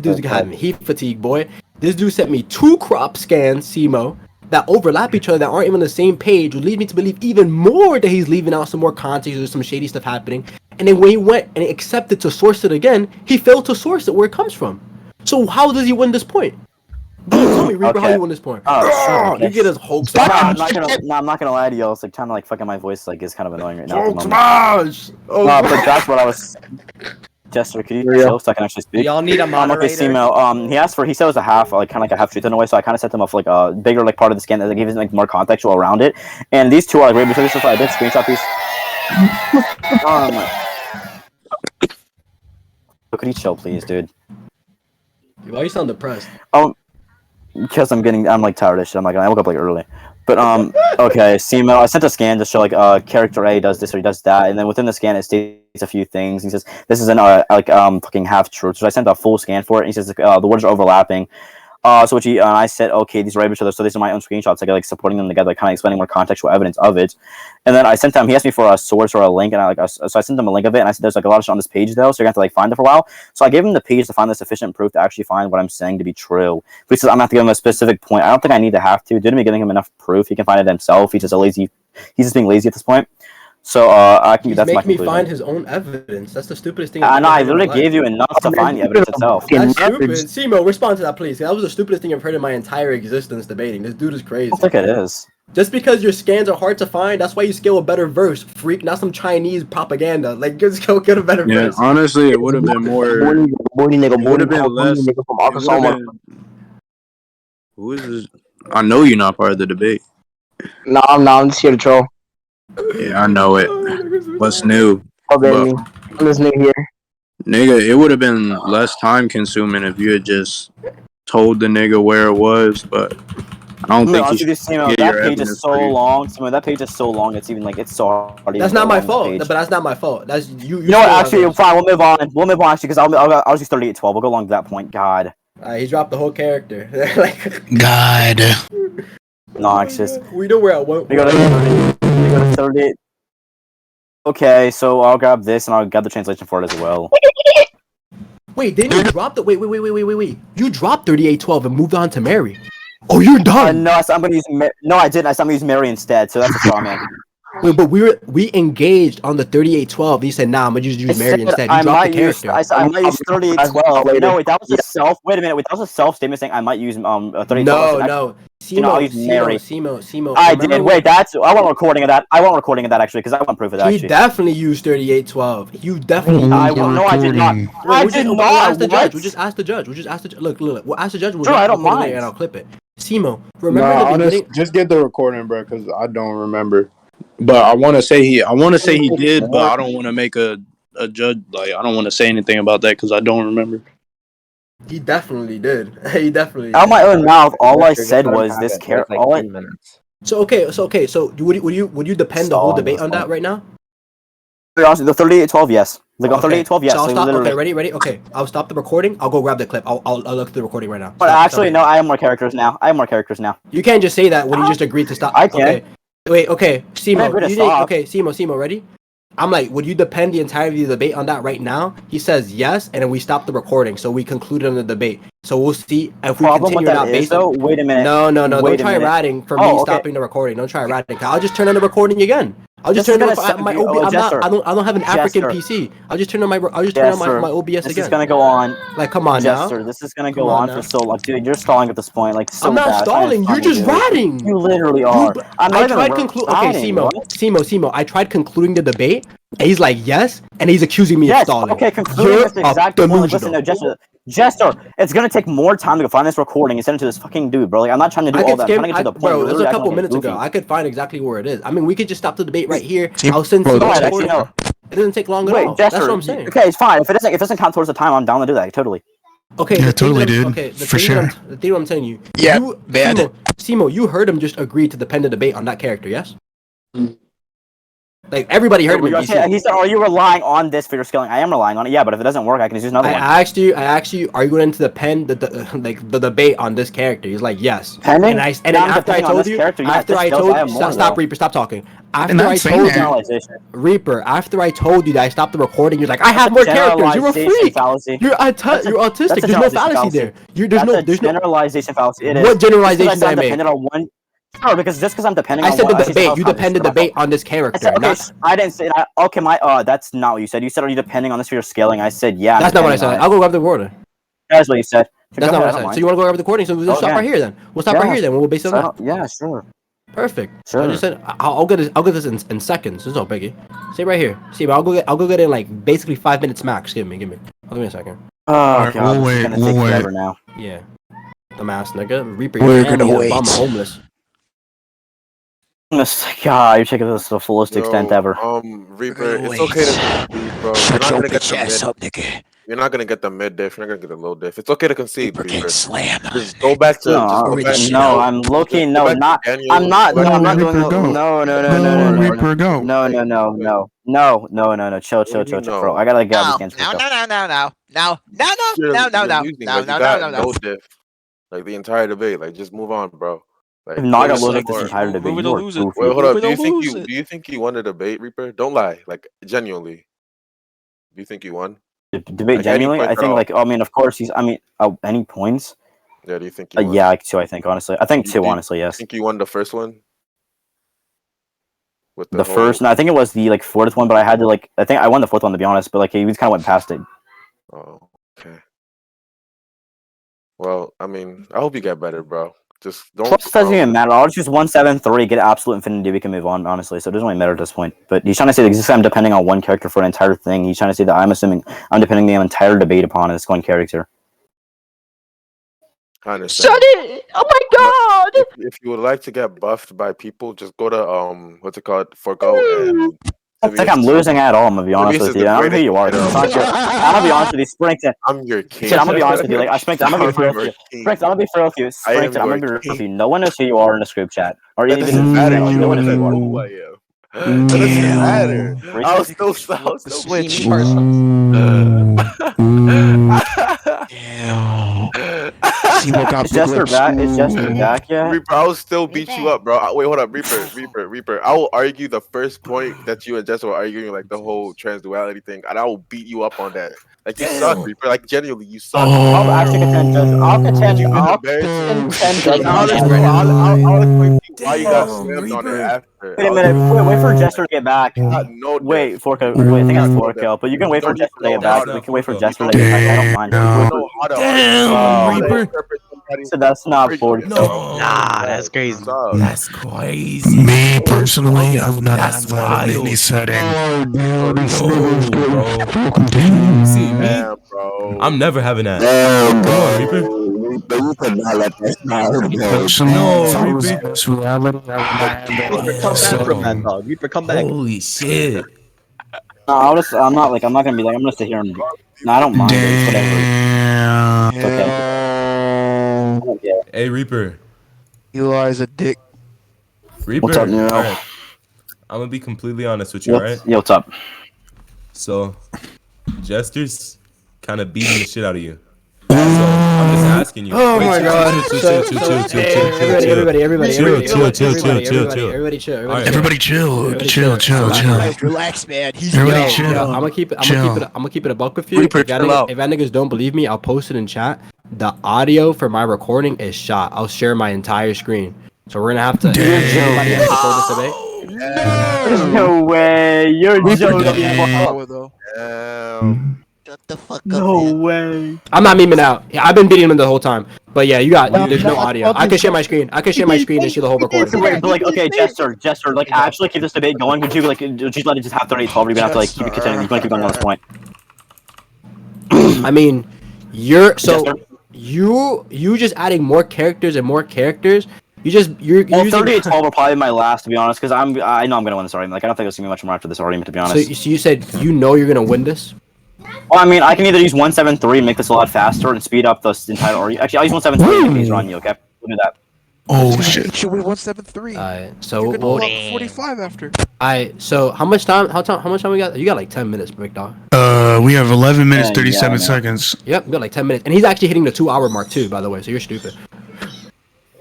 dudes got heat fatigue, boy. This dude sent me 2 crop scans, Simo, that overlap each other that aren't even on the same page, would lead me to believe even more that he's leaving out some more context or some shady stuff happening. And then when he went and accepted to source it again, he failed to source it where it comes from. So how does he win this point? Tell me, Reaper, how you win this point? You get his Hulk smash. I'm not gonna lie to you. It's kind of fucking my voice is kind of annoying right now. Hulk smash. But that's what I was. Jester, can you chill so I can actually speak? Y'all need a moderator. Okay, Simo, he said it was a half, kind of like a half truth in a way, so I kind of set them up for a bigger part of the scan that gives more contextual around it. And these 2 are great because I did screenshot these. Could you chill, please, dude? Why you sound depressed? Because I'm tired of shit. I woke up early. But okay, Simo, I sent a scan to show character A does this or he does that, and then within the scan it states a few things. He says this is an fucking half truth. So I sent a full scan for it. And he says the words are overlapping. So I said, okay, these are right each other, so these are my own screenshots, supporting them together, kind of explaining more contextual evidence of it. And then I sent him. He asked me for a source or a link, and so I sent him a link of it. And I said, there's a lot of shit on this page though, so you're gonna have to find it for a while. So I gave him the page to find the sufficient proof to actually find what I'm saying to be true. But he says I'm gonna have to give him a specific point. I don't think I need to have to. Due to me giving him enough proof, he can find it himself. He's just being lazy at this point. So I can. That's my conclusion. Me find his own evidence. That's the stupidest thing. No, I literally gave you enough to find the evidence itself. That's stupid. Simo, respond to that, please. That was the stupidest thing I've heard in my entire existence debating. This dude is crazy. I don't think it is. Just because your scans are hard to find, that's why you scale a better verse, freak. Not some Chinese propaganda. Just go get a better verse. Honestly, it would have been more. It would have been less. Who is this? I know you're not part of the debate. No, I'm not. I'm just here to troll. Yeah, I know it. What's new? Oh, baby. I'm just new here. Nigga, it would have been less time consuming if you had just told the nigga where it was, but I don't think you should that page is so long. That page is so long. It's even it's so hard. That's not my fault. But that's not my fault. That's you. You know what? Actually, fine. We'll move on. Actually, because I'll just 38-12. We'll go along to that point. God. He dropped the whole character. God. No, it's just. We know where I went. We go to 38. Okay, so I'll grab this and I'll grab the translation for it as well. Wait, didn't you drop the? Wait. You dropped 38-12 and moved on to Mary. Oh, you're done. No, I'm gonna use. No, I didn't. I'm gonna use Mary instead. So that's a straw man. Wait, but we engaged on the 3812. He said, "Nah, I'm gonna just use Mary instead." You dropped the character. I might use 3812. No, wait, that was a self. Wait a minute. Wait, that was a self statement saying I might use 3812. No. I'll use Mary. Simo. I did. Wait, that's. I want a recording of that. I want a recording of that actually because I want proof of that. He definitely used 3812. You definitely. I did not. I did not. We'll ask the judge. We'll just ask the judge. Look. We'll ask the judge. Sure, I don't mind. And I'll clip it. Simo, remember the beginning? Just get the recording, bro, because I don't remember. But I want to say he did, but I don't want to make a judge. Like, I don't want to say anything about that because I don't remember. He definitely did. He definitely. Out my own mouth, all I said was this character. So would you depend the whole debate on that right now? Honestly, the 3812, yes. Like on 3812, yes. So I'll stop. Okay, ready. Okay, I'll stop the recording. I'll go grab the clip. I'll look at the recording right now. But actually, no. I have more characters now. You can't just say that when you just agreed to stop. I can. Okay. Wait. Okay, Simo. Okay, Simo. Ready? I'm like, would you depend the entirety of the debate on that right now? He says yes, and then we stop the recording, so we concluded on the debate. So we'll see if we continue or not based on. Wait a minute. No. Don't try ratting for me stopping the recording. Don't try ratting. I'll just turn on the recording again. I'll just turn on my OBS. I don't have an African PC. I'll just turn on my OBS again. This is gonna go on. Like, come on now. Jester, this is gonna go on for so long, dude. You're stalling at this point. Like, so I'm not stalling. You're just ratting. You literally are. I tried concluding. Okay, Simo. I tried concluding the debate. And he's like, yes, and he's accusing me of stalling. Okay, concluding is the exact point. Like, listen, no, Jester, it's gonna take more time to go find this recording and send it to this fucking dude, bro. Like, I'm not trying to do all that. I'm trying to get to the point. Bro, it was a couple minutes ago. I could find exactly where it is. I mean, we could just stop the debate right here. I'll send you the recording. It doesn't take long at all. Jester, that's what I'm saying. Okay, it's fine. If it doesn't count towards the time, I'm down to do that. Totally. Okay, yeah, totally, dude. Okay, for sure. The thing I'm telling you. Yeah, bad. Simo, you heard him just agree to depend the debate on that character, yes? Like, everybody heard me. He said, "Are you relying on this for your scaling?" I am relying on it. Yeah, but if it doesn't work, I can just use another one. I asked you, are you going to depend the debate on this character? He's like, yes. Pending? And after I told you, stop, Reaper, stop talking. After I told you, Reaper, after I told you that I stopped the recording, you're like, I have more characters. You're a freak. You're autistic. There's no fallacy there. There's no generalization fallacy. What generalization did I make? Sure, because I'm depending on. I said the debate. You depended the debate on this character. I didn't say that. Okay, that's not what you said. You said, are you depending on this for your scaling? I said, yeah. That's not what I said. I'll go grab the recording. That's what you said. That's not what I said. So you want to go grab the recording? So we'll stop right here then. We'll stop right here then. We'll base it on that. Yeah, sure. Perfect. Sure. I just said I'll get this in seconds. There's no biggie. Stay right here. See, but I'll go get it in like basically 5 minutes max. Give me. Give me a second. Oh god, it's gonna take forever now. Yeah. Dumbass nigga. Reaper. We're gonna wait. I'm homeless. God, you're taking this to the fullest extent ever. Reaper, it's okay to concede, bro. You're not gonna get the mid. You're not gonna get the mid diff. You're not gonna get the low diff. It's okay to concede, Reaper. Just go back to. No, I'm looking. No, not. I'm not. No, I'm not doing. No. Reaper, go. No. Chill, bro. I gotta get these games. No. No diff. Like the entire debate. Like just move on, bro. Like, I'm not gonna lose this entire debate. Wait, hold up. Do you think you won the debate, Reaper? Don't lie. Like genuinely. Do you think you won? Debate genuinely? I think I mean, of course any points? Yeah. Do you think? You won? Yeah, like 2. I think honestly. I think 2. Honestly, yes. I think you won the first one. With the first? No, I think it was the 4th one, but I had to I think I won the 4th one to be honest, but he kind of went past it. Oh, okay. Well, I mean, I hope you get better, bro. Just don't. Plus, doesn't even matter. I'll choose 173, get absolute infinity. We can move on, honestly. So it doesn't really matter at this point. But he's trying to say that I'm depending on one character for an entire thing. He's trying to say that I'm assuming I'm depending the entire debate upon this one character. I understand. Shut it! Oh my god! If you would like to get buffed by people, just go to what's it called? Forgo and. I think I'm losing at all. I'm gonna be honest with you. I don't know who you are. I'm gonna be honest with you, Springton. I'm your king. I'm gonna be honest with you. Springton, I'm gonna be fair with you. Springton, I'm gonna be fair with you. Springton, I'm gonna be real with you. No one knows who you are in this group chat, or even no one knows who you are. It doesn't matter. I'll still switch. Is Jester back yet? Reaper, I will still beat you up, bro. Wait, hold up, Reaper. I will argue the first point that you and Jester were arguing, like the whole trans duality thing, and I will beat you up on that. Like you suck, Reaper. Like genuinely, you suck. I'll actually contend, Judge. I'll contend. You've been I'll embarrassing. contend, Judge. I'll explain to you why you got slammed on it after. Wait a minute. Wait for Jester to get back. Wait, Forka. Wait, I think that's Forka. But you can wait for Jester to get back. We can wait for Jester to get back. I don't mind. Damn, Reaper. So that's not 40. Nah, that's crazy. That's crazy. Me personally, I would not ask that in any setting. See me? I'm never having that. Come on, Reaper. You could not let that slide. No, Reaper. Come back from that dog. Reaper, come back. Holy shit. No, I'm not gonna be like, I'm gonna sit here and. No, I don't mind. It's whatever. It's okay. Hey, Reaper. Eli's a dick. Reaper. What's up, Nero? Right. I'm gonna be completely honest with you, alright? Yo, what's up? So, Jester's kind of beating the shit out of you. So, I'm just asking you. Oh my god. Everybody chill. Relax, man. Everybody chill. I'm gonna keep it a buck with you. If y'all niggas don't believe me, I'll post it in chat. The audio for my recording is shot. I'll share my entire screen. So we're gonna have to. Everybody has to hold this debate. There's no way. You're joking. Shut the fuck up. No way. I'm not memeing out. Yeah, I've been beating him the whole time. But yeah, there's no audio. I can share my screen. and see the whole recording. Wait, but like, okay, Jester, like, actually keep this debate going. Would you let it just have 38-12? You're gonna have to like keep it continuing. You're gonna keep going on this point. I mean, you just adding more characters and more characters. You're 38-12 will probably be my last, to be honest, because I know I'm gonna win this argument. Like, I don't think I'll see me much more after this argument, to be honest. So you said you're gonna win this? Well, I mean, I can either use 173 and make this a lot faster and speed up the entire argument. Actually, I'll use 173 and phase run you. Okay, we'll do that. Oh shit! Should we 173? So you're gonna 45 after. So how much time we got? You got like 10 minutes, big dog. We have 11 minutes 37 seconds. Yep, we got like 10 minutes, and he's actually hitting the 2-hour mark too. By the way, so you're stupid.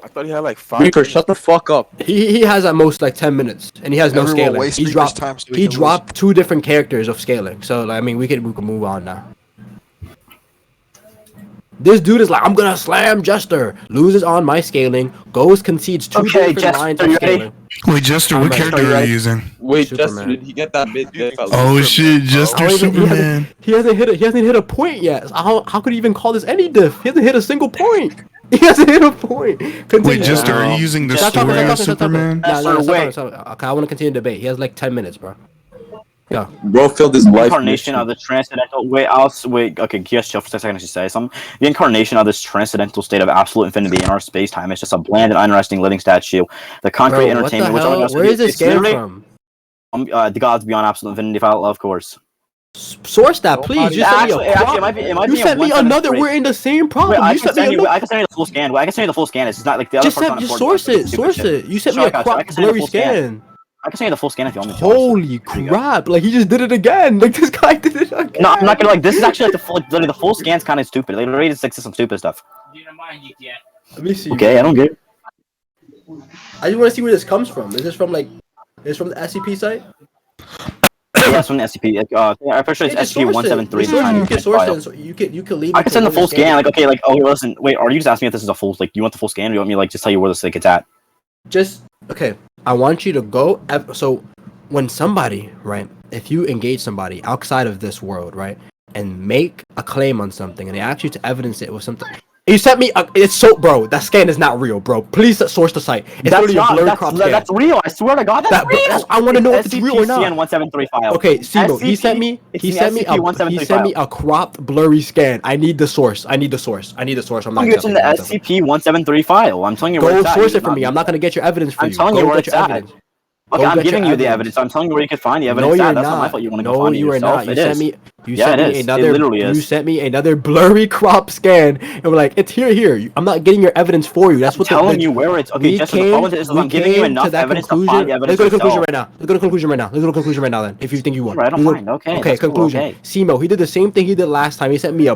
I thought he had like 5. Reaper, shut the fuck up. He has at most like 10 minutes, and he has no scaling. He dropped 2 different characters of scaling. So like, I mean, we can move on now. This dude is like, I'm gonna slam Jester. Loses on my scaling. Goes concedes 2 different lines of scaling. Wait, Jester, what character are you using? Wait, Jester, did he get that bit? Oh shit, Jester Superman. He hasn't hit a point yet. How could he even call this any diff? He hasn't hit a single point. He hasn't hit a point. Continue. Wait, Jester, are you using the story of Superman? Okay, I want to continue the debate. He has like 10 minutes, bro. Go. Bro filled his life. Incarnation of the transcendental. Wait. Okay, just chill for a second. I should say something. The incarnation of this transcendental state of absolute infinity in our space time is just a bland and uninteresting living statue. The concrete entertainment. Where is this game from? The gods beyond absolute infinity. File, of course. Source that, please. You sent me another. We're in the same problem. I can send you the full scan. I can send you the full scan. It's not like the other. Just source it. You sent me a crop blurry scan. I can send you the full scan if you want me to. Holy crap! Like he just did it again. Like this guy did it again. No, I'm not gonna like. This is actually like the full scan's kind of stupid. Like literally just like some stupid stuff. Let me see. Okay, I don't get it. I just want to see where this comes from. Is this from like? Is this from the SCP site? Yeah, it's from the SCP. I'm pretty sure it's SCP-173. You can source it. So you can leave. I can send the full scan. Like, okay, like, oh, listen, wait. Are you just asking me if this is a full? Like, do you want the full scan? Or do you want me like just tell you where this like it's at? Just okay. I want you to go. So when somebody, right? If you engage somebody outside of this world, right, and make a claim on something, and they ask you to evidence it with something. You sent me. It's so, bro. That scan is not real, bro. Please source the site. It's literally a blurry crop scan. That's real. I swear to God, that's real. I want to know if it's real or not. SCP-173 file. Okay, Simo, he sent me a cropped blurry scan. I need the source. I need the source. I'm not. It's in the SCP-173 file. I'm telling you where it's at. Go source it for me. I'm not gonna get your evidence for you. I'm telling you where it's at. Okay, I'm giving you the evidence. I'm telling you where you can find the evidence. No, you're That's not. not my fault. You want to go find it No, yourself. you are not. You sent me another. another blurry crop scan, and we're like, it's here. I'm not getting your evidence for you. That's what I'm telling you where it's. Okay, Jester, the problem is I'm giving you enough evidence to find the evidence. Let's go to conclusion right now. Let's go to conclusion right now. Then, if you think you won. Right, I don't mind. Okay. Okay, conclusion. Simo, he did the same thing he did last time. He sent me a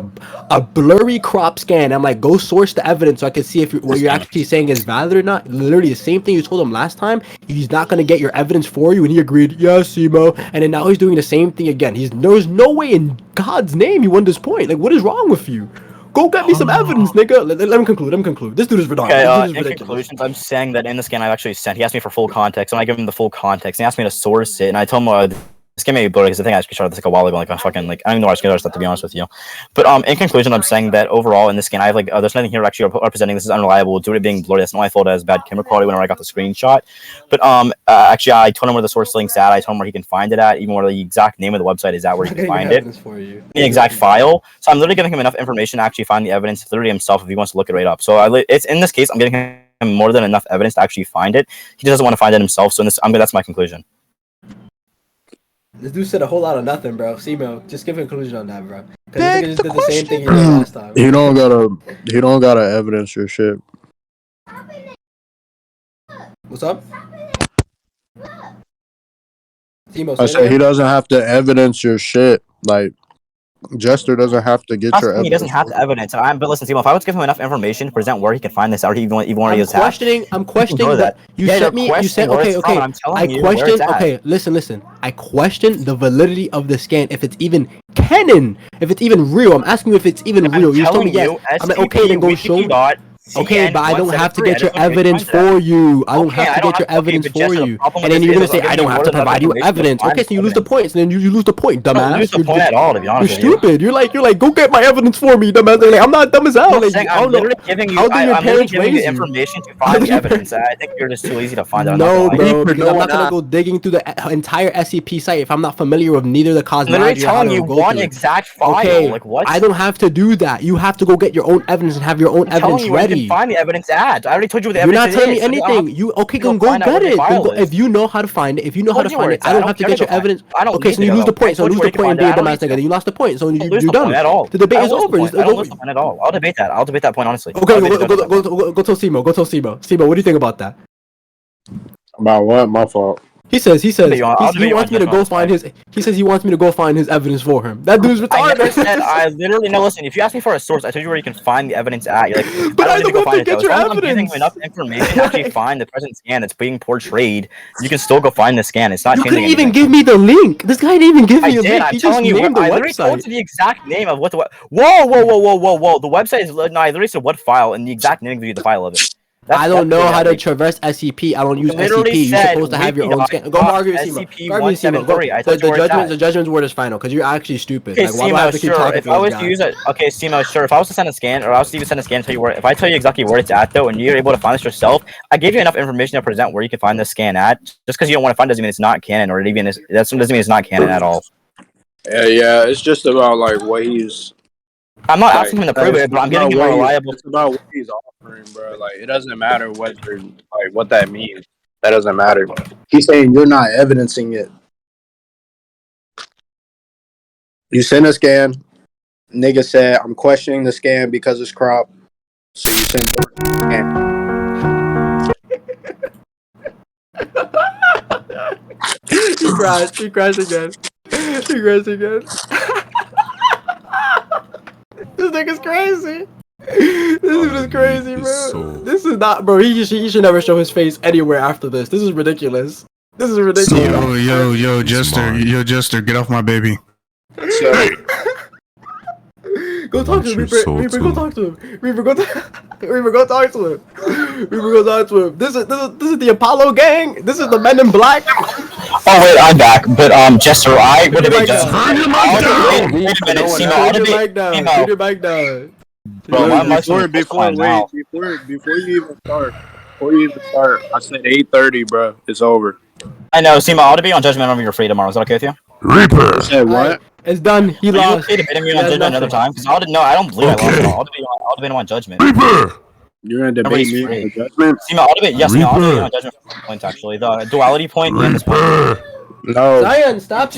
blurry crop scan. I'm like, go source the evidence so I can see if what you're actually saying is valid or not. Literally the same thing you told him last time. He's not gonna get your evidence for you, and he agreed. Yes, Simo. And then now he's doing the same thing again. There's no way in in God's name you won this point? Like, what is wrong with you? Go get me some evidence, nigga. Let me conclude. This dude is retarded. Okay, in conclusion, I'm saying that in the scan I've actually sent, he asked me for full context, and I give him the full context. He asked me to source it, and I told him this game may be blurry because I think I actually started this like a while ago. Like I don't even know where I screenshot that, to be honest with you. But in conclusion, I'm saying that overall in this scan I have there's nothing here actually representing this is unreliable due to it being blurry. That's not my fault. It has bad camera quality whenever I got the screenshot. But actually I told him where the source link's at. I told him where he can find it at, even where the exact name of the website is at, where he can find it. The exact file. So I'm literally giving him enough information to actually find the evidence literally himself if he wants to look it right up. So it's in this case I'm giving him more than enough evidence to actually find it. He doesn't want to find it himself. So that's my conclusion. This dude said a whole lot of nothing, bro. Simo, just give a conclusion on that, bro. Because he just did the same thing he did last time. He don't gotta evidence your shit. What's up? Simo, I said he doesn't have to evidence your shit. Like, Jester doesn't have to get your evidence. He doesn't have to evidence. But listen, Simo, if I was to give him enough information to present where he can find this, or even where he is I'm questioning that. You sent me. You said okay. Okay, listen. I question the validity of the scan. If it's even canon, if it's even real. I'm asking you if it's even real. You told me yes. I'm like, okay, then go show me. Okay, but I don't have to get your evidence for you. I don't have to get your evidence for you. And then you're gonna say I don't have to provide you evidence. Okay, so you lose the points. Then you lose the point, dumbass. I don't lose the point at all, to be honest. You're stupid. You're like, go get my evidence for me, dumbass. Like, I'm not dumb as hell. Like, I'm literally giving you. I'm literally giving you information to find the evidence. I think you're just too lazy to find it. No, bro. Because I'm not gonna go digging through the entire SCP site if I'm not familiar with neither the cosmology. I'm literally telling you one exact file. Okay, like what? I don't have to do that. You have to go get your own evidence and have your own evidence ready. You can find the evidence at. I already told you what the You're evidence not telling me anything. You okay? Then go get it. If you know how to find it, I don't have to get your evidence. Okay, so you lose the point. So lose the point and be a dumbass nigga. Then you lost the point. So you're done. The debate is over. I don't lose the point at all. I'll debate that. I'll debate that point honestly. Okay, go tell Simo. Go tell Simo. Simo, what do you think about that? About what? My fault. He says he wants me to go find his. He says he wants me to go find his evidence for him. That dude's retarded. I literally listen. If you ask me for a source, I told you where you can find the evidence at. You're like, but I don't have to get your evidence. I'm giving you enough information to actually find the present scan that's being portrayed. You can still go find the scan. It's not. You couldn't even give me the link. This guy didn't even give me a link. I'm telling you, I literally told you the exact name of what the. Whoa! The website is. No, I literally said what file and the exact name of the file of it. I don't know how to traverse SCP. I don't use SCP. You're supposed to have your own scan. Go argue with Simo. The judgment's word is final because you're actually stupid. Okay, like, Simo, sure. If I was to use it, okay, Simo, sure. If I was to send a scan, or I was to even send a scan and tell you where, if I tell you exactly where it's at though, and you're able to find this yourself, I gave you enough information to present where you can find the scan at. Just because you don't want to find doesn't mean it's not canon, or even that doesn't mean it's not canon at all. Yeah, it's just about like what he's. I'm not asking him to prove it, but I'm getting him more reliable. It's about what he's offering, bro. Like, it doesn't matter what that means. That doesn't matter. He's saying you're not evidencing it. You sent a scan. Nigga said, I'm questioning the scan because it's cropped. So you sent the scan. He crashed again. This nigga's crazy. This dude is crazy, bro. This is not, bro. He should never show his face anywhere after this. This is ridiculous. Yo, Jester, get off my baby. Go talk to him, Reaper. Go talk to him. Reaper, go talk to him. This is the Apollo gang. This is the Men in Black. Oh wait, I'm back. But Jester, I would have been just. Wait a minute, Simo. Put your mic down. Bro, before you even start, I said 8:30, bro. It's over. I know, Simo. I'll be on Judgment over your free tomorrow. Is that okay with you? Reaper. You said what? It's done. He lost. Are you okay debating me on Judgment another time? Because I don't believe I lost at all. I'll debate him on Judgment. Reaper. You're gonna debate me on Judgment? Simo, I'll debate on Judgment point actually. The duality point and this point. No. Zion, stop.